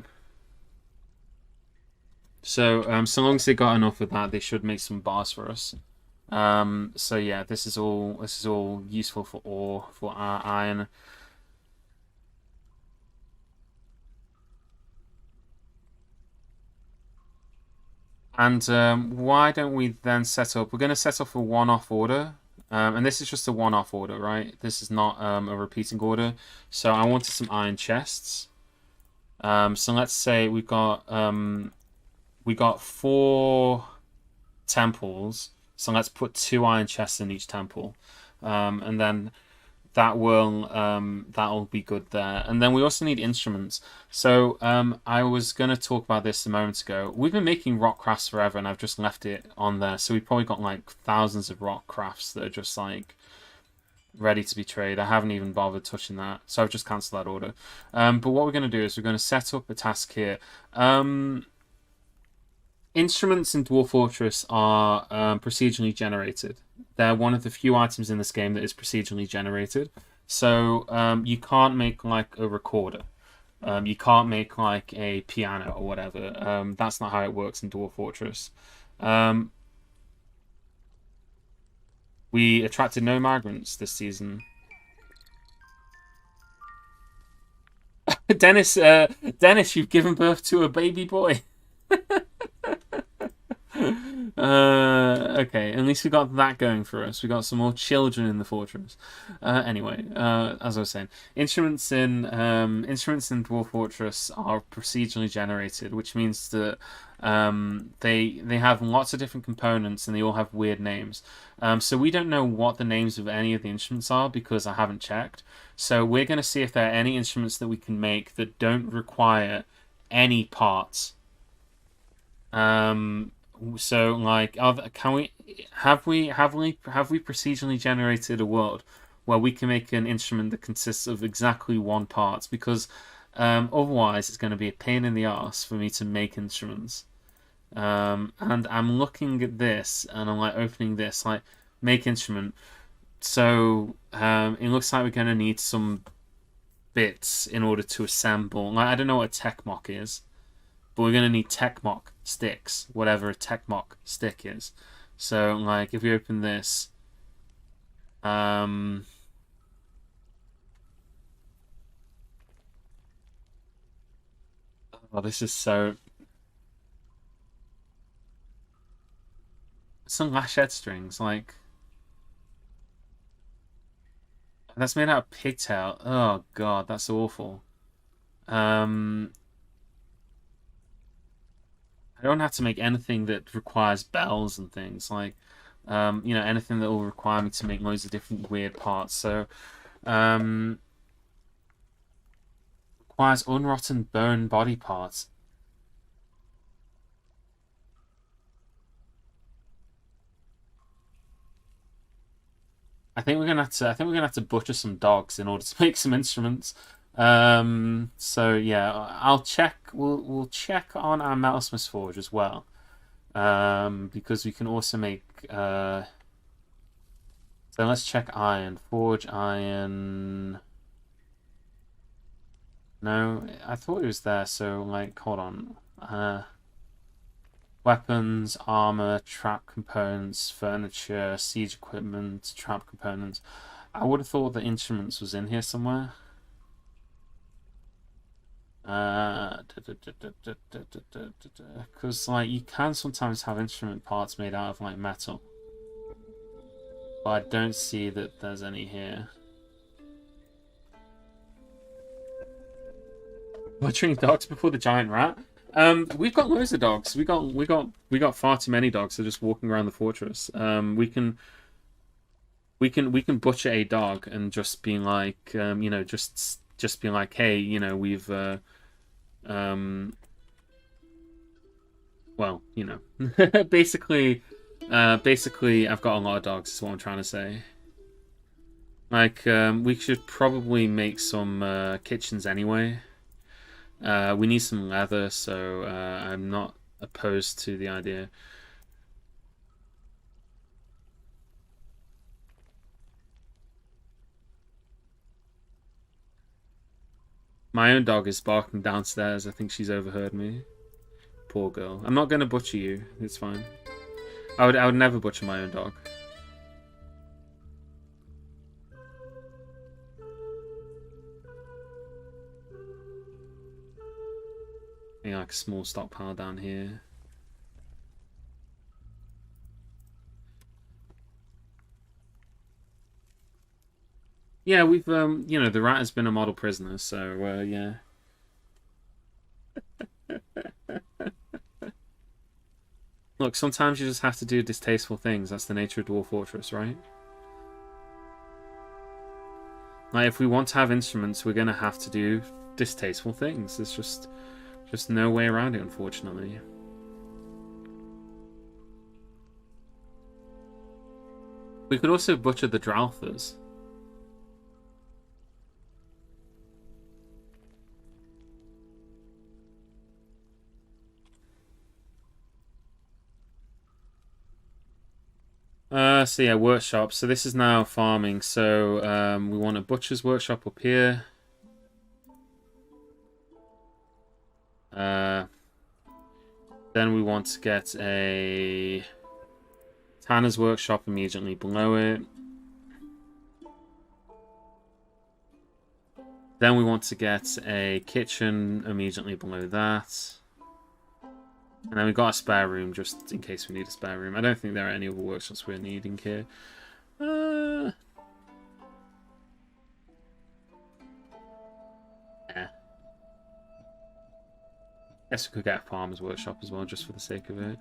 So long as they got enough of that, they should make some bars for us. So yeah, this is all useful for ore, for our iron. And why don't we then set up? We're going to set up a one-off order. And this is just a one-off order, right? This is not a repeating order. So I wanted some iron chests. So let's say we got 4 temples. So let's put 2 iron chests in each temple. And then that'll be good there. And then we also need instruments. So I was gonna talk about this a moment ago. We've been making rock crafts forever, and I've just left it on there. So we've probably got like thousands of rock crafts that are just like ready to be traded. I haven't even bothered touching that, so I've just cancelled that order. But what we're gonna do is we're gonna set up a task here. Instruments in Dwarf Fortress are procedurally generated. They're one of the few items in this game that is procedurally generated. So you can't make like a recorder. You can't make like a piano or whatever. That's not how it works in Dwarf Fortress. We attracted no migrants this season. Dennis, you've given birth to a baby boy. Okay, at least we got that going for us. We got some more children in the fortress. Anyway, as I was saying, instruments in Dwarf Fortress are procedurally generated, which means that they have lots of different components and they all have weird names. So we don't know what the names of any of the instruments are because I haven't checked. So we're going to see if there are any instruments that we can make that don't require any parts. So like, can we have we procedurally generated a world where we can make an instrument that consists of exactly one part? Because otherwise, it's going to be a pain in the ass for me to make instruments. And I'm looking at this and I'm like opening this, like make instrument. So it looks like we're going to need some bits in order to assemble. Like I don't know what a tech mock is. But we're going to need Techmock sticks, whatever a Techmock stick is. So, like, if we open this, oh, this is so... Some lashette strings, like... That's made out of pigtail. Oh, God, that's awful. I don't have to make anything that requires bells and things like, anything that will require me to make loads of different weird parts. So, requires unrotten bone body parts. I think we're gonna have to butcher some dogs in order to make some instruments. So yeah, I'll check. We'll check on our metalsmith's forge as well. Because we can also make. So let's check iron. Forge iron. No, I thought it was there. So like, hold on. Weapons, armor, trap components, furniture, siege equipment, trap components. I would have thought the instruments was in here somewhere. Because like you can sometimes have instrument parts made out of like metal, but I don't see that there's any here. Butchering dogs before the giant rat. We've got loads of dogs. We got far too many dogs. They're just walking around the fortress. We can butcher a dog and just being like, just being like, hey, we've well, basically, I've got a lot of dogs. Is what I'm trying to say. Like, we should probably make some kitchens anyway. We need some leather, so I'm not opposed to the idea. My own dog is barking downstairs. I think she's overheard me. Poor girl. I'm not going to butcher you. It's fine. I would never butcher my own dog. Maybe like a small stockpile down here. Yeah, we've the rat has been a model prisoner, so yeah. Look, sometimes you just have to do distasteful things. That's the nature of Dwarf Fortress, right? Like, if we want to have instruments, we're gonna have to do distasteful things. There's just no way around it, unfortunately. We could also butcher the Dralthers. So yeah, workshop. So this is now farming. So we want a butcher's workshop up here. Then we want to get a tanner's workshop immediately below it. Then we want to get a kitchen immediately below that. And then we've got a spare room just in case we need a spare room. I don't think there are any other workshops we're needing here. Yeah. Guess we could get a farmer's workshop as well, just for the sake of it.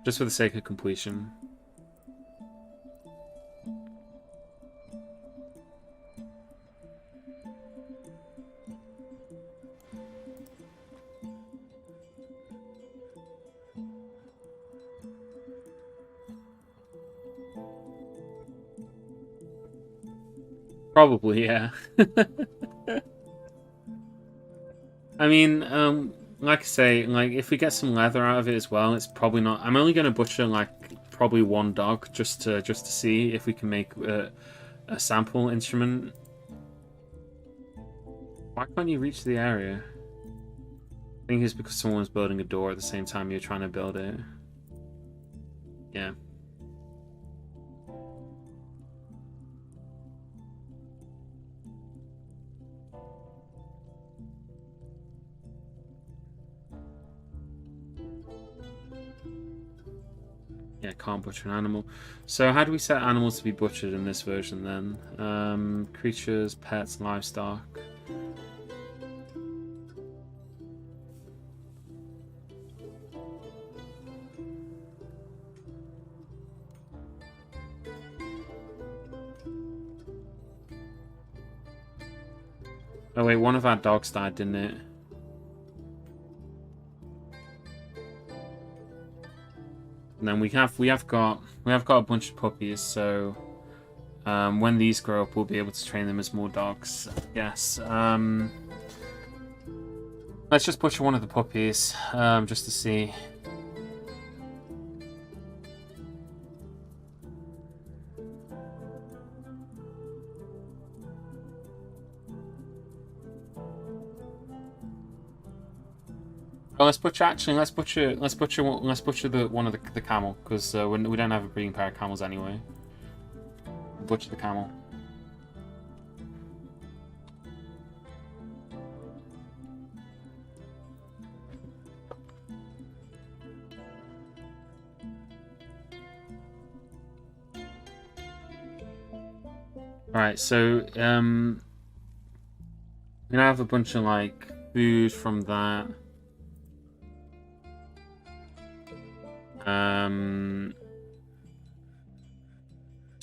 Just for the sake of completion. Probably, yeah. I mean, like I say, like if we get some leather out of it as well, it's probably not. I'm only gonna butcher like probably one dog just to see if we can make a sample instrument. Why can't you reach the area? I think it's because someone was building a door at the same time you're trying to build it. Yeah. Yeah, can't butcher an animal. So how do we set animals to be butchered in this version then? Creatures, pets, livestock. Oh wait, one of our dogs died, didn't it? And then we have got a bunch of puppies, so When these grow up, we'll be able to train them as more dogs, I guess. Let's just butcher one of the puppies, just to see. Oh, let's butcher. Actually, let's butcher the one of the camel, because we don't have a breeding pair of camels anyway. Butcher the camel. Right, so I'm gonna have a bunch of like food from that.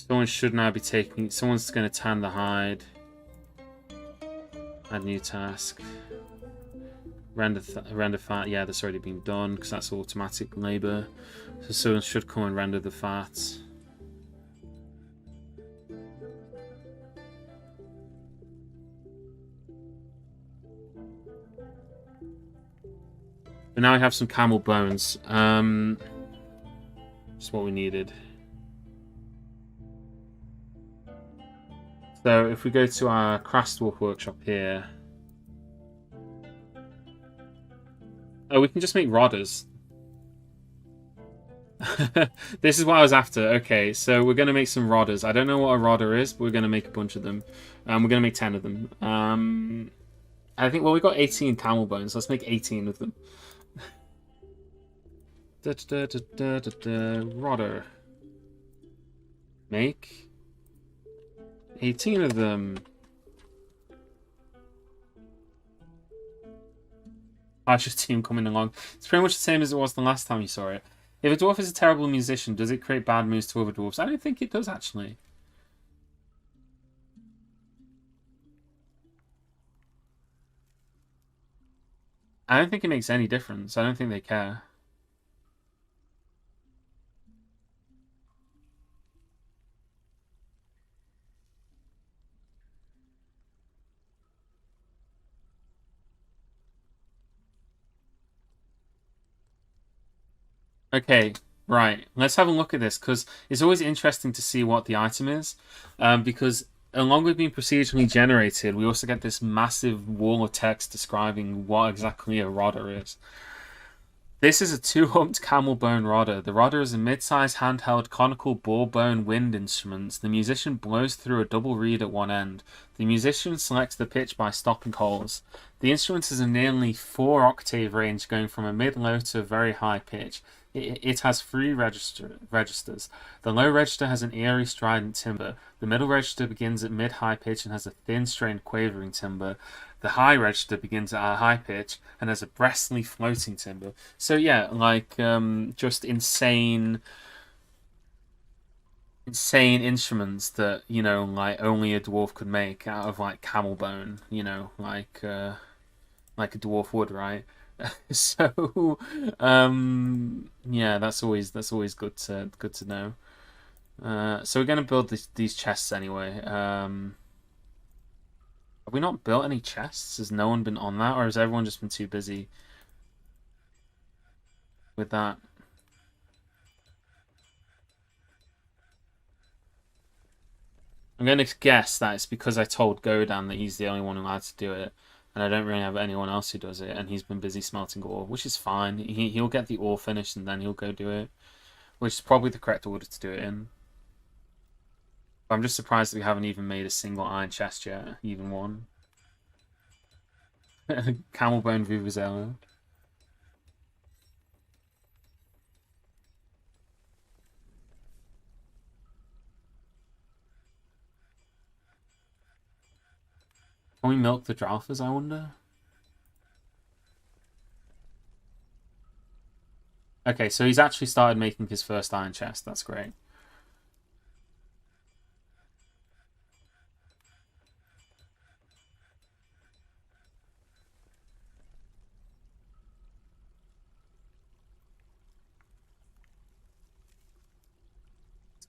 Someone should now be taking. Someone's gonna tan the hide. Add new task. Render fat. Yeah, that's already been done because that's automatic labor. So someone should come and render the fat. But now I have some camel bones. That's what we needed. So if we go to our Craftdwarf workshop here, oh, we can just make rodders. This is what I was after. Okay, so we're gonna make some rodders. I don't know what a rodder is, but we're gonna make a bunch of them. We're gonna make 10 of them. I think, well, we got 18 camel bones. Let's make 18 of them. Rodder. Make 18 of them. Archer's team coming along. It's pretty much the same as it was the last time you saw it. If a dwarf is a terrible musician, does it create bad moves to other dwarves? I don't think it does, actually. I don't think it makes any difference. I don't think they care. Okay, right. Let's have a look at this, because it's always interesting to see what the item is. Because along with being procedurally generated, we also get this massive wall of text describing what exactly a rodder is. This is a two-humped camel bone rodder. The rodder is a mid-sized handheld conical ball bone wind instrument. The musician blows through a double reed at one end. The musician selects the pitch by stopping holes. The instrument has a nearly 4-octave range, going from a mid-low to a very high pitch. It has 3 registers. The low register has an eerie strident timbre. The middle register begins at mid-high pitch and has a thin, strained, quavering timbre. The high register begins at a high pitch and has a breastly floating timbre. So yeah, like just insane instruments that, you know, like only a dwarf could make out of like camel bone, you know, like a dwarf would, right? So yeah, that's always good to know. So we're gonna build these chests anyway. Have we not built any chests? Has no one been on that, or has everyone just been too busy with that? I'm going to guess that it's because I told Godan that he's the only one allowed to do it, and I don't really have anyone else who does it, and he's been busy smelting ore, which is fine. He'll get the ore finished, and then he'll go do it, which is probably the correct order to do it in. I'm just surprised that we haven't even made a single iron chest yet, even one. Camel bone vuvuzela. Can we milk the Dralfas, I wonder? Okay, so he's actually started making his first iron chest. That's great.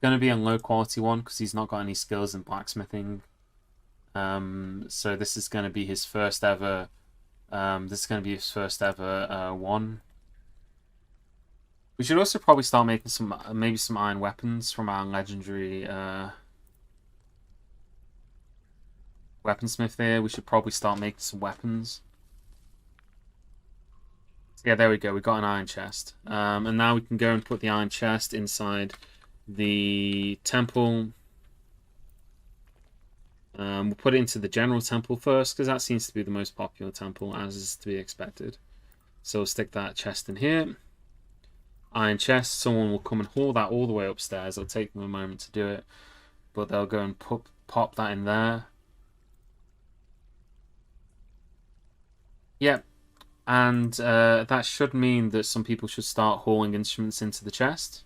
going to be a low quality one because he's not got any skills in blacksmithing. So this is going to be his first ever. This is going to be his first ever one. We should also probably start making some, maybe some iron weapons from our legendary weaponsmith there. We should probably start making some weapons. Yeah, there we go. We got an iron chest. And now we can go and put the iron chest inside the temple. We'll put it into the general temple first, because that seems to be the most popular temple, as is to be expected. So we'll stick that chest in here. Iron chest. Someone will come and haul that all the way upstairs. It'll take them a moment to do it, but they'll go and pop that in there. Yep. And that should mean that some people should start hauling instruments into the chest.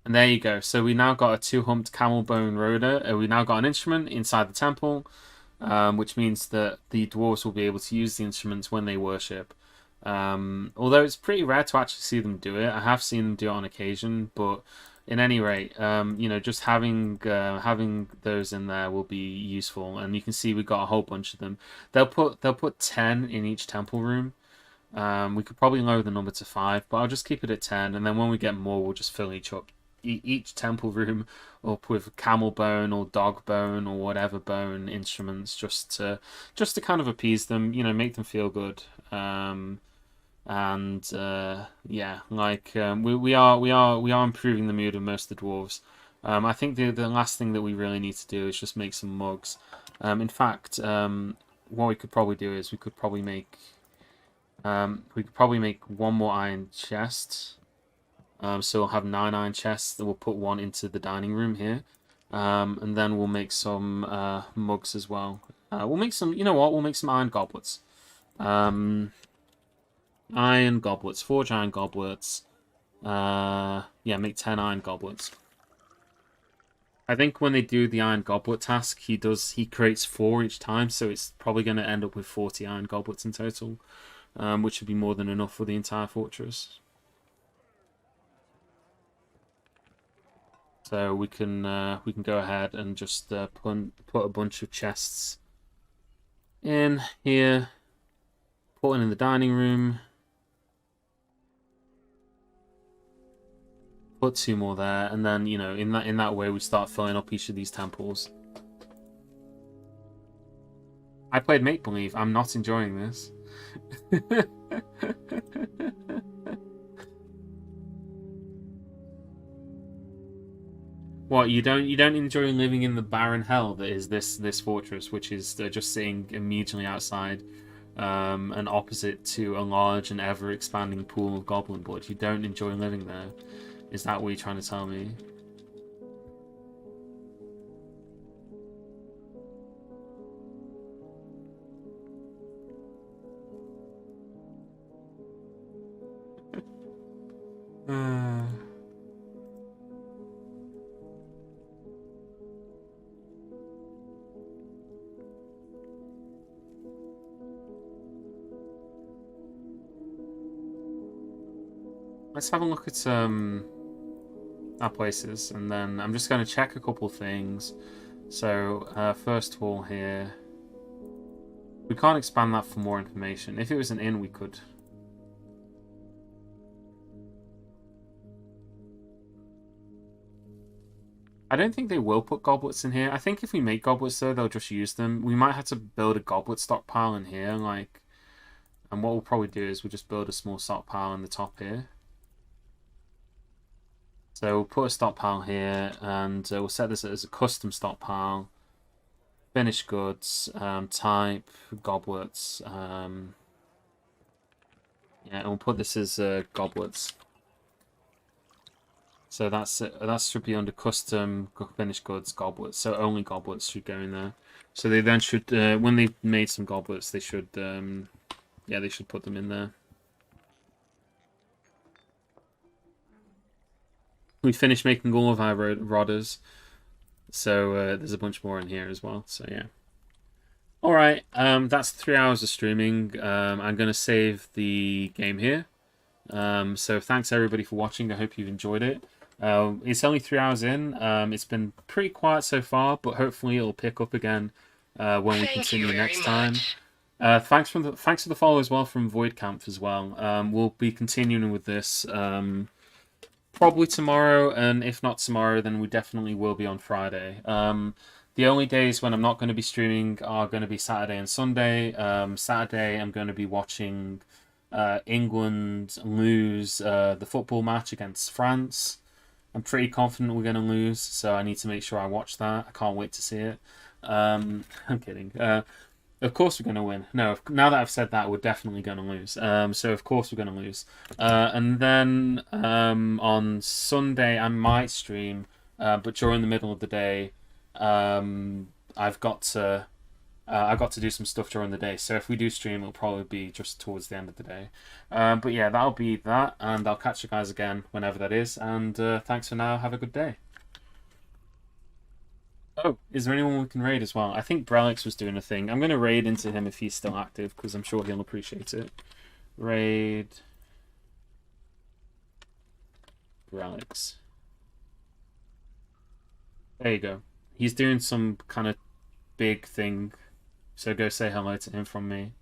And there you go. So we now got a two-humped camel bone roder. We now got an instrument inside the temple, which means that the dwarves will be able to use the instruments when they worship. Although it's pretty rare to actually see them do it. I have seen them do it on occasion, but in any rate, you know, just having those in there will be useful. And you can see we got a whole bunch of them. They'll put 10 in each temple room. We could probably lower the number to 5, but I'll just keep it at 10. And then when we get more, we'll just fill each temple room up with camel bone or dog bone or whatever bone instruments, just to kind of appease them, you know, make them feel good. Yeah, like we are improving the mood of most of the dwarves. I think the last thing that we really need to do is just make some mugs. In fact, what we could probably do is we could probably make one more iron chest. So we'll have 9 iron chests. That we'll put one into the dining room here, and then we'll make some mugs as well. We'll make some. You know what? We'll make some iron goblets. Iron goblets, forge iron goblets. Yeah, make 10 iron goblets. I think when they do the iron goblet task, he creates 4 each time, so it's probably going to end up with 40 iron goblets in total, which would be more than enough for the entire fortress. So we can go ahead and just put a bunch of chests in here, put one in the dining room. Put 2 more there, and then, you know, in that way we start filling up each of these temples. I played Make Believe. I'm not enjoying this. What, you don't enjoy living in the barren hell that is this fortress, which is just sitting immediately outside, and opposite to a large and ever expanding pool of goblin blood? You don't enjoy living there? Is that what you're trying to tell me? Let's have a look at our places, and then I'm just going to check a couple things. So first of all here, we can't expand that for more information. If it was an inn, we could. I don't think they will put goblets in here. I think if we make goblets though, they'll just use them. We might have to build a goblet stockpile in here, like, and what we'll probably do is we'll just build a small stockpile in the top here. So we'll put a stockpile here, and we'll set this as a custom stockpile. Finished goods, type, goblets. Yeah, and we'll put this as goblets. So that should be under custom, finished goods, goblets. So only goblets should go in there. So they then should, when they've made some goblets, they should, yeah, they should put them in there. We finished making all of our rodders, so there's a bunch more in here as well. So yeah. All right, that's 3 hours of streaming. I'm gonna save the game here, So thanks everybody for watching. I hope you've enjoyed it. It's only 3 hours in. It's been pretty quiet so far, but hopefully it'll pick up again when we Thank you continue very next time. much. Thanks for the follow as well from Void Camp as well. We'll be continuing with this probably tomorrow, and if not tomorrow, then we definitely will be on Friday. The only days when I'm not going to be streaming are going to be Saturday and Sunday. Saturday, I'm going to be watching England lose the football match against France. I'm pretty confident we're going to lose, so I need to make sure I watch that. I can't wait to see it. I'm kidding. Of course we're going to win. No, now that I've said that, we're definitely going to lose. So of course we're going to lose. And then on Sunday I might stream, but during the middle of the day, I've got to do some stuff during the day. So if we do stream, it'll probably be just towards the end of the day. But yeah, that'll be that, and I'll catch you guys again whenever that is. And thanks for now. Have a good day. Oh, is there anyone we can raid as well? I think Brelix was doing a thing. I'm going to raid into him if he's still active, because I'm sure he'll appreciate it. Raid Brelix. There you go. He's doing some kind of big thing, so go say hello to him from me.